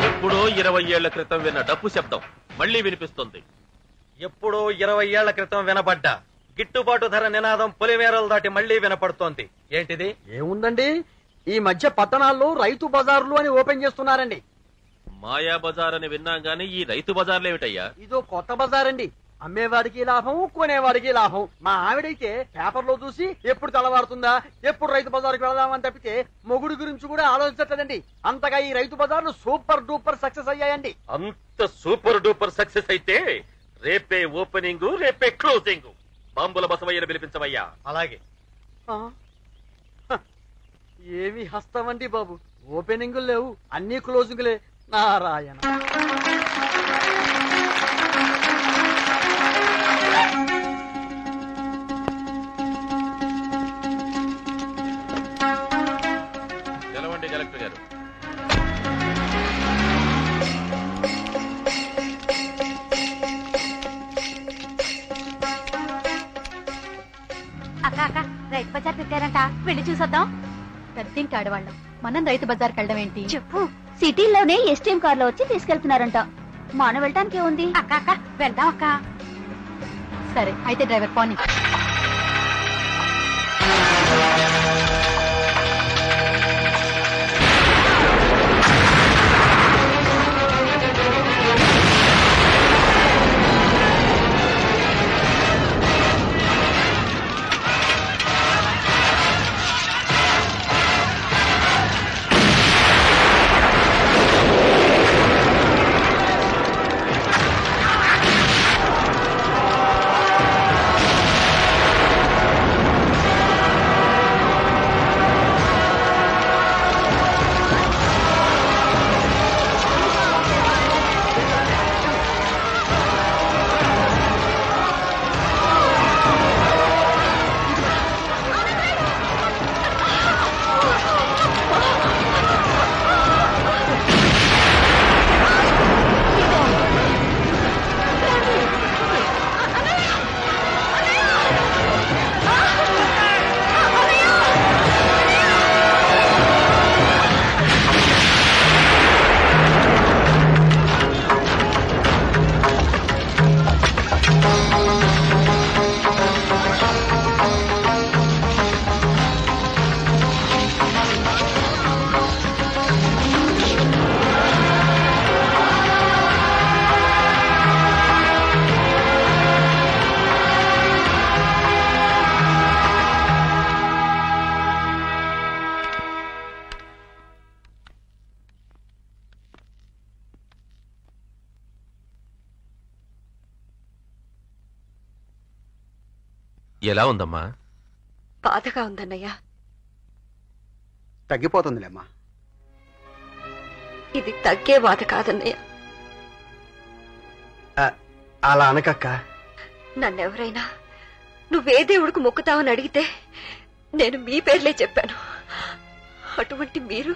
ఎప్పుడో 20 ఏళ్ల క్రితం విన్న డప్పు శబ్దం మళ్లీ వినిపిస్తుంది. ఎప్పుడో 20 ఏళ్ల క్రితం వినబడ్డ గిట్టుబాటు ధర నినాదం పొలిమేరలు దాటి మళ్లీ వినపడుతోంది. ఏంటిది? ఏముందండి, ఈ మధ్య పట్టణాల్లో రైతు బజార్లు అని ఓపెన్ చేస్తున్నారండి. మాయా బజార్ అని విన్నాం గానీ ఈ రైతు బజార్లేమిటయ్యా? ఇదో కొత్త బజార్ అండి. అమ్మేవాడికి లాభం, కొనేవాడికి లాభం. మా ఆవిడైతే పేపర్లో చూసి ఎప్పుడు తెల్లవారుతుందా, ఎప్పుడు రైతు బజార్కి వెళదామని తప్పితే మొగుడు గురించి కూడా ఆలోచించట్లేదండి. అంతగా ఈ రైతు బజార్లు సూపర్ డూపర్ సక్సెస్ అయ్యాయండి. అంత సూపర్ డూపర్ సక్సెస్ అయితే రేపే ఓపెనింగ్, రేపే క్లోజింగ్. బాంబుల బసవయ్యను పిలిపించవయ్యా. అలాగే. ఏమి హస్తమండి బాబు, ఓపెనింగులు లేవు, అన్ని క్లోజింగులే. నారాయణ. తెలవండి కలెక్టర్ గారు. అక్క అక్క, రైతు బజార్ పెట్టారంట, వెళ్ళి చూసొద్దాం. పెద్దింటి ఆడవాళ్ళం మనం రైతు బజార్కి వెళ్ళడం ఏంటి చెప్పు. సిటీలోనే ఎస్టీఎం కార్ లో వచ్చి తీసుకెళ్తున్నారంట. మనం వెళ్ళటానికి ఉంది. అక్క అక్క, వెళ్దాం అక్క. సరే అయితే డ్రైవర్ పోనీ. ఎలా ఉందమ్మా? బాధగా ఉందన్నయ్య. తగ్గిపోతుందిలేమ్మా. ఇది తగ్గే బాధ కాదన్నయ్య. అలా అనకక్క. నన్నెవరైనా నువ్వే దేవుడికి మొక్కుతావని అడిగితే నేను మీ పేర్లే చెప్పాను. అటువంటి మీరు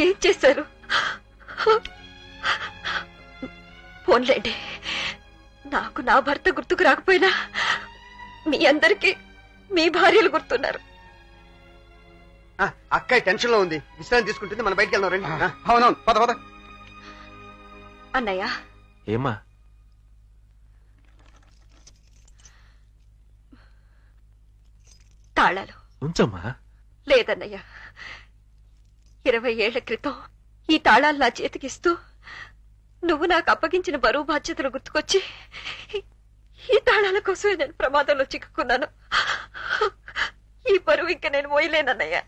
ఏం చేశారు? పోన్లేండి, నాకు నా భర్త గుర్తుకు రాకపోయినా మీ అందరికీ మీ భార్యలు గుర్తున్నారు. అక్క టెన్షన్ లో ఉంది, విశ్రాంతి తీసుకుంటుంది. మనం బయటికి వెళ్దాం రండి. అవునవును, పద పద. అన్నయ్య, ఏమా తాళాలు ఉంచమ్మా. లేదన్నయ్య, 20 ఏళ్ల క్రితం ఈ తాళాలు నా చేతికిస్తూ నువ్వు నాకు అప్పగించిన బరువు బాధ్యతలు గుర్తుకొచ్చి ఈ తాళాల కోసమే నేను ప్రమాదంలో చిక్కుకున్నాను. ఈ బరువు ఇంకా నేను మోయలేనన్నయ్య.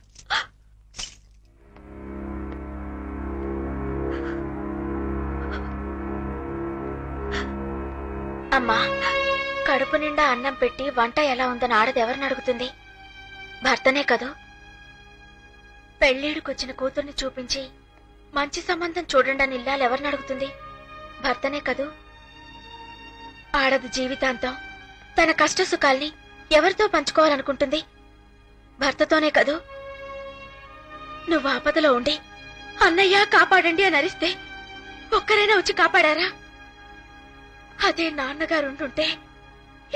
అమ్మా, కడుపు నిండా అన్నం పెట్టి వంట ఎలా ఉందని ఆడది ఎవరిని అడుగుతుంది? భర్తనే కదూ. పెళ్లిడికొచ్చిన కూతుర్ని చూపించి మంచి సంబంధం చూడండి అని ఇల్లాలు ఎవరిని అడుగుతుంది? భర్తనే కదూ. ఆడది జీవితాంతం తన కష్ట సుఖాల్ని ఎవరితో పంచుకోవాలనుకుంటుంది? భర్తతోనే కదూ. నువ్వు ఆపదలో ఉండి అన్నయ్య కాపాడండి అని అరిస్తే ఒక్కరైనా వచ్చి కాపాడారా? అదే నాన్నగారు ఉంటుంటే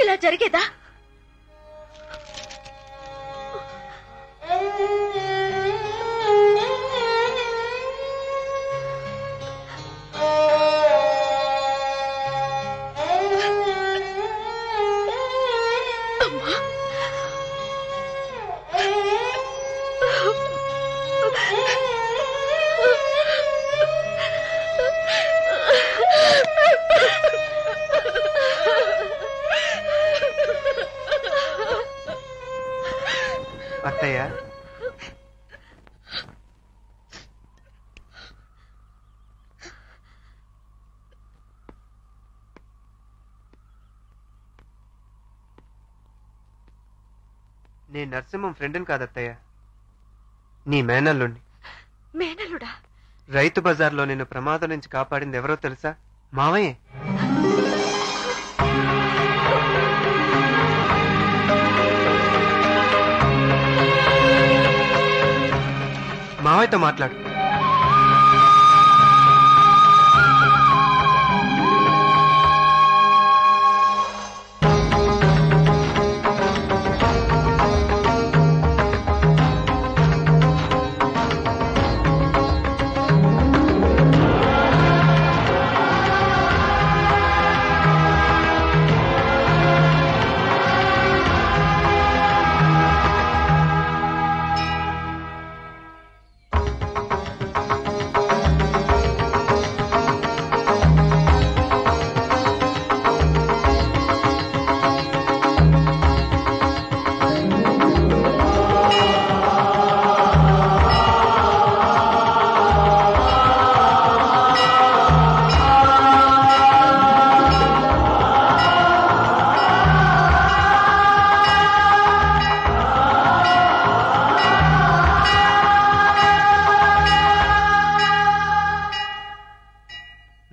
ఇలా జరిగేదా? అత్తయ్య, నేను నరసింహం ఫ్రెండ్ని కాదత్తయ్య, నీ మేనల్లుండి. మేనలుడా? రైతు బజార్లో నేను ప్రమాదం నుంచి కాపాడింది ఎవరో తెలుసా? మావయ్య. మావయ్యతో మాట్లాడు.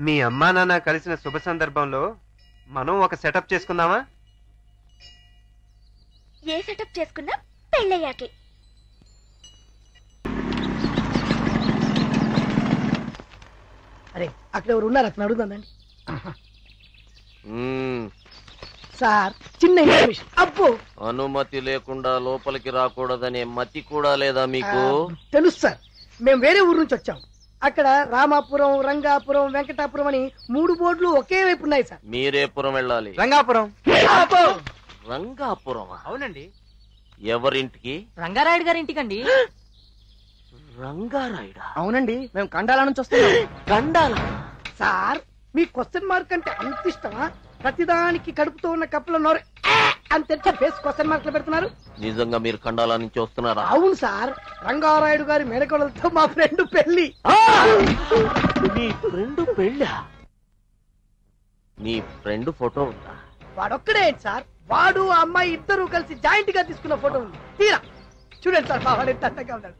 మీ అమ్మా నాన్న కలిసిన శుభ సందర్భంలో మనం ఒక సెటప్ చేసుకుందామా? ఏ సెటప్ చేసుకున్నా పెళ్ళయ్యాకే. అరే, అక్కడ ఎవరు ఉన్నారు? అతను అడుగుతుందండి. సార్, చిన్న ఇన్ఫర్మేషన్. అబ్బో, అనుమతి లేకుండా లోపలికి రాకూడదనే మతి కూడా లేదా మీకు? తెలుసు సార్, మేము వేరే ఊరు నుంచి వచ్చాం. అక్కడ రామాపురం, రంగాపురం, వెంకటాపురం అని 3 బోర్డులు ఒకే వైపు ఉన్నాయి సార్. మీరేపురం వెళ్ళాలి? రంగాపురం. రంగాపురమా? అవునండి. ఎవరింటికి? రంగారాయుడు గారి ఇంటికండి. రంగారాయుడా? అవునండి, మేము కండాల నుంచి వస్తున్నాం. కండాల? సార్, మీ క్వశ్చన్ మార్క్ అంటే అంత ఇష్టమా? ప్రతిదానికి కడుపుతో ఉన్న కప్పులో నోరు అని తెచ్చి ఫేస్ క్వశ్చన్ మార్క్ లో పెడుతున్నారు. నిజంగా మీరు కండాల నుంచి వస్తున్నారా? అవును సార్, రంగారాయుడు గారి మేనకోడలతో మా ఫ్రెండ్ పెళ్లి. మీ ఫ్రెండ్ పెళ్ళా? మీ ఫ్రెండ్ ఫోటో ఉందా? వాడొక్కడే సార్, వాడు ఆ అమ్మాయి ఇద్దరు కలిసి జాయింట్ గా తీసుకున్న ఫోటో ఉంది. తీరా చూడండి సార్, మా వాడు ఎంత అందంగా ఉన్నాడు.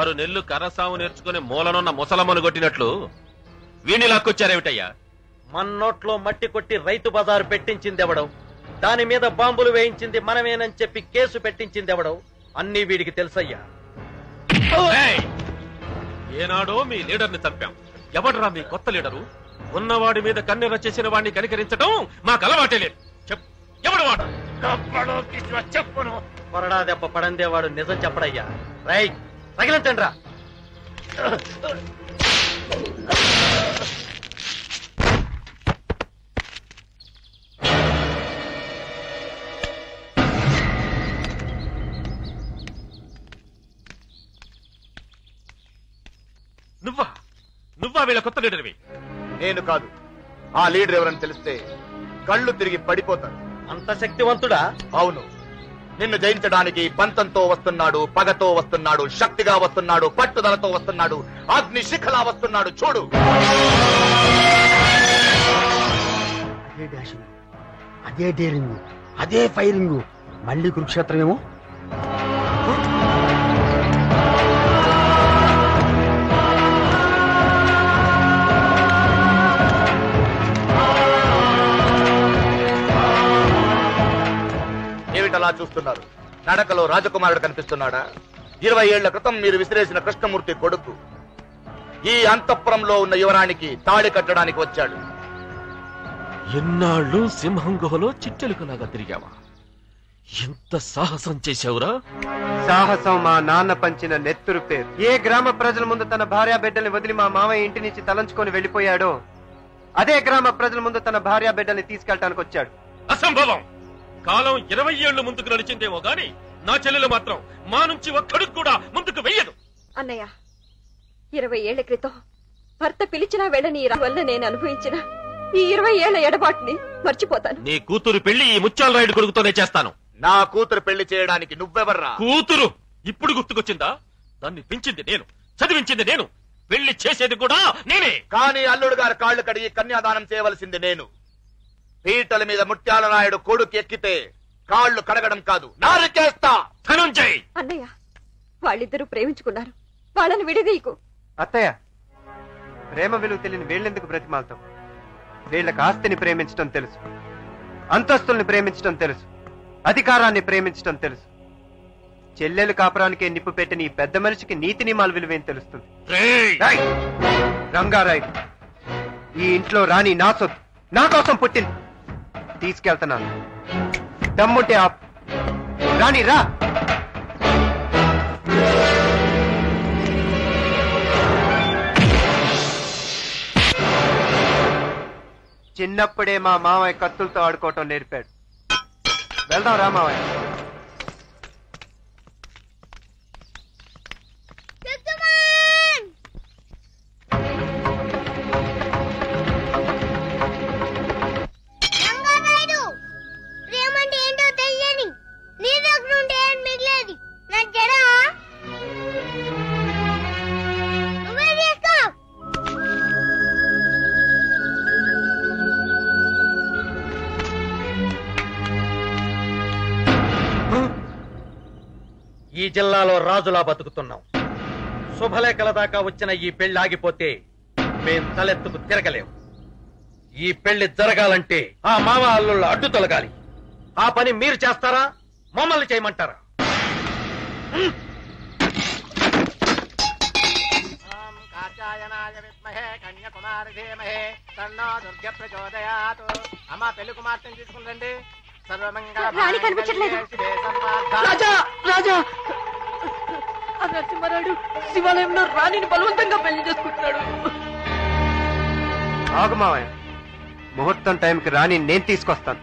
6 నెలలు కర్రసాము నేర్చుకుని మూలనున్న ముసలమ్మను కొట్టినట్లు వీణి లాక్కొచ్చారేమిటయ్యా? మన నోట్లో మట్టి కొట్టి రైతు బజారు పెట్టించిందెవడో, దాని మీద బాంబులు వేయించింది మనమేనని చెప్పి కేసు పెట్టించిందెవడో అన్నీ వీడికి తెలుసయ్యా. ఏనాడో మీ లీడర్ని చంపాం. ఎవడరా మీ కొత్త లీడరు? ఉన్నవాడి మీద కన్నెర చేసిన వాడిని కనికరించడం మాకు అలవాటే లేదు. ఎవడు వాడు? చెప్పును కొరడా దెబ్బ పడందేవాడు నిజం చెప్పడయ్యా. రై తగిలించండి రా. నువ్వా వీళ్ళ కొత్త లీడర్వి? నేను కాదు. ఆ లీడర్ ఎవరని తెలిస్తే కళ్ళు తిరిగి పడిపోతారు. అంత శక్తివంతుడా? అవును. నిన్ను జయించడానికి పంతంతో వస్తున్నాడు, పగతో వస్తున్నాడు, శక్తిగా వస్తున్నాడు, పట్టుదలతో వస్తున్నాడు, అగ్ని శిఖలా వస్తున్నాడు. చూడు. అదే డాషింగ్, అదే డేరింగ్, అదే ఫైరింగ్. మళ్ళీ కురుక్షేత్రం ఏమో. ఏమిటలా చూస్తున్నారు? నడకలో రాజకుమారుడు కనిపిస్తున్నాడా? 20 ఏళ్ల క్రితం మీరు విసిరేసిన కృష్ణమూర్తి కొడుకు ఈ అంతఃపురంలో ఉన్న యువరానికి తాళి కట్టడానికి వచ్చాడు. ఎన్నాళ్ళు సింహం గుహలో చిట్టెలుకలాగా తిరిగావా? ఎంత సాహసం చేశావురా? సాహసం మా నాన్న పంచిన నెత్తురు పేరు. ఏ గ్రామ ప్రజల ముందు తన భార్యా బిడ్డల్ని వదిలి మా మామయ్య ఇంటి నుంచి తలంచుకొని వెళ్లిపోయాడో అదే గ్రామ ప్రజల ముందు తన భార్యా బిడ్డల్ని తీసుకెళ్ళటానికి వచ్చాడు. అసంభవం. కాలం 20 ఏళ్లు ముందుకు నడిచిందేమో గాని నా చెల్లెలు మాత్రం మా నుంచి ఒక్కడుగు కూడా ముందుకు వెయ్యదు. అన్నయ్య, 20 ఏళ్ల క్రితం భర్త పిలిచినా వెళ్ళని వల్ల నేను అనుభవించిన ఈ 20 ఏళ్ల ఎడబాటుని మర్చిపోతాను. నీ కూతురు పెళ్లి ఈ ముత్యాల రాయుడు కొడుకుతోనే చేస్తాను. నా కూతురు పెళ్లి చేయడానికి నువ్వెవర్రా? కూతురు ఇప్పుడు గుర్తుకొచ్చిందా? దాన్ని పెంచింది నేను, చదివించింది నేను, పెళ్లి చేసేది కూడా నేనే. కానీ అల్లుడు గారు కాళ్లు కడిగి కన్యాదానం చేయవలసింది నేను. పీటల మీద ముత్యాల రాయుడు కొడుకు ఎక్కితే కాళ్లు కడగడం కాదు, నారికేస్తా. ధనుంజయ్! అన్నయ్య, వాళ్ళిద్దరూ ప్రేమించుకున్నారు, వాళ్ళని విడదీయకు. అత్తయ్య, ప్రేమ విలువ తెలియని వీళ్ళెందుకు బ్రతిమాలతాం? వీళ్ళకి ఆస్తిని ప్రేమించడం తెలుసు, అంతస్తుల్ని ప్రేమించడం తెలుసు, అధికారాన్ని ప్రేమించడం తెలుసు. చెల్లెలు కాపురానికే నిప్పు పెట్టిన ఈ పెద్ద మనిషికి నీతి నియమాల విలువేం తెలుస్తుంది? రంగారాయ్, ఈ ఇంట్లో రాణి నా సొత్తు, నా కోసం పుట్టింది. తీసుకెళ్తున్నాను. దమ్ముంటే ఆప్. రాణి రా. చిన్నప్పుడే మా మామయ్య కత్తులతో ఆడుకోవటం నేర్పాడు. వెళ్దాం రా మామయ్య. ప్రేమంటే ఏంటో తెలియని నీ దగ్గర ఉంటే ఏం మిగిలేదు. నా జడ నువ్వే చేసుకో. ఈ జిల్లాలో రాజులా బతుకుతున్నాం. శుభలేఖల దాకా వచ్చిన ఈ పెళ్లి ఆగిపోతే మేం తలెత్తుకు తిరగలేం. ఈ పెళ్లి జరగాలంటే ఆ మామ అల్లుళ్ళ అడ్డు తొలగాలి. ఆ పని మీరు చేస్తారా, మమ్మల్ని చేయమంటారా? అమ్మా పెళ్లి కుమార్తెను తీసుకుందండి. రాణి కనిపించట్లేదు. రాజా, రాజా, ఆ నరసింహారాయుడు శివాలయంలో రాణిని బలవంతంగా పెళ్లి చేసుకుంటున్నాడు. ఆగు మావయ్య, ముహూర్తం టైంకి రాణి నేను తీసుకొస్తాను.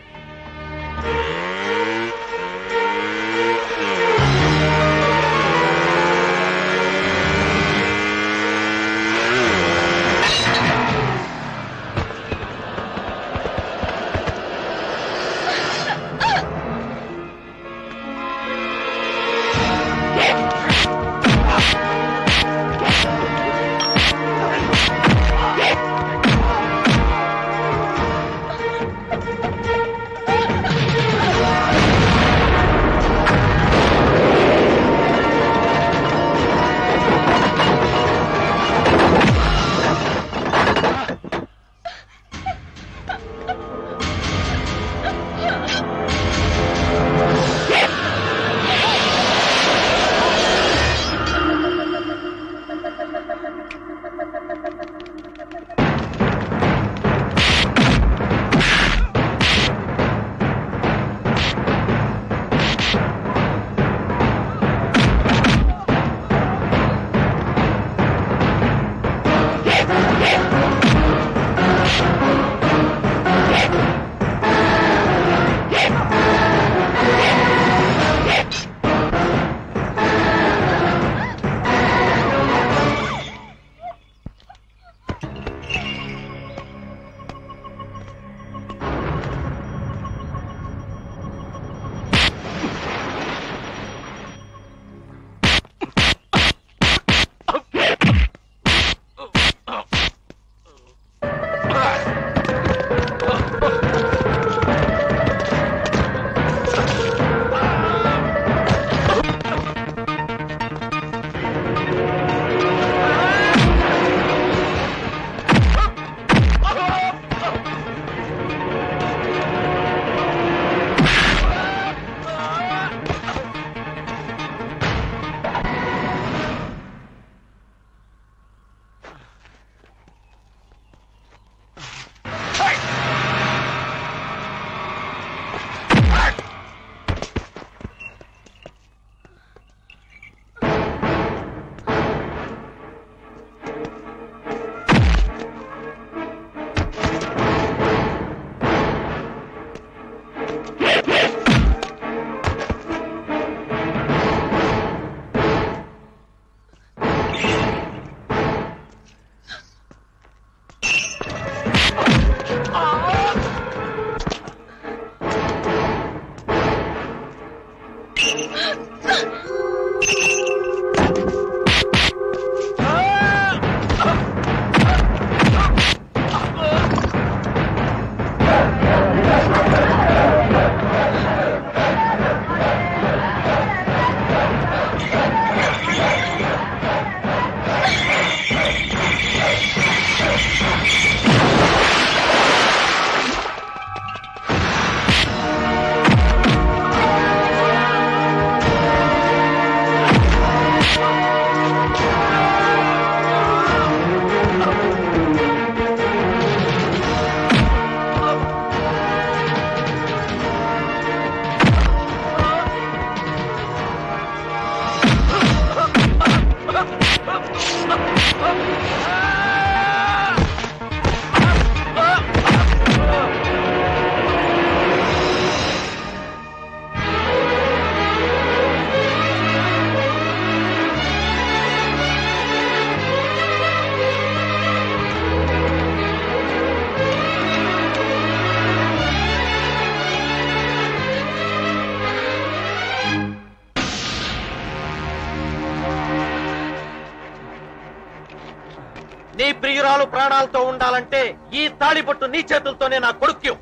నీ ప్రియురాలు ప్రాణాలతో ఉండాలంటే ఈ తాళిబొట్టు నీ చేతులతోనే నా కొడుకు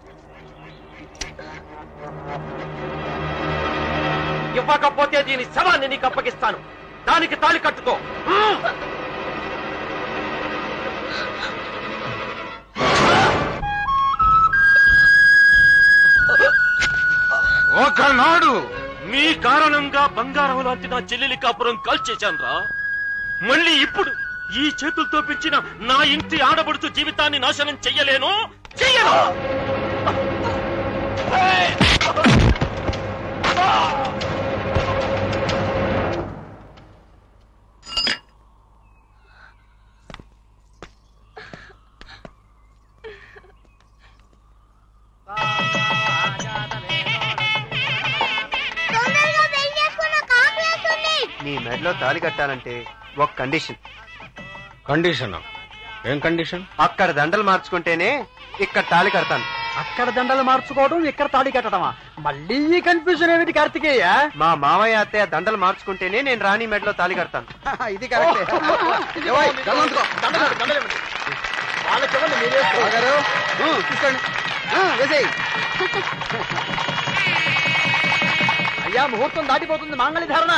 ఇవ్వకపోతే దీని శవాన్ని నీకు అప్పగిస్తాను. దానికి తాళి కట్టుకో. ఒకనాడు మీ కారణంగా బంగారం లాంటి నా చెల్లెలి కాపురం కాల్చేశాను రా. మళ్ళీ ఇప్పుడు ఈ చేతులతో పెంచిన నా ఇంటి ఆడబడుచు జీవితాన్ని నాశనం చెయ్యలేను. చెయ్యను. నీ మెడలో తాళి కట్టాలంటే ఒక కండిషన్. కండిషన్? ఏం కండిషన్? అక్కడ దండలు మార్చుకుంటేనే ఇక్కడ తాళి కడతాను. అక్కడ దండలు మార్చుకోవడం, ఇక్కడ తాళి కట్టడమా? మళ్ళీ ఈ కన్ఫ్యూజన్ ఏమిటి కార్తికేయ? మా మావయ్య అత్తయ్య దండలు మార్చుకుంటేనే నేను రాణి మెడలో తాళి కడతాను. ఇది కరెక్టే. అయ్యా, ముహూర్తం దాటిపోతుంది. మాంగళ్య ధారణ.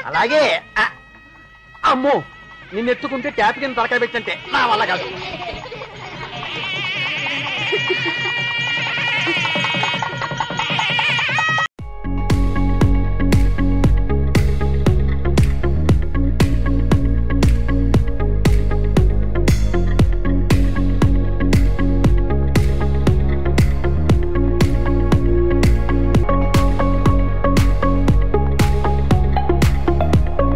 అలాగే. అమ్మో, నిన్నెత్తుకుంటే ట్యాప్ కింద తలకాయ పెట్టంటే నా వల్ల కాదు.